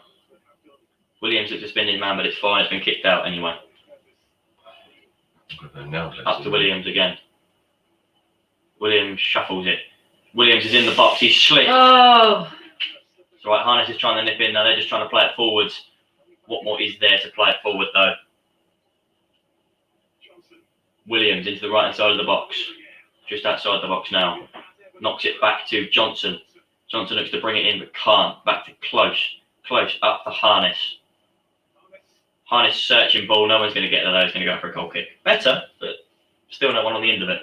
Williams looks to spin his man, but it's fine. It's been kicked out anyway. Up to Williams again. Williams shuffles it. Williams is in the box. He's slick. Oh! It's all right. Harness is trying to nip in now. They're just trying to play it forwards. What more is there to play it forward though? Williams into the right hand side of the box. Just outside the box now. Knocks it back to Johnson. Johnson looks to bring it in but can't. Back to Close. Close up to Harness. Harness searching ball. No one's going to get there though. He's going to go for a goal kick. Better, but still no one on the end of it.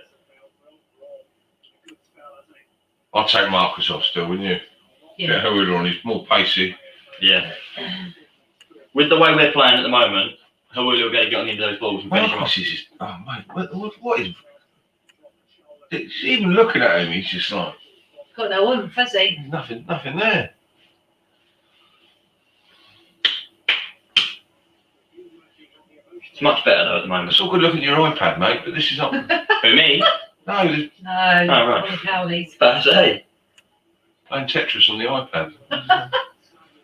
I'd take Marcus off still, wouldn't you? Yeah. Get Howard on. He's more pacey. Yeah. With the way we're playing at the moment, Hawulu will get on the end of those balls and finish him off. Marcus is just, oh mate, what is? It's even looking at him, he's just like Got no one, fuzzy. nothing there. It's much better though at the moment. It's all good looking at your iPad, mate, but this is not. Who, me? No, there's No, right. Cowleys. But I say, playing Tetris on the iPad.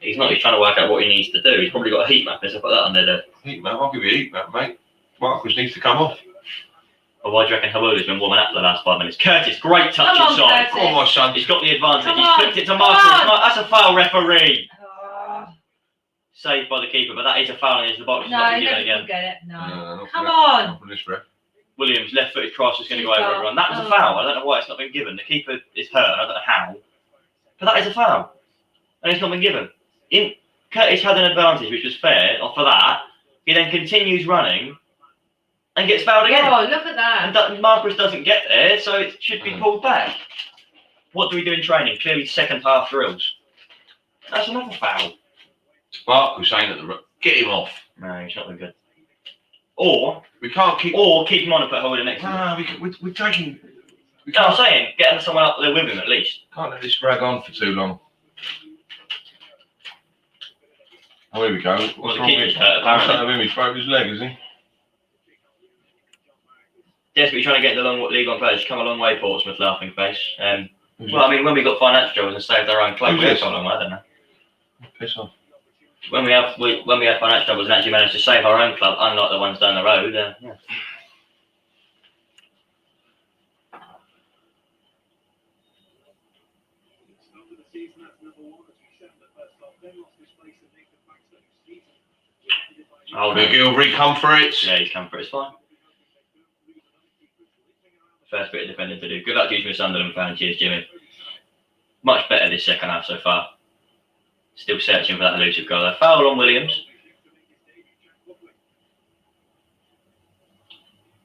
he's not. He's trying to work out what he needs to do. He's probably got a heat map and stuff like that under there. Heat map, I'll give you a heat map, mate. Marcus needs to come off. Or why do you reckon Hawulu's been warming up for the last 5 minutes? Curtis, great touch Come on, inside. Curtis. Come on, my son. He's got the advantage. Come He's on. flipped it to Come Marcus. on. That's a foul, referee. Oh. Saved by the keeper, but that is a foul into the box. He's No, not you going to give it don't again. get it. No. Not Come for that. on. Not from this ref. Williams, left-footed cross is going to go Keeper. over everyone. That was a foul. I don't know why it's not been given. The keeper is hurt. I don't know how. But that is a foul. And it's not been given. Curtis had an advantage, which was fair for that. He then continues running and gets fouled again. Oh, look at that. And Marcus doesn't get there, so it should be pulled back. What do we do in training? Clearly second half drills. That's another foul. Marcus ain't at the ref. Get him off. No, he's not been good. Or We can't keep. keep him on and put Holder next to him. No, we're taking. We No, I'm can't, saying, get someone up there with him at least. can't let this drag on for too long. Oh, here we go. Well, What's the wrong keeper's with hurt, apparently. him? He broke his leg, has he? Desperately trying to get the League One players. Come a long way, Portsmouth, laughing face. Well, I mean, when we got financial troubles and saved our own club, Who's we have this? come a long way, I don't know. Piss off. When we had financial troubles and actually managed to save our own club, unlike the ones down the road, yeah. Oh, no. McGilvery, come for it. Yeah, he's come for it. It's fine. First bit of defending to do. Good luck to you, Sunderland fan. Cheers, Jimmy. Much better this second half so far. Still searching for that elusive goal. A foul on Williams.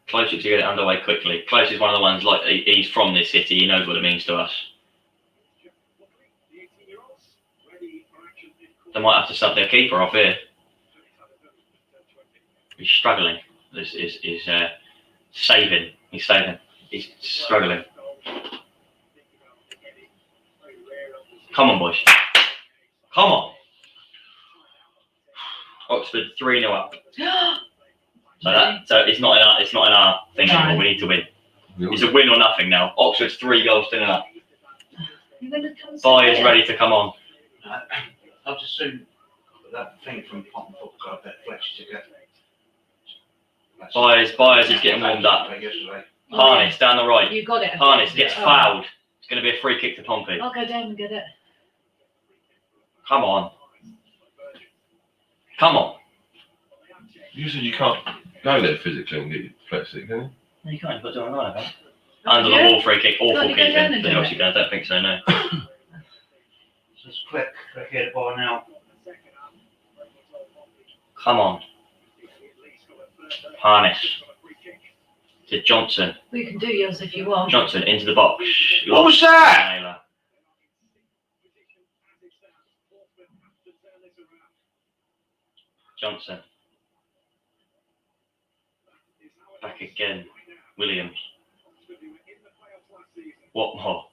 Close to get it underway quickly. Close is one of the ones like he's from this city. He knows what it means to us. They might have to sub their keeper off here. He's struggling. This is saving. He's saving. He's struggling. Come on, boys. Come on. Oxford 3-0 up. So it's not in our thing anymore. We need to win. It's a win or nothing now. Oxford's 3 goals to 0 up. Bayer's ready to come on. I've just seen that thing from Pompey Football Club, that flex ticket. Byers is getting warmed up. Yesterday. Harness down the right. You got it. Harness gets Oh. fouled. It's going to be a free kick to Pompey. I'll go down and get it. Come on. Come on. You said you can't go there physically and get your flex stick, can you? No, you can't put it on right, have Under Yeah. the wall free kick. Awful Can't you go keeping. down and But do obviously, I don't think so, no. Just click here the ball now. Come on. Harness. To Johnson. We can do yours if you want. Johnson into the box. What was that? Naylor. Johnson. Back again. Williams. What more?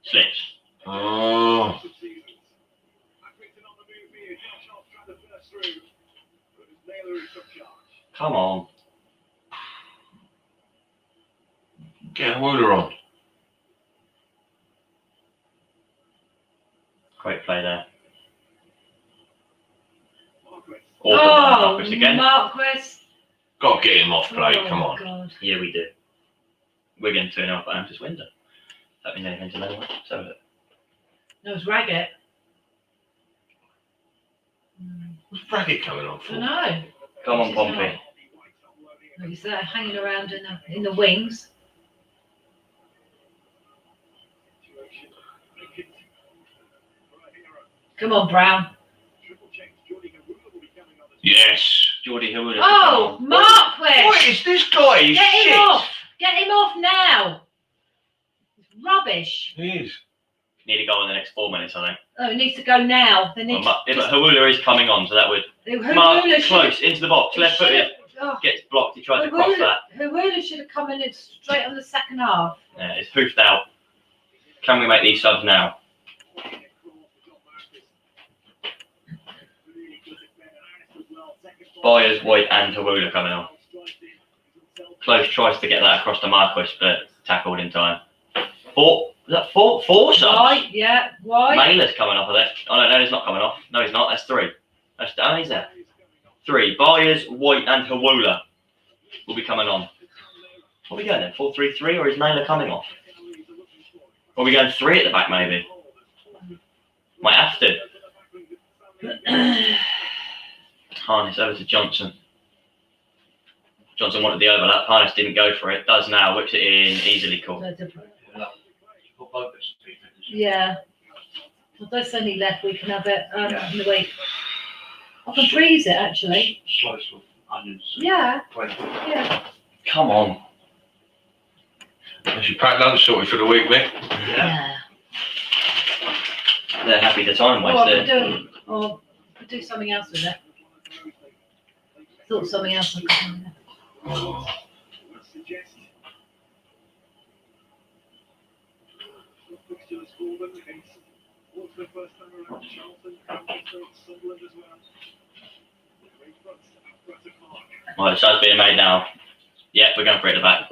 Slips. Oh. Come on. Get a Wooler on. Great play there. Awful Marcus again. Marquis. Got to get him off play, come on. God. Yeah, we do. We're getting 2-0 for Amphis Window. That means anything to anyone. So look. No, it's Raggett. What's Braggett coming on I for? know. Come on, Pompey. He's hanging around in the wings. Come on, Brown. Yes. Geordie Hewlett. Oh, Marquis! What is this guy? He's Get shit. him off! Get him off now! It's rubbish. He is. Need to go in the next 4 minutes, I think. Oh, it needs to go now. They need But Hewlett is coming on, so that would. Mark close into the box, left footed. Gets blocked. He tried to cross that. Hewlett should have come in straight on the second half. Yeah, it's hoofed out. Can we make these subs now? Byers, White, and Hewlett coming on. Close tries to get that across to Marquis, but tackled in time. Four subs? Right, yeah, why? Naylor's coming off of that. Oh no, Naylor's not coming off. No, he's not. That's 3. That's how many's there? 3. Byers, White, and Hewlett will be coming on. What are we going then? 4-3-3, or is Naylor coming off? Or are we going 3 at the back, maybe? Might have to. Harness over to Johnson. Johnson wanted the overlap. Harness didn't go for it. Does now. Whips it in. Easily caught. Yeah. Well, there's only left. We can have it in the week. I can freeze it, actually. Slice of onions. Yeah. Plate. Yeah. Come on. That's your packed lunch sorted for the week, mate. Yeah. They're happy to time Or waste I it. could do something else with it. Thought something else would come in. Oh. Right, the sub's being made now. Yeah, we're going for it at the back.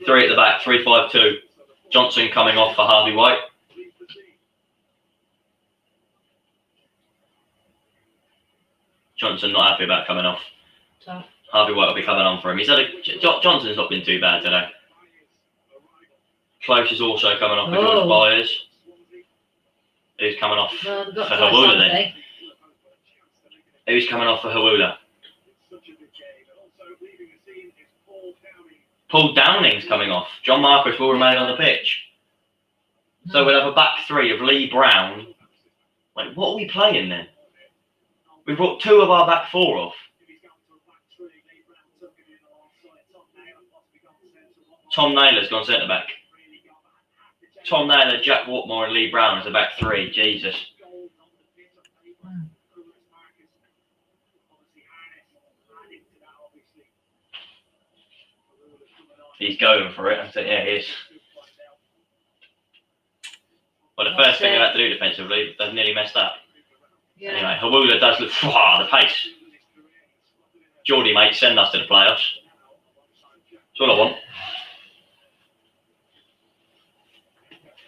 3 at the back. 3-5-2. Johnson coming off for Harvey White. Johnson not happy about coming off. Tough. Harvey White will be coming on for him. He's had Johnson's not been too bad today. Close is also coming off for George Byers. Who's coming off Well, we've got for to try Hewlett then? something. Who's coming off for Hewlett? Paul Downing's coming off. John Marquis will remain on the pitch. So we'll have a back 3 of Lee Brown. Like, what are we playing then? We brought 2 of our back 4 off. Tom Naylor's gone centre back. Tom Naylor, Jack Watmore, and Lee Brown as a back 3. Jesus. He's going for it. I said, yeah, he is. Well, the first thing they had to do defensively, they've nearly messed up. Yeah. Anyway, Hewlett does look, the pace. Geordie, mate, send us to the playoffs. That's all I want.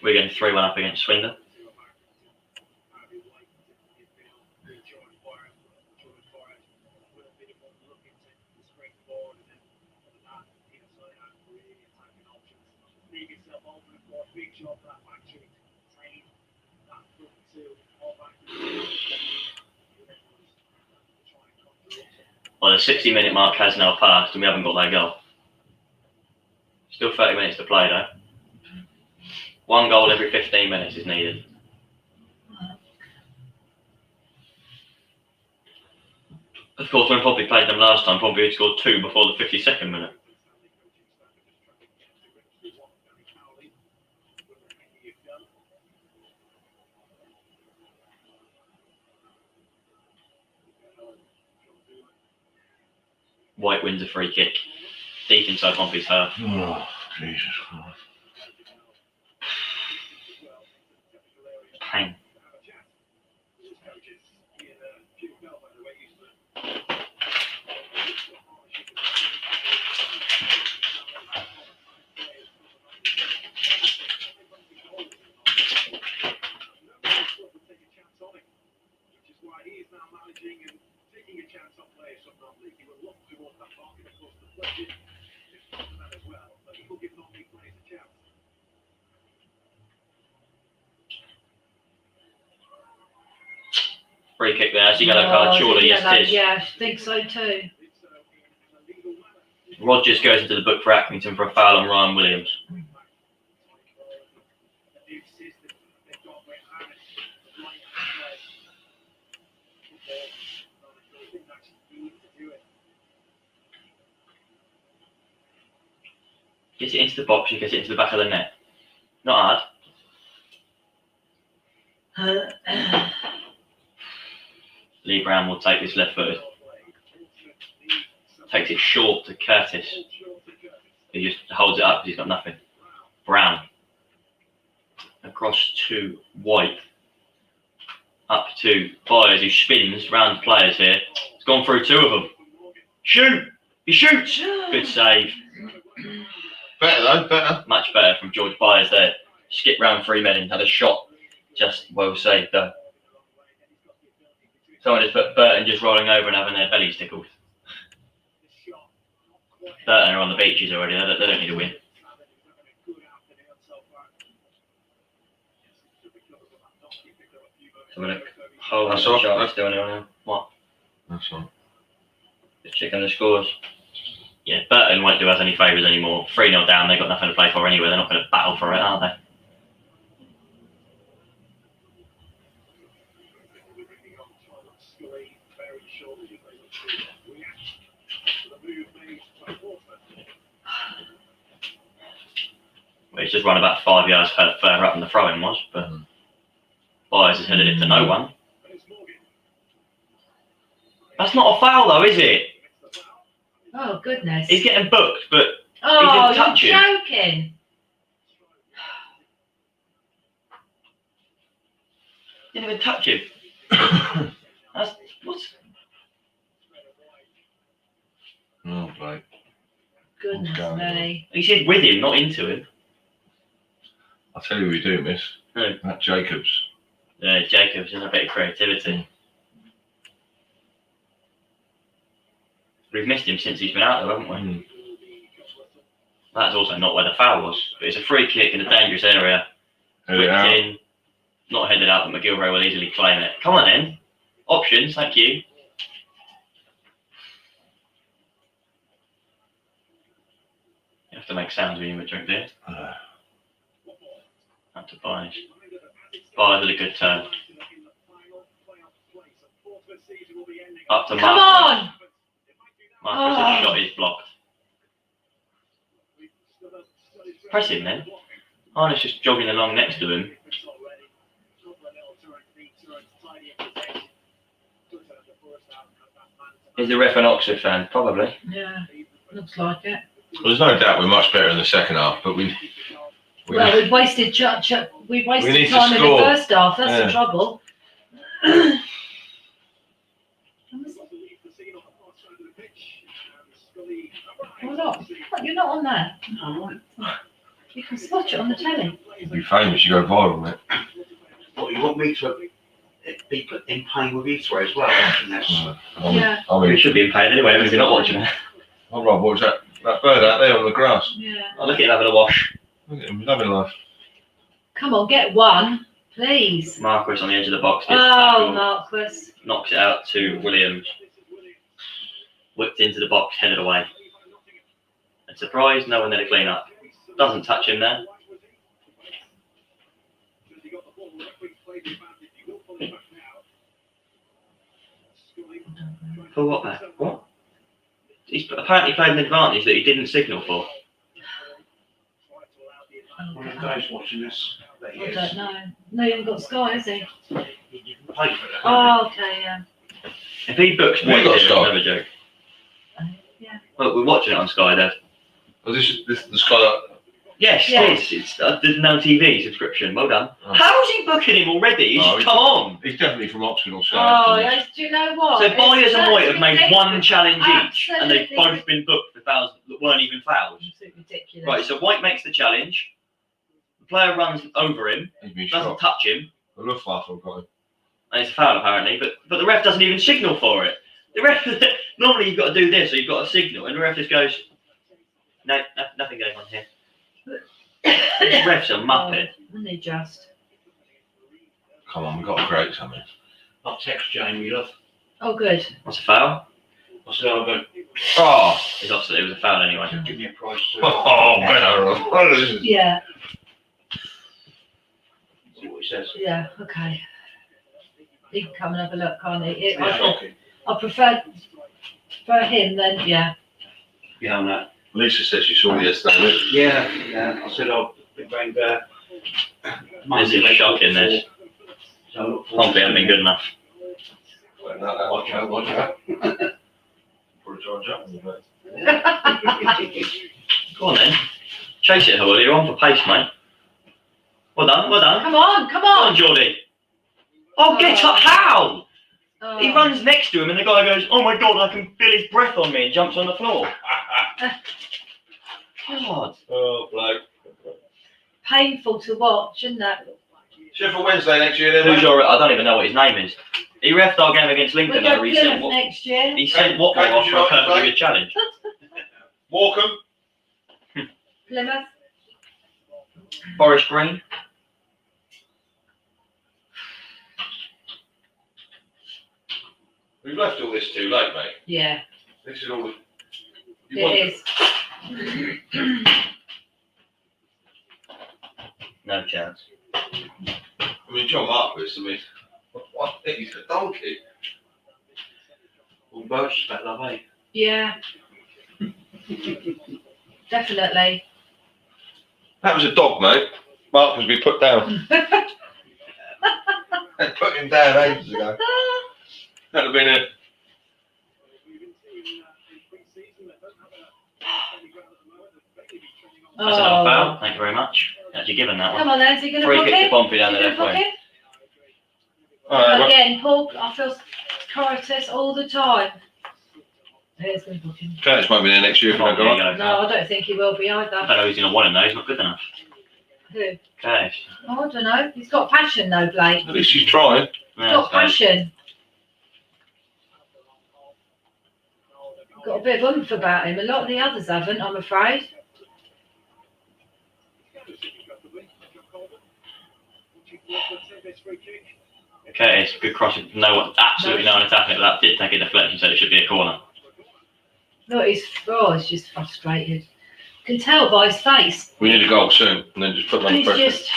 Wigan 3-1 up against Swindon. Well, the 60-minute mark has now passed and we haven't got that goal. Still 30 minutes to play though. 1 goal every 15 minutes is needed. Of course, when Pompey played them last time, Pompey had scored 2 before the 52nd minute. White wins a free kick. Deep inside Pompey's half. Oh, Jesus Christ. Pain. Free kick there. She got a card, surely. Yes, it is. Yeah, I think so too. Rodgers goes into the book for Accrington for a foul on Ryan Williams. Gets it into the box, she gets it into the back of the net. Not hard. Lee Brown will take this left footed. Takes it short to Curtis. He just holds it up because he's got nothing. Brown. Across to White. Up to Byers, who spins round players here. It's gone through 2 of them. Shoot! He shoots! Good save. Better though, better. Much better from George Byers there. Skipped round 3 men and had a shot. Just well saved though. Someone just put Burton just rolling over and having their bellies tickled. Burton are on the beaches already, they don't need a win. So we're That's all. Charlton still nil. What? That's all. Just checking the scores. Yeah, Burton won't do us any favours anymore. 3-0 down, they've got nothing to play for anyway. They're not going to battle for it, are they? Well, he's just run about 5 yards further up than the throw-in was, but Byers has headed it to no one. That's not a foul though, is it? Oh, goodness. He's getting booked, but Oh, didn't touch you're him. joking. Didn't even touch him. That's what's Oh, Blake. Goodness going me. he said with him, not into him. I'll tell you who we do miss. Who? That Jacobs. Yeah, Jacobs has a bit of creativity. We've missed him since he's been out there, haven't we? That's also not where the foul was. But it's a free kick in a dangerous area. Head it out. In, not headed out, but McGilvray will easily claim it. Come on then. Options, thank you. You have to make sounds when you drink beer. Up to Byers. Byers with a good turn. Up to Come Marcus. on! Marcus' shot is blocked. Press him then. Arnold's just jogging along next to him. Is the ref an Oxford fan? Probably. Yeah, looks like it. Well, there's no doubt we're much better in the second half, but we Well, we've wasted We need time to in the score. first half. That's Yeah. the trouble. Hold on. You're not on that. You can watch it on the telly. You'd be famous, you go viral, mate. What, you want me to be in pain with you three as well, watching this? Yeah. I We mean, should be in pain anyway, if you're not watching it. oh, Rob, what was that? That bird out there on the grass. Yeah. I'll look at him having a wash. Look at him, he's having life. Come on, get one, please. Marquis on the edge of the box gets Oh, tackled, Marquis. knocks it out to Williams. Whipped into the box, headed away. And surprised, no one there to clean up. Doesn't touch him there. For what, man? What? He's apparently played an advantage that he didn't signal for. One of those watching this. That he I is. don't know. No, he hasn't got Sky, has he? He didn't pay for it. Oh, okay, yeah. If he books We one, got it's Sky. never a joke. Yeah. Well, we're watching it on Sky, Dad. Oh, this the sky. Yes, Yes. it's the Now TV subscription. Well done. Oh. How's he booking him already? He's Oh, come on. He's definitely from Oxford or Oh, Southampton. yes, do you know what? So It's Byers and White have made ridiculous. one challenge each, and they've Absolutely both been booked for fouls that weren't even fouls. Absolutely ridiculous. Right, so White makes the challenge. The player runs over him, He's been doesn't shot. touch him, The Luftwaffe have got him. and it's a foul apparently. But the ref doesn't even signal for it. The ref normally you've got to do this, or you've got to signal, and the ref just goes, no, nothing going on here. This ref's a muppet. Isn't he just? Come on, we've got to create something. I'll text Jamie, love. Oh, good. What's a foul? I said, I'll go, Oh! It's offside. It was a foul anyway. give me a price. Oh, man. Yeah, See what he says. yeah, okay. He can come and have a look, can't he? Yeah, okay. I prefer him then, yeah. Yeah, on that. Lisa said she saw it yesterday. didn't she? Yeah. I said, I'll be going there. This is shocking, this. So I look forward Pompey to haven't been good enough. Well, no, no. Watch out. Probably try and jump on the mate. Go on then. Chase it, Howell. You're on for pace, mate. Well done, well done. Come on, come Come on, on. Geordie. Oh, get up. How? Oh. He runs next to him and the guy goes, oh my God, I can feel his breath on me, and jumps on the floor. God. Oh, bloke. Painful to watch, isn't it? Sheffield Wednesday next year then, Who's mate? your, I don't even know what his name is. He refed our game against We Lincoln go over. He sent, Plymouth next year. he sent Watford off for a perfectly good challenge. Morecambe. Plymouth. Forest Green. We've left all this too late, mate. Yeah, This is all the... You want it is. No chance. I mean, John Marquis, I mean, what? He's a donkey. All birds respect love, eh? Yeah. Definitely. That was a dog, mate. Marquis be put down. They put him down ages ago. That'd have been it. That's another foul. Thank you very much. Actually given that Come one. on then, is he going to Free book kick to it? Pompey down the Is he left gonna book way. it? Alright, well, Again, Paul, I feel Curtis all the time. Here's going to book him. Curtis won't be there next year if we don't There go you on. go. No, I don't think he will be I either. don't know who's going to want him though. He's not good enough. Who? Okay. Oh, I don't know. He's got passion though, Blake. At least he's trying. He's got passion. Got a bit of oomph about him. A lot of the others haven't, I'm afraid. Okay, it's a good cross. No one, absolutely no one attacking it, but that did take a deflection, so it should be a corner. Look, he's just frustrated. Can tell by his face. We need a goal soon, and then just put them under He's pressure. just,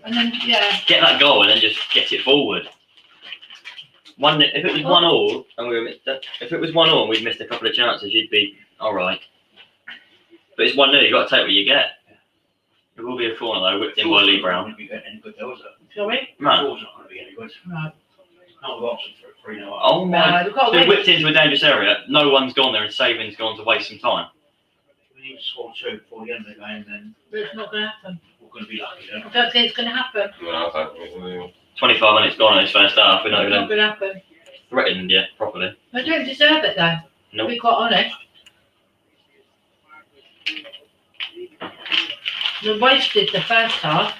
and then, yeah. Get that goal and then just get it forward. If it was 1-1 and we'd missed a couple of chances, you'd be all right. But it's 1-0. You've got to take what you get. It will be a corner though, whipped in by Lee Brown. Not going to be any good, though, is it? Sorry? No. It's not going to be any good. Right. Not with Oxford for 3-0. Oh my! No, we've got It's to been win. whipped into a dangerous area. No one's gone there, and Saban's gone to waste some time. We need to score 2 before the end of the game, then But it's not going to happen. we're going to be lucky, then. I don't think it's going to happen. No, I don't think 25 minutes gone in this first half. We're not It's even not going to happen. threatened yet properly. They don't deserve it though. To Nope. be quite honest. We wasted the first half.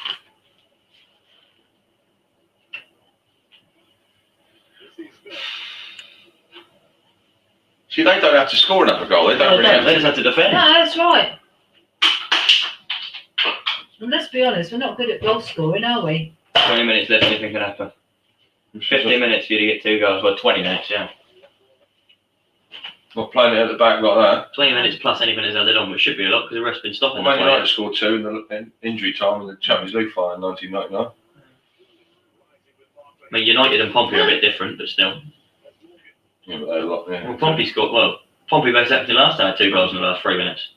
See, they don't have to score another goal. They don't really have They to. just have to defend. No, that's right. And let's be honest, we're not good at goal scoring, are we? 20 minutes left, anything can happen. 15 minutes for you to get 2 goals. Well, 20 minutes, yeah. Not playing it at the back like that. 20 minutes plus anything is added on, which should be a lot because the rest have been stopping Well, the Man play. United scored 2 in the injury time in the Champions League final in 1999. I mean, United and Pompey are a bit different, but still. Yeah, but they're a lot, yeah. Well, Pompey scored, well, Pompey versus Accrington last time had 2 goals in the last 3 minutes.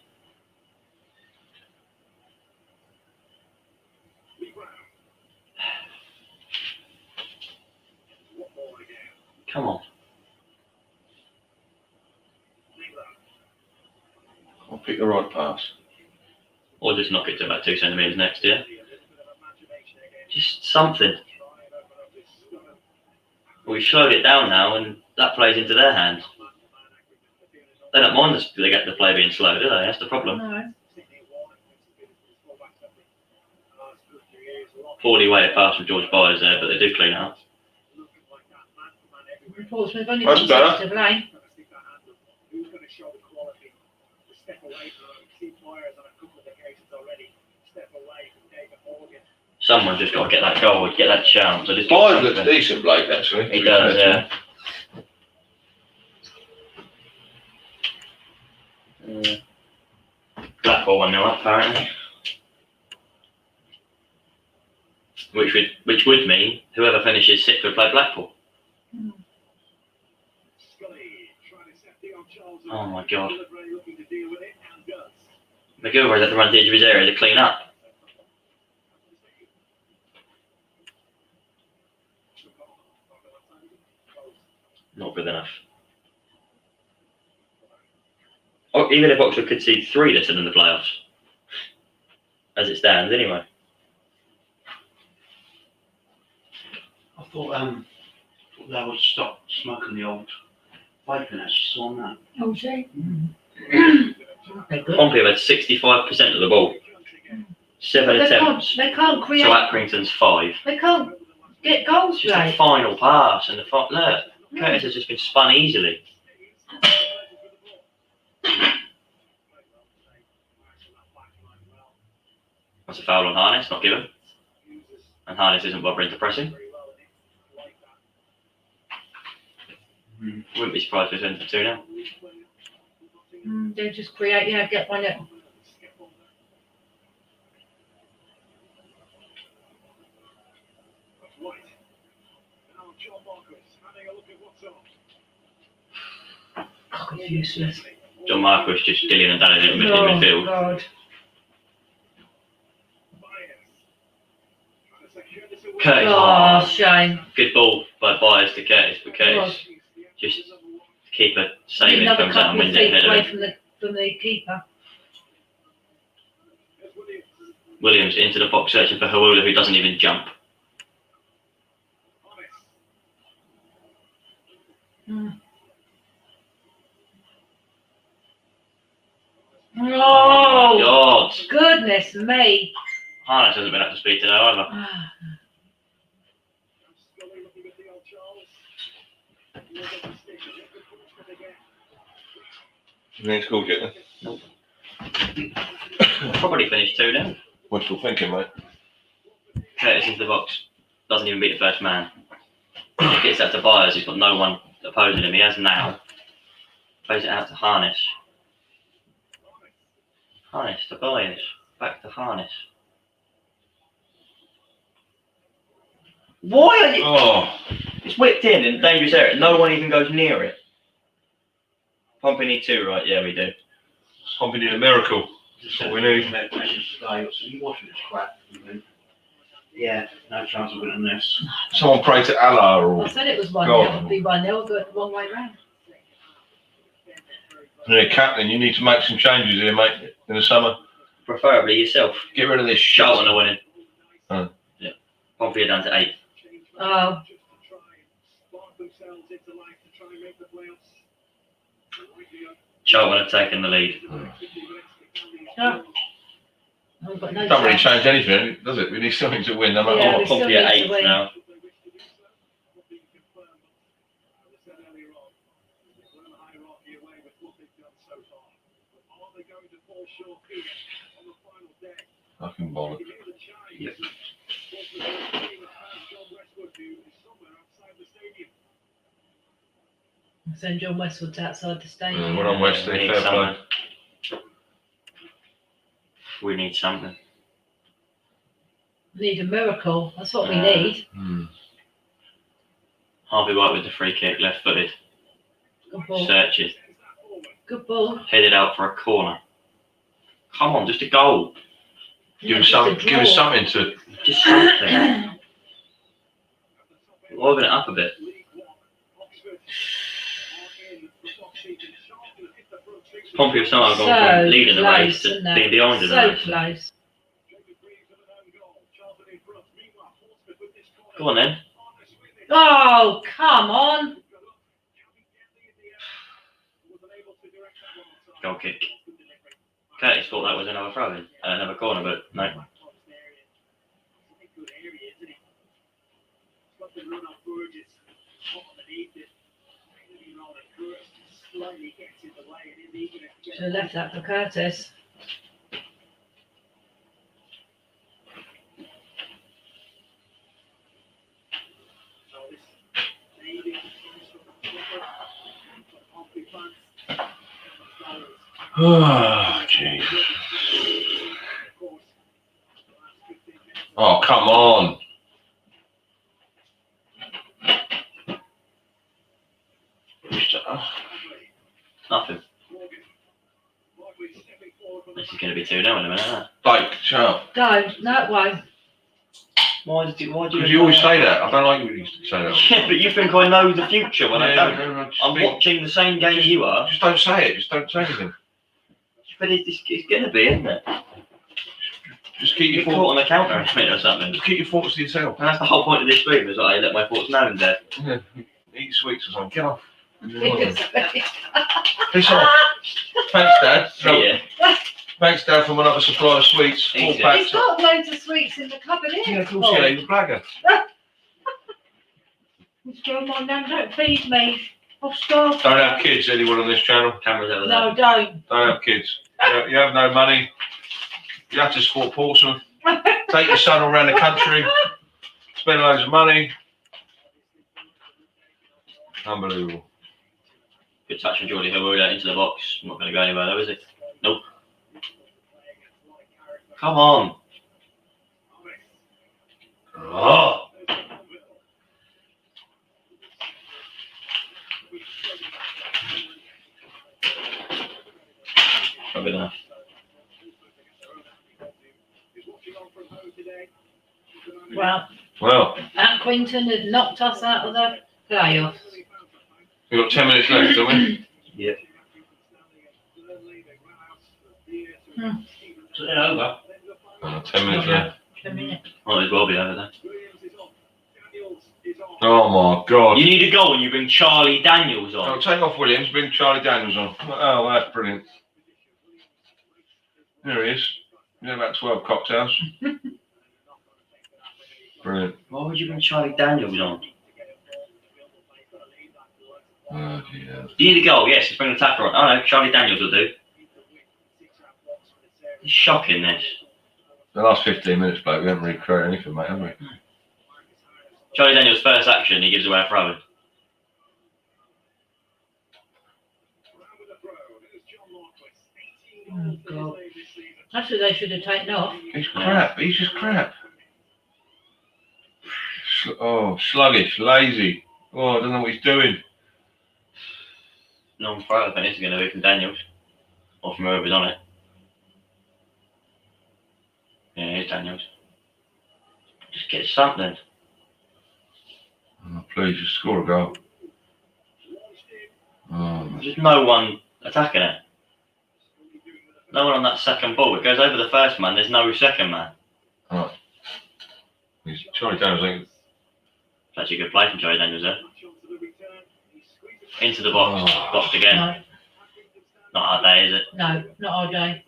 Come on. I'll pick the right pass. Or just knock it to about 2 centimetres next, yeah? Just something. We've slowed it down now and that plays into their hands. They don't mind they get the play being slow, do they? That's the problem. No. Poorly weighted pass from George Byers there, but they do clean it up. Portsmouth only That's got better. 6 to blame. Someone just got to get that goal, get that chance. Byers looks decent, Blake, actually. He does, yeah. Blackpool 1-0 up, apparently. Which would mean whoever finishes 6th would play Blackpool. Oh my god. McGilvery's had to run to the edge of his area to clean up. Not good enough. Oh, even if Oxford could see 3 this in the playoffs. As it stands, anyway. I thought they would stop smoking the old vaping actually saw on that. Oh, gee. They're good. Pompey have had 65% of the ball. 7 But attempts. they can't create. So Accrington's 5. They can't get goals It's just a right. final pass and the look. Curtis has just been spun easily. That's a foul on Harness, not given. And Harness isn't bothering to press him. Wouldn't be surprised if it's in for 2 now. They just create, yeah, get one up. God, it's useless. John Marquis just dillying and dallying in Oh, midfield. God. Curtis, Oh, shame. good ball by Byers to Curtis, but Curtis God. just keeper saving Another comes out and couple of wins it feet ahead away of him. from the keeper. Williams into the box searching for Hawula, who doesn't even jump. Oh, God. goodness me. Harness hasn't been up to speed today either. You ain't scored yet, then? Probably finished 2 now. What's still thinking, mate? Curtis into the box. Doesn't even beat the first man. Gets that to Byers. He's got no one opposing him. He has now. Plays it out to Harness. Harness to Byers. Back to Harness. Why are you... Oh, It's whipped in dangerous area. No one even goes near it. Pompey need 2, right? Yeah, we do. Pompey need a miracle. Just That's what we need. message today. So you watching this crap? Yeah, no chance of winning this. Someone pray to Allah I or said it was 1-0. God. It'd be 1-0, go the wrong way round. yeah, captain. You need to make some changes here, mate. In the summer, Preferably yourself. get rid of this Charlton shit. are winning. Oh. Yeah. Pompey are down to 8. Oh, Charlton have taken the lead. yeah. We've got no Don't really chance. change anything, does it? We need something to win, no matter Yeah, what. we still Pompey at need to 8th win. now. Fucking bollocks. Yep. Send John Westwood's outside the stadium. We're on West We End, need fair play. something. We need something. Need a miracle. That's what we need. Harvey White with the free kick, left footed. Good ball. Searches. Good ball. Headed out for a corner. Come on, just a goal. Give Just us a some, give us draw. something to. Just something. Open it up a bit. Pompey have somehow gone So from leading the race close, to isn't it? being behind in the So race. close. Go on then. Oh, come on. Goal kick. Curtis thought that was another throw in, another corner, but no. Should have left that for Curtis. Oh, Jesus. Oh, come on. Nothing. This is going to be 2-0 in a minute, isn't it? Like, shut up. Don't. No, it won't. Why do you Because you always say that. I don't like when you say that. Yeah, but you think I know the future when I don't. no, I'm watching the same game you are. Just don't say it. Just don't say anything. But it's going to be, isn't it? Just keep You're your caught thoughts. on the counter in a minute or something. Just keep your thoughts to yourself. And that's the whole point of this stream, is that I let my thoughts known there. Yeah. Eat sweets or something. Get off. It's Piss off. Thanks, Dad. Yeah. Thanks, Dad, for another supply of sweets. 4 Easy. packs. got loads of sweets in the cupboard here. Yeah, of course, yeah. He's a blagger. It's going on now. Don't feed me. I'll starve. Don't have kids, anyone on this channel. Cameras over there. No, don't. Don't have kids. You have no money. You have to support Portsmouth. Take your son all around the country. Spend loads of money. Unbelievable. Good touch from Geordie Hill, we're out into the box. Not going to go anywhere though, is it? Nope. Come on. Oh. Not good enough. Well, Accrington had knocked us out of the playoffs. We've got 10 minutes left, haven't we? Yep. Is it over? 10 minutes left. 10 minutes. Might as well be over there. Oh my God. You need a goal when you bring Charlie Daniels Oh, on. take off Williams, bring Charlie Daniels on. Oh, that's brilliant. There he is. Yeah, about 12 cocktails. Brilliant. Why would you bring Charlie Daniels on? Oh, yeah. You need a goal, yes, let's bring the attacker on. Oh no, Charlie Daniels will do. It's shocking this. The last 15 minutes, bloke, we haven't really created anything, mate, have we? Charlie Daniels' first action, he gives away a throw in. Oh, God. That's what they should have taken off. He's crap. He's just crap. Sluggish, lazy. Oh, I don't know what he's doing. Non throw, I think this is going to be from Daniels. Or from whoever's on it. Yeah, here's Daniels. Just get something. Oh, please, just score a goal. Oh, There's no one attacking it. No one on that second ball. It goes over the first man, there's no second man. Charlie Daniels ain't. It's actually a good play from Charlie Daniels there. Into the box, Oh. blocked again. No, Not our day, is it? no, not our day.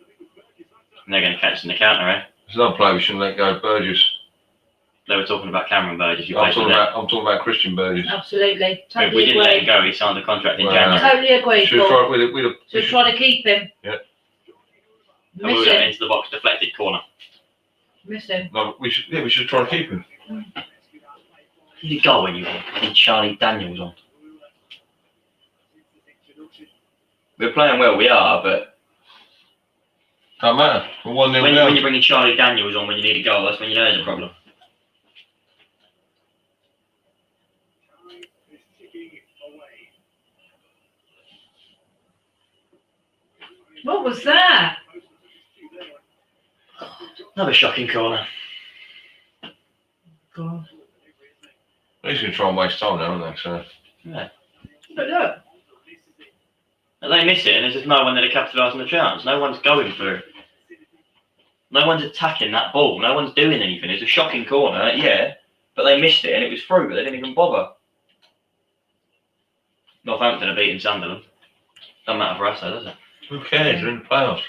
And they're going to catch us in the counter, eh? There's another player we shouldn't let go, Burgess. They were talking about Cameron Burgess. You I'm played with them. I'm talking about Christian Burgess. Absolutely. If Totally we didn't let him agree. go, he signed a contract in Well, January. Totally agree, Should we Paul. try, we'd have, Should try to keep him. Yeah. And we were Miss him. into the box, deflected corner. Miss him. no, we should try and keep him. You need a goal when you need Charlie Daniels on. We're playing well, we are, but Don't matter. We're 1-0 when down. you're bringing Charlie Daniels on when you need a goal, that's when you know there's a problem. What was that? Another shocking corner. God. They're just going to try and waste time now, aren't they? So, Yeah. But look. And they miss it, and there's just no one there to capitalise on the chance. No one's going for it. No one's attacking that ball. No one's doing anything. It's a shocking corner, yeah, but they missed it, and it was through, but they didn't even bother. Northampton are beating Sunderland. Doesn't matter for us, though, does it? who cares? We're in the playoffs.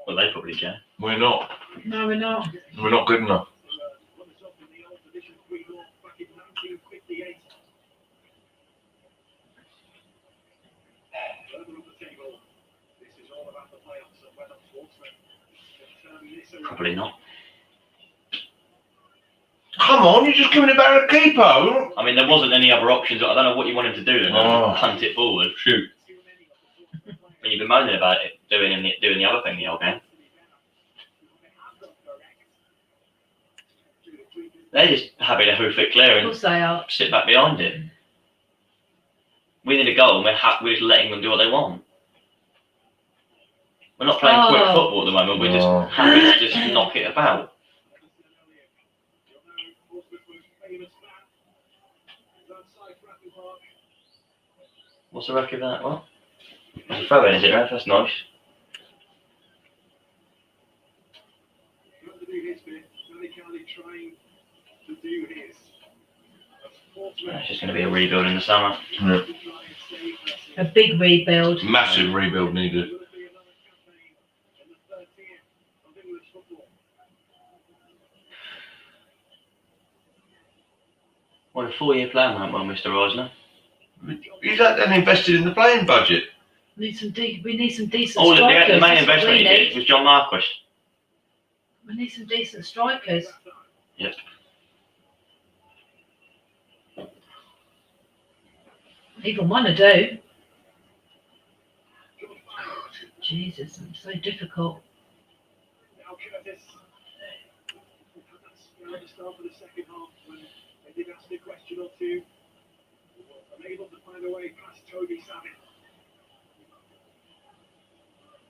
Well, they probably can. We're not. No, we're not. We're not good enough. Probably not. Come on, you're just giving it back to the keeper. I mean, there wasn't any other options. I don't know what you wanted to do then. Oh. Hunt it forward. Shoot. When you've been moaning about it, doing the other thing the whole game. They're just happy to hoof it clear Of and course they are. sit back behind it. We need a goal and we're just letting them do what they want. We're not playing quick Oh. football at the moment, we're just Oh. happy to just knock it about. What's the record of that? What? That's a throw in, is it, Ralph? That's nice. It's just going to be a rebuild in the summer. Yeah. A big rebuild. Massive rebuild needed. What a 4-year plan, that one, Mr. Eisner. He's then invested in the playing budget. We need some decent Oh, the strikers. main That's what investment we he did need. was John Marquis. We need some decent strikers. Yep. Even one to do. Jesus, it's so difficult. Now, Curtis, that's the start of the second half when they did ask a question or two. Unable to find a way past Toby Savage.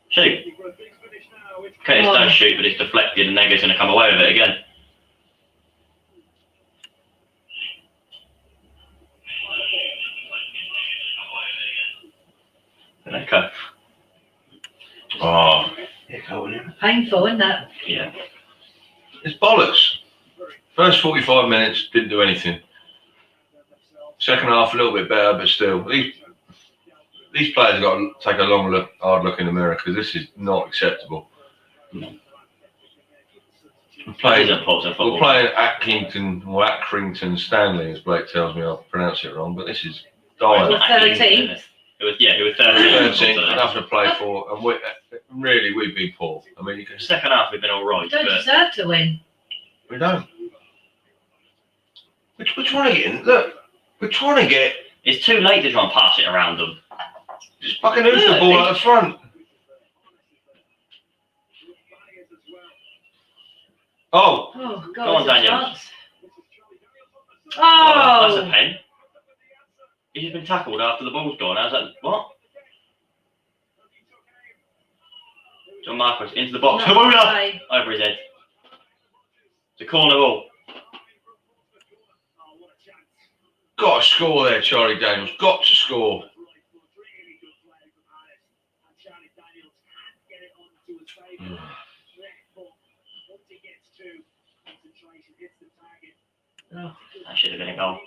Shoot. For a big finish now, it's Curtis Oh. does shoot, but it's deflected and Neger's going to come away with it again. Okay. Oh, Painful, isn't it? Yeah. it's bollocks. First 45 minutes, didn't do anything. Second half, a little bit better, but still. These players have got to take a hard look in the mirror, because this is not acceptable. We're It playing, isn't Portsmouth we're football. playing Accrington Stanley, as Blake tells me. I'll pronounce it wrong, but this is dire. Well, 13. It was 13. 13, enough to play for, and we've been poor. I mean, Second half we've been all We right, don't but deserve to win. we don't. We're trying to get in. Look, we're trying to get. it's too late to try and pass it around them. Just fucking hoof the ball at the front. Oh, Oh, God. Go on, it's a Daniel. chance. That's a Oh! pen. He's just been tackled after the ball's gone. How's that? What? John Marquis into the box. No Hamula! way. Over his head. It's a corner ball. got to score there, Charlie Daniels. Got to score. Oh. That should have been a goal.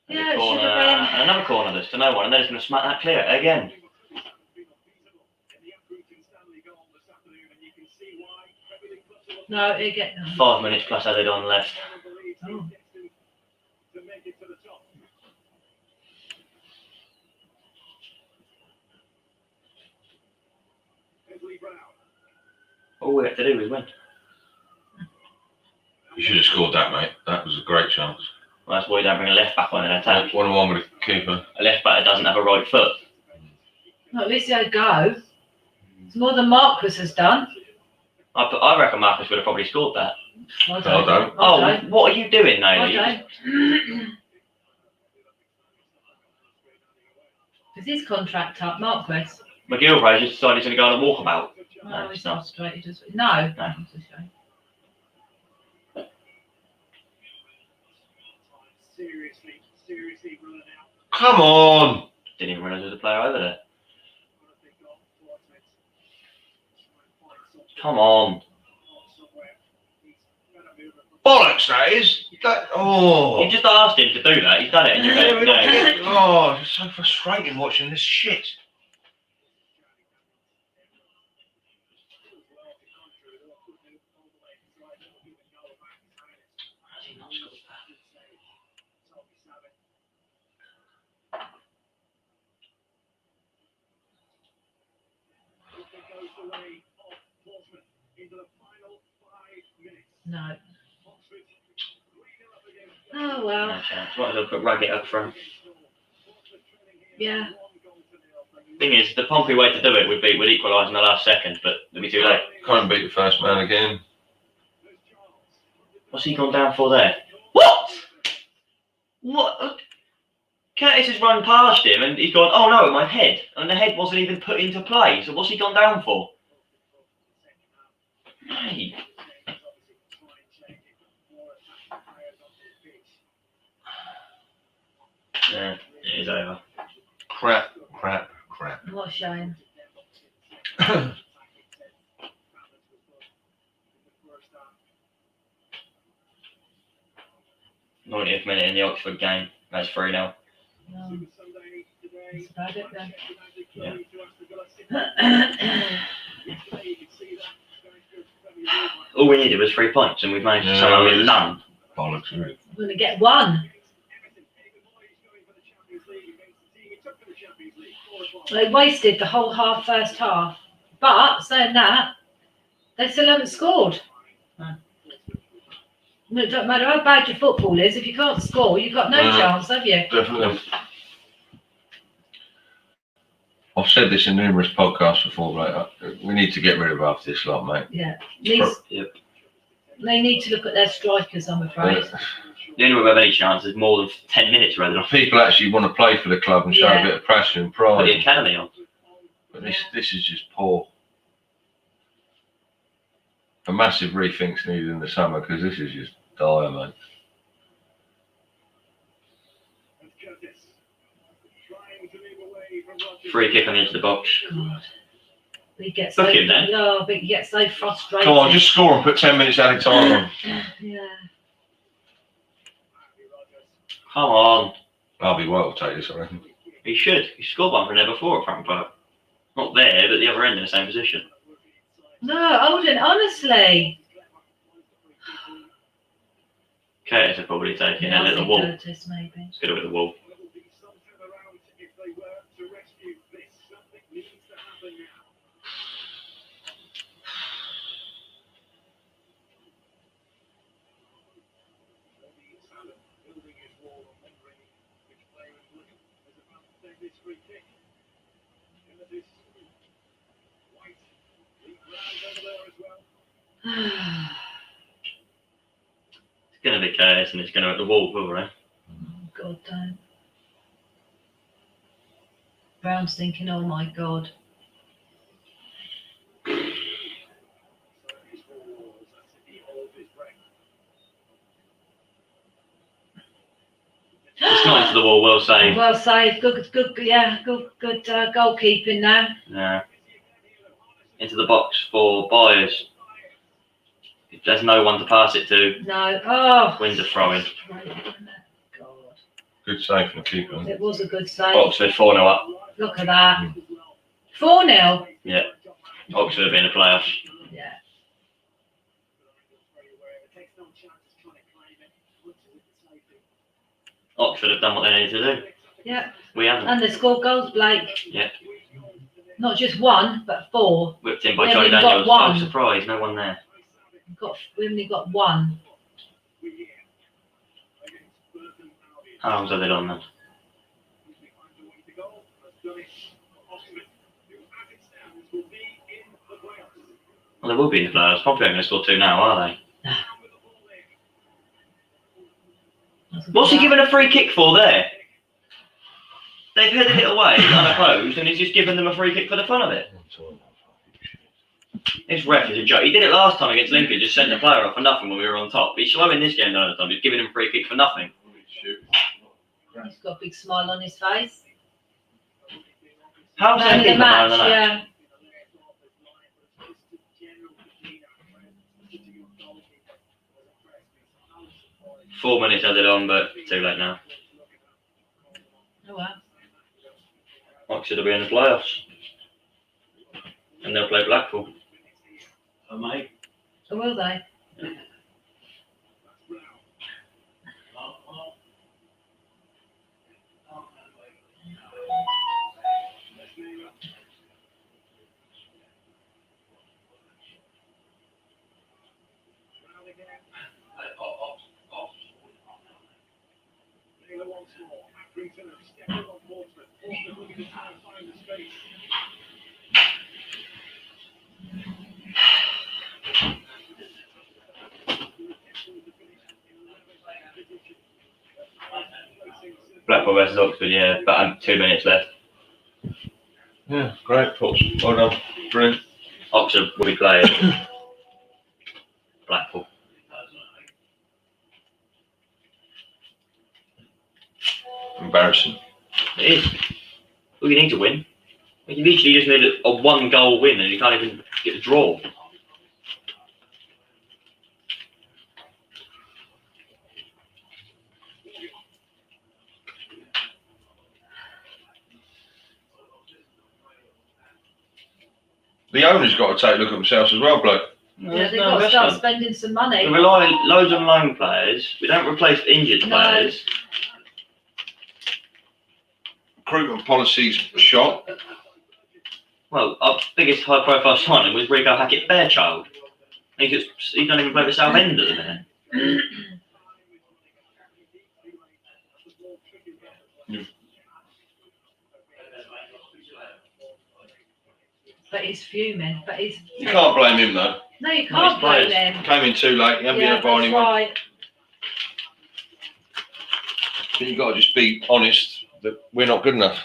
And Yeah, a it corner, should have been. and another corner that's to no one, and they're just going to smack that clear again. No, it get. 5 minutes plus added on left. Oh. All we had to do was win. You should have scored that, mate. That was a great chance. Well, that's why you don't bring a left back on an attack. 1-on-1 with the keeper. A left back that doesn't have a right foot. Well, at least he had a go. It's more than Marcus has done. I reckon Marcus would have probably scored that. I don't. I Oh, don't. what are you doing, I Naylor? don't. Is his contract up, Marcus? McGilvray just decided he's going to go on a walkabout. No, it's he's not. not straight. He just no. No. It's a shame. Come on! Didn't even realise there was a player over there. Come on. Bollocks, that is. Oh. You just asked him to do that. He's done it. And you're Yeah, going, we don't no. get- oh, it's so frustrating watching this shit. No. Oh well. No chance. Might as well put Raggett up front. Yeah. Thing is, the Pompey way to do it would equalise in the last second, but it'll be too late. Can't beat the first man again. What's he gone down for there? What? What? Curtis has run past him and he's gone, oh no, my head. And the head wasn't even put into play. So what's he gone down for? Hey. Yeah, it is over. Crap. What a shame. 90th minute in the Oxford game. That's 3-0. No. That's about it then. Yeah. All we needed was 3 points and we've managed to somehow get none. Bollocks, isn't it? We're gonna get one. They wasted the whole first half. But saying that, they still haven't scored. No. It doesn't matter how bad your football is, if you can't score, you've got no chance, have you? Definitely. I've said this in numerous podcasts before, mate. We need to get rid of half this lot, mate. Yeah. Yep. They need to look at their strikers, I'm afraid. The only way we have any chance is more than 10 minutes rather than People actually want to play for the club and show a bit of passion and put the pride. academy on. But this is just poor. A massive rethink's needed in the summer because this is just dire, mate. Free kick on the edge of the box. God. We get Book him then. No, but you get so frustrated. Come on, just score and put 10 minutes added time on. Yeah. Come on. Harvey White will take this, I reckon. He should. He scored one from there before at Fratton Park. Not there, but the other end in the same position. No, Alden, honestly. Curtis will probably take it and I hit the think wall. Curtis, maybe. Let's get it with the wall. It's going to be Curtis and it's going to hit the wall, probably. Oh, God, don't. Brown's thinking, oh my God. It's not into the wall, well saved. Well saved, good goalkeeping now. Yeah. Into the box for Byers. There's no one to pass it to. No, oh. Wins a throw-in. God. Good save from the keeper. It was a good save. Oxford 4-0 up. Look at that. 4-0. Yeah. Oxford have been in the playoffs. Yeah. Oxford have done what they needed to do. Yeah. We haven't. And they scored goals, Blake. Yeah. Not just one, but 4. Whipped in by We Charlie only got Daniels. one. Oh, surprise, no one there. We only got 1. How long's added on then? Well, they will be in the playoffs. Pompey aren't going to score 2 now, are they? What's he giving a free kick for there? They've headed it away, unopposed, and he's just given them a free kick for the fun of it. This ref is a joke. He did it last time against Lincoln, just sent the player off for nothing when we were on top. He's slowing this game down the time, just giving him a free kick for nothing. He's got a big smile on his face. How's Man that of the keeper man of the match, match? yeah. 4 minutes added on, but too late now. Oh well. Oxford will be in the playoffs. And they'll play Blackpool. Oh, mate. So will they? Blackpool versus Oxford, yeah, but 2 minutes left. Yeah, great. Portsmouth. Well done. Brilliant. Oxford will be playing Blackpool. Embarrassing. It is. Well, you need to win. You literally just need a 1-goal win and you can't even get a draw. The owner's got to take a look at themselves as well, bloke. Yeah, they've got to start spending some money. We rely loads on loan players. We don't replace injured players. Recruitment policy's shot. Well, our biggest high-profile signing was Rico Hackett-Fairchild. He don't even play for Southend at the minute. But he's fuming. But he's. You can't blame him though. No, you No, can't he's blame players. him. Came in too late. He hasn't been Yeah, up by that's anyone. right. But you got to just be honest that we're not good enough.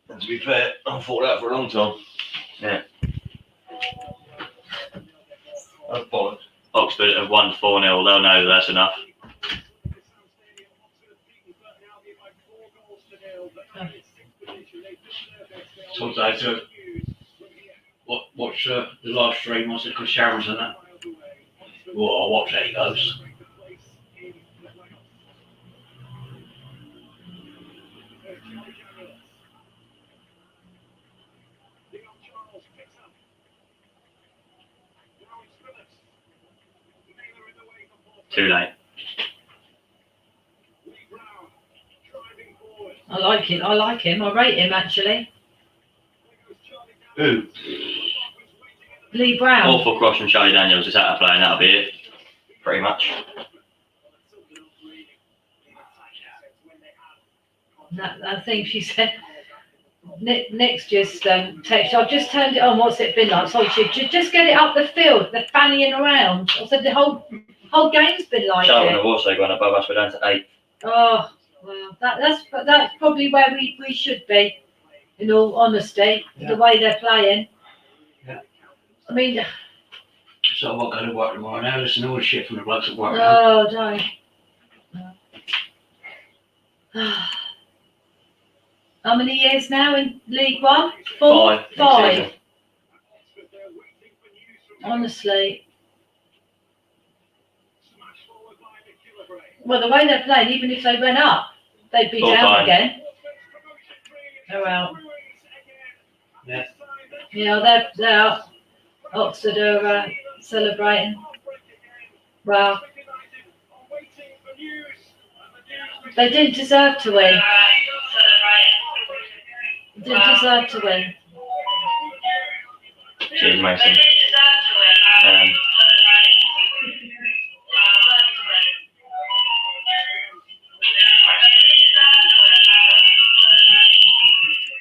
And to be fair, I've thought that for a long time. Yeah. That's bollocks. Oxford have won 4-0. They'll know that's enough. So I said, watch the live stream, was it? Because Sharon's on that. Well, I'll watch how he goes. Too late. I like it. I like him. I rate him actually. Who? Lee Brown. Awful cross from Charlie Daniels is out of play and that'll be it. Pretty much. I think she said. Nick's just text. I've just turned it on. What's it been like? So she just get it up the field. They're fannying around. I said the whole game's been like Charlton it. have also gone above us. We're down to 8. Oh well, that's probably where we should be. In all honesty, Yeah. the way they're playing. Yeah. I mean, So I'm not going to work tomorrow now. Listen to all the shit from the blokes at work now. oh don't. No. How many years now in League One? 4? 5. 5. Honestly. Well, the way they're playing, even if they went up, they'd be Full down time. again. Oh well. Yeah. Yeah, they're out. Oxford are celebrating. Well, They didn't deserve to win. Didn't deserve to win. Cheers, Mason.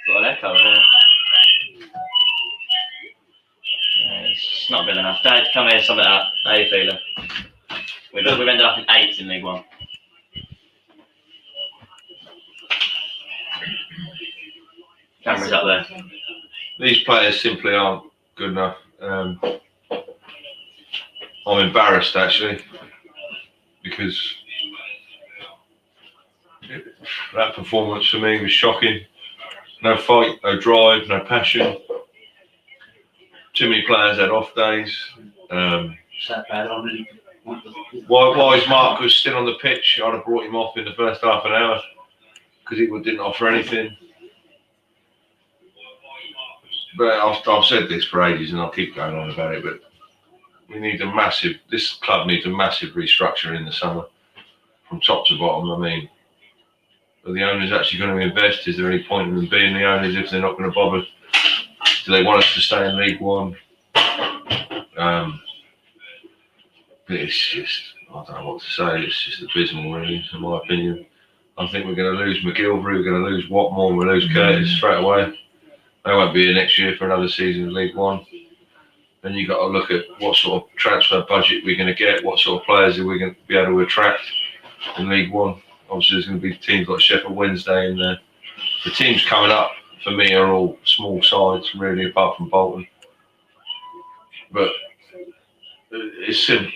Got an echo there. It's not good enough. Dad, come here, sum it up. How you feeling? We've ended up in 8th in League One. Camera's up there. These players simply aren't good enough. I'm embarrassed actually because that performance for me was shocking. No fight, no drive, no passion. Too many players had off days. Sat bad on it. Why is Marcus still on the pitch? I'd have brought him off in the first half an hour because he didn't offer anything. But I've said this for ages and I'll keep going on about it, but this club needs a massive restructure in the summer from top to bottom. I mean, are the owners actually going to invest? Is there any point in them being the owners if they're not going to bother? Do they want us to stay in League One? It's just, I don't know what to say, it's just abysmal really, in my opinion. I think we're going to lose McGilvery, we're going to lose Watmore, we'll lose Curtis straight away. They won't be here next year for another season in League One. Then you've got to look at what sort of transfer budget we're going to get, what sort of players are we going to be able to attract in League One. Obviously there's going to be teams like Sheffield Wednesday in there. The teams coming up for me are all small sides really, apart from Bolton. But it's simple.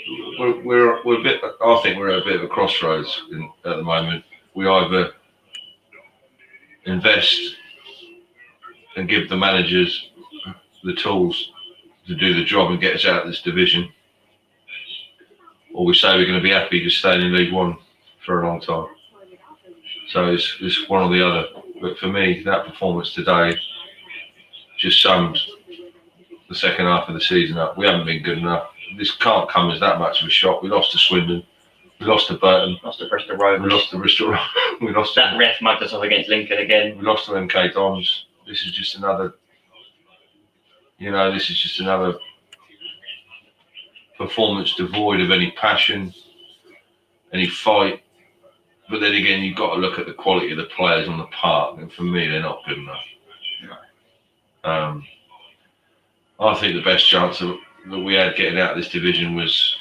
We're a bit. I think we're at a bit of a crossroads at the moment. We either invest and give the managers the tools to do the job and get us out of this division, or we say we're going to be happy just staying in League One for a long time. So it's one or the other. But for me, that performance today just sums the second half of the season up. We haven't been good enough. This can't come as that much of a shock. We lost to Swindon. We lost to Burton. Lost to Bristol Rovers. We lost to Bristol. We lost that to, ref mugged us off against Lincoln again. We lost to MK Dons. This is just another. This is just another performance devoid of any passion, any fight. But then again, you've got to look at the quality of the players on the park, and for me, they're not good enough. I think the best chance that we had getting out of this division was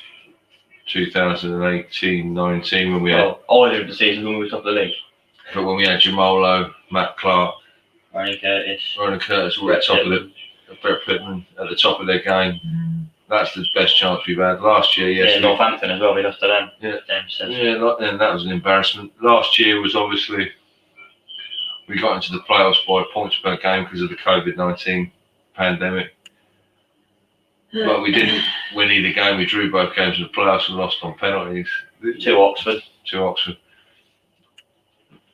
2018-19 when we had. Either of the seasons when we were top of the league. But when we had Jamolo, Matt Clark, Ronan Curtis all at the top of Brett Pittman at the top of their game. That's the best chance we've had. Last year, yes. Yeah, Northampton as well. We lost to them. Yeah, and that was an embarrassment. Last year was obviously we got into the playoffs by points per game because of the COVID-19 pandemic. But we didn't win either game. We drew both games in the playoffs and lost on penalties. To Oxford.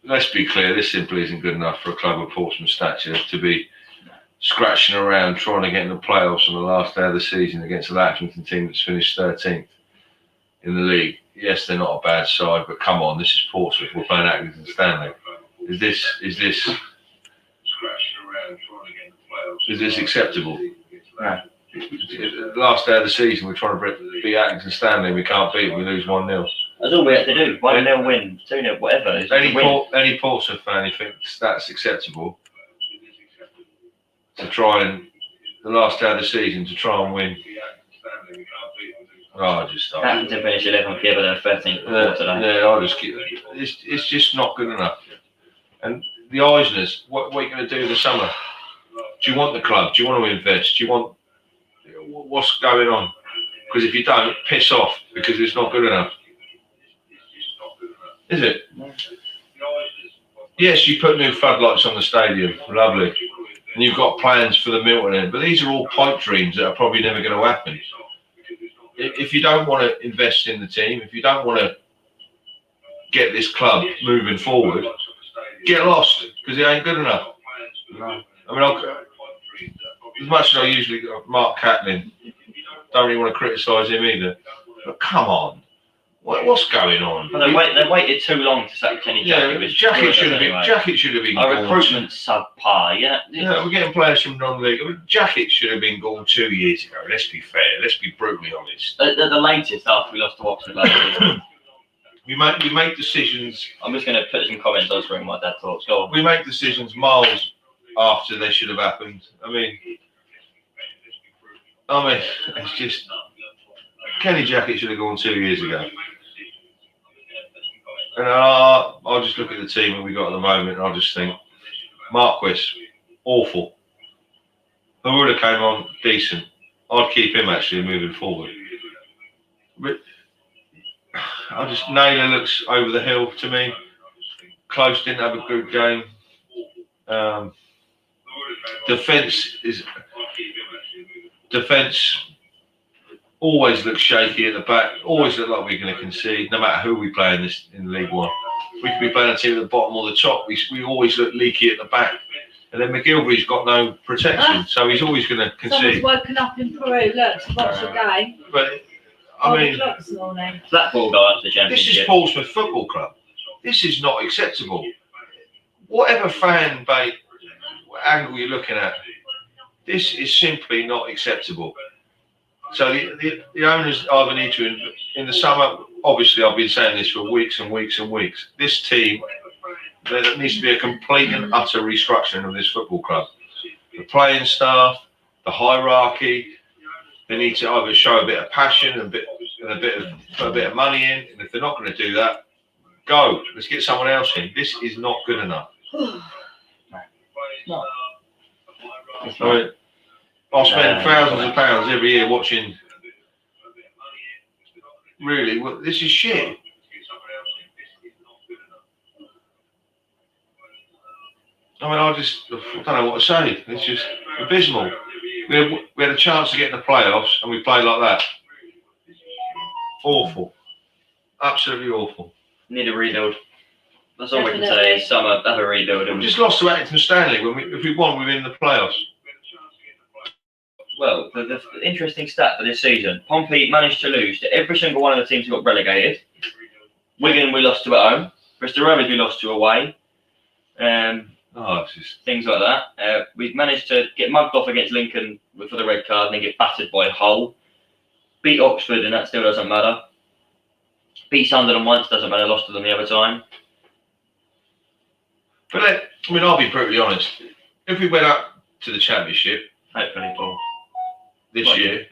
Let's be clear, this simply isn't good enough for a club of Portsmouth stature to be scratching around trying to get in the playoffs on the last day of the season against an Accrington team that's finished 13th in the league. Yes, they're not a bad side, but come on, this is Portsmouth. We're playing Accrington Stanley. Is this acceptable? No. Last day of the season, we're trying to beat Accrington Stanley and we can't beat them. We lose 1-0. That's all we had to do. 1-0 win, 2-0, whatever. Any Portsmouth fan who thinks that's acceptable to try and the last day of the season to try and win. Accrington finished 11th, yeah, but they're 13th today. It's just not good enough. And the Eisners, what are you going to do in the summer? Do you want the club? Do you want to invest? Do you want what's going on? Because if you don't, piss off because it's not good enough. Is it? No. Yes, you put new floodlights on the stadium, lovely, and you've got plans for the Milton end, but these are all pipe dreams that are probably never going to happen. If you don't want to invest in the team, if you don't want to get this club moving forward, get lost because it ain't good enough. No. I mean, as much as I usually Mark Catlin, don't really want to criticise him either. But come on, What's going on? But they waited too long to sack Kenny Jackett. Yeah, Jackett should have been. Jackett should have been. Our gone. recruitment's subpar. Yeah. We're getting players from non-league. I mean, Jackett should have been gone 2 years ago. Let's be fair. Let's be brutally honest. At the latest, after we lost to Oxford last season. We make decisions. I'm just going to put some comments on screen what Dad talks. Go on. We make decisions miles after they should have happened. I mean, it's just Kenny Jackett should have gone 2 years ago. And I'll just look at the team that we got at the moment, and I'll just think, Marquis, awful. Who would have came on decent? I'd keep him actually moving forward. But Naylor looks over the hill to me. Close didn't have a good game. Defence always looks shaky at the back. Always look like we're going to concede, no matter who we play in League One. We could be playing a team at the bottom or the top. We always look leaky at the back. And then McGilvery's got no protection, so he's always going to concede. Someone's woken up in Peru, look, to watch the game. But I mean, Blackpool go up to the Championship. this is Portsmouth Football Club. This is not acceptable. Whatever fan base angle you're looking at, this is simply not acceptable. So the owners either need to, in the summer, obviously I've been saying this for weeks and weeks and weeks, this team, there needs to be a complete and utter restructuring of this football club. The playing staff, the hierarchy, they need to either show a bit of passion and put a bit of money in, and if they're not going to do that, go. Let's get someone else in. This is not good enough. No. I spend thousands of pounds every year watching. Really, this is shit. I mean, I don't know what to say. It's just abysmal. We had a chance to get in the playoffs, and we played like that. Awful. Absolutely awful. Need a rebuild. That's all we can say. Summer, have a rebuild. We just lost to Accrington Stanley. If we won, we'd be in the playoffs. Well, the interesting stat for this season, Pompey managed to lose to every single one of the teams who got relegated. Wigan we lost to at home. Bristol Rovers we lost to away. Things like that. We've managed to get mugged off against Lincoln for the red card and then get battered by Hull. Beat Oxford and that still doesn't matter. Beat Sunderland once, doesn't matter, lost to them the other time. But I'll be brutally honest. If we went up to the Championship, hopefully, Paul, this year,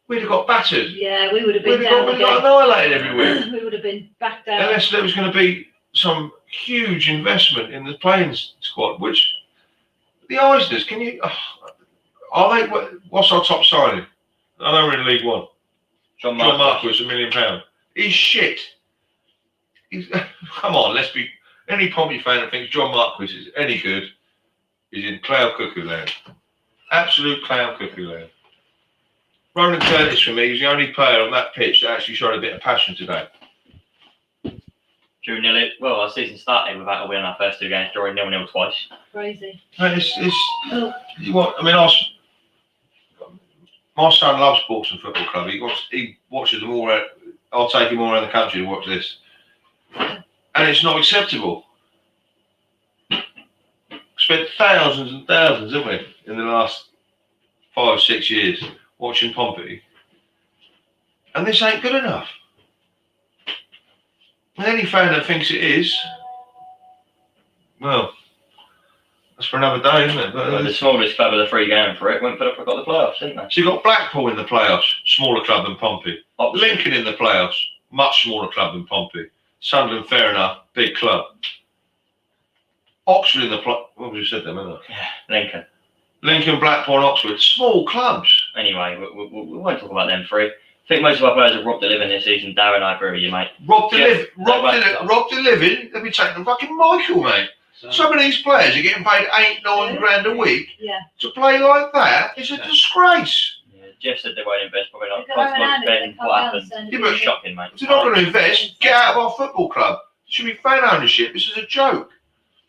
we'd have got battered. Yeah, we would have been We'd have got annihilated everywhere. We would have been back down. Unless there was going to be some huge investment in the playing squad, which the Eisners, can you? Are they? What's our top signing? I know we're in League One. John Marquis, £1 million. He's shit. Come on, let's be. Any Pompey fan that thinks John Marquis is any good is in cloud cuckoo land. Absolute cloud cuckoo land. Ronan Curtis, for me, is the only player on that pitch that actually showed a bit of passion today. Drew 0. Well, our season started without a win in our first two games, drawing 0-0 twice. Crazy. My son loves Portsmouth Football Club. He watches them all. I'll take him all around the country to watch this. And it's not acceptable. Spent thousands and thousands, haven't we, in the last 5 or 6 years watching Pompey. And this ain't good enough. And any fan that thinks it is, well, that's for another day, isn't it? But the smallest club of the three going for it went for got the playoffs, didn't they? So you've got Blackpool in the playoffs, smaller club than Pompey. Oxford. Lincoln in the playoffs, much smaller club than Pompey. Sunderland, fair enough, big club. Oxford in the playoffs. What was you said then, haven't I? Yeah, Lincoln, Blackpool, and Oxford, small clubs. Anyway, we won't talk about them three. I think most of our players have robbed the living this season. Darren, I agree with you, mate. Robbed the living. Let me take the fucking Michael, mate. Some of these players are getting paid £8-9 grand a week to play like that. It's a disgrace. Yeah, Jeff said they won't invest, probably not. Cosmos Ben, what happened? Yeah, Shocking, mate. If they're not going to invest, get out of our football club. It should be fan ownership. This is a joke.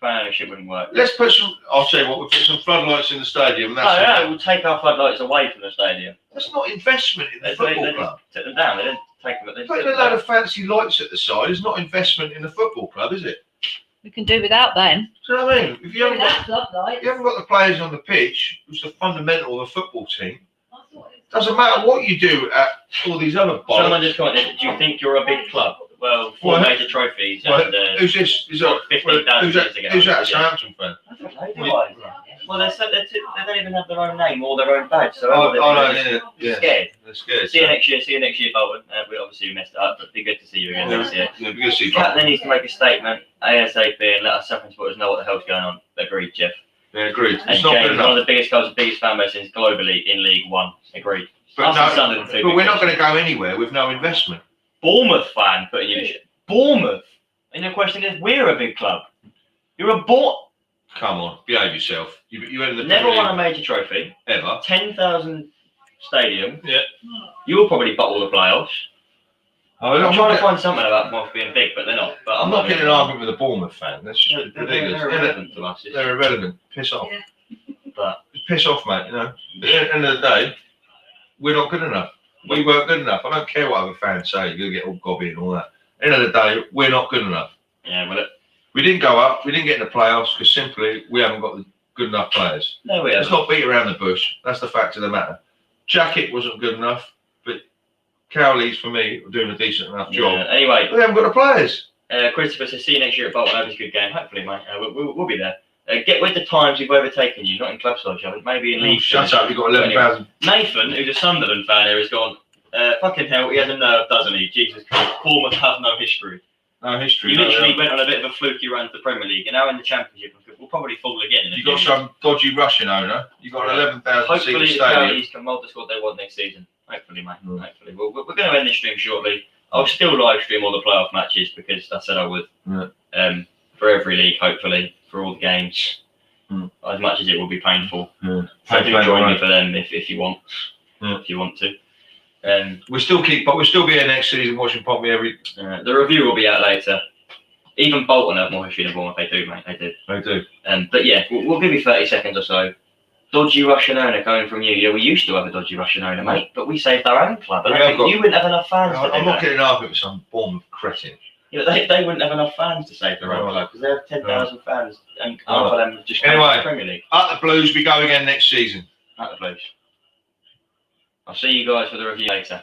fan ownership wouldn't work. Let's put some. I'll tell you what. We'll put some floodlights in the stadium. And No, that's we'll take our floodlights away from the stadium. That's not investment in the They football club. just took them down. They didn't take them. They Putting a load of fancy lights at the side is not investment in the football club, is it? We can do without them. Do you know what I mean? If you haven't got, That's lovely. you haven't got the players on the pitch, which is the fundamental of a football team. Doesn't matter what you do at all these other Someone bollocks. just commented, do you think you're a big club? Well, 4 Well, major trophies Well, and who's this? Is that 15,000 who's that? years ago. Who's that? Yeah. Southampton fan? I don't know, do I? Well, they don't even have their own name or their own badge, so Oh, they're no, just yeah. scared. They're scared. See you next year, Bolton. We obviously messed it up, but it'd be good to see you again next year. Yeah, because see, Captain needs to make a statement ASAP and let us Southern supporters know what the hell's going on. Agreed, Jeff. yeah, agreed. And It's not good James, one of enough. the biggest clubs, the biggest fan bases globally in League One. Agreed. But, Us and no, Sunderland too, but we're not because- going to go anywhere with no investment. Bournemouth fan putting you in shit. Bournemouth. And the question is, we're a big club. You're a Come on, behave yourself. You entered the never Premier won a League major trophy. ever. 10,000 stadium. Yeah. You'll probably bottle the playoffs. I'm I'm trying to not find something about Bournemouth being big, but they're not. But I'm not getting an argument with a Bournemouth fan. That's just They're ridiculous. irrelevant to us. They're irrelevant. Piss off. But Just piss off, mate. You know. At the end of the day, we're not good enough. We weren't good enough. I don't care what other fans say. You're gonna get all gobby and all that. At the end of the day, we're not good enough. yeah, well, We didn't go up. We didn't get in the playoffs because simply we haven't got the good enough players. no, we Let's haven't. not beat around the bush. That's the fact of the matter. Jacket wasn't good enough, but Cowley's for me are doing a decent enough job. Yeah, anyway, We haven't got the players. Christopher says, see you next year at Bolton. Hope it's a good game. Hopefully, mate. We'll be there. Get with the times we've overtaken you. Not in club size, haven't. Maybe in league. Shut up. You've got 11,000. Nathan, who's a Sunderland fan here, has gone, fucking hell, he has a nerve, doesn't he? Jesus Christ. Bournemouth have no history. No history. You no, literally no. went on a bit of a fluky run to the Premier League, and now in the Championship, we'll probably fall again. In a You few got years. some dodgy Russian owner. You got an 11,000 Hopefully, seat the stadium. Cowleys can mould the squad they want next season. Hopefully, mate. Hopefully. We're going to end this stream shortly. I'll still live stream all the playoff matches because I said I would. Yeah. For every league, hopefully, for all the games. As much as it will be painful. Yeah. So do Painful, join me right. for them if you want. Yeah. If you want to. We'll still be here next season watching Pompey every. The review will be out later. Even Bolton have more history than Bournemouth. They do, mate. They do. They do. But yeah, we'll give you 30 seconds or so. Dodgy Russian owner coming from you. Yeah, we used to have a dodgy Russian owner, mate, but we saved our own club. And We I have think got- you wouldn't have enough fans to do I'm not that. getting an argument with some Bournemouth cretin. Yeah, they wouldn't have enough fans to save their own No. club because they have 10,000 fans and No. half of them have just come Anyway. to the Premier League. Up the Blues, we go again next season. Out the Blues. I'll see you guys for the review later.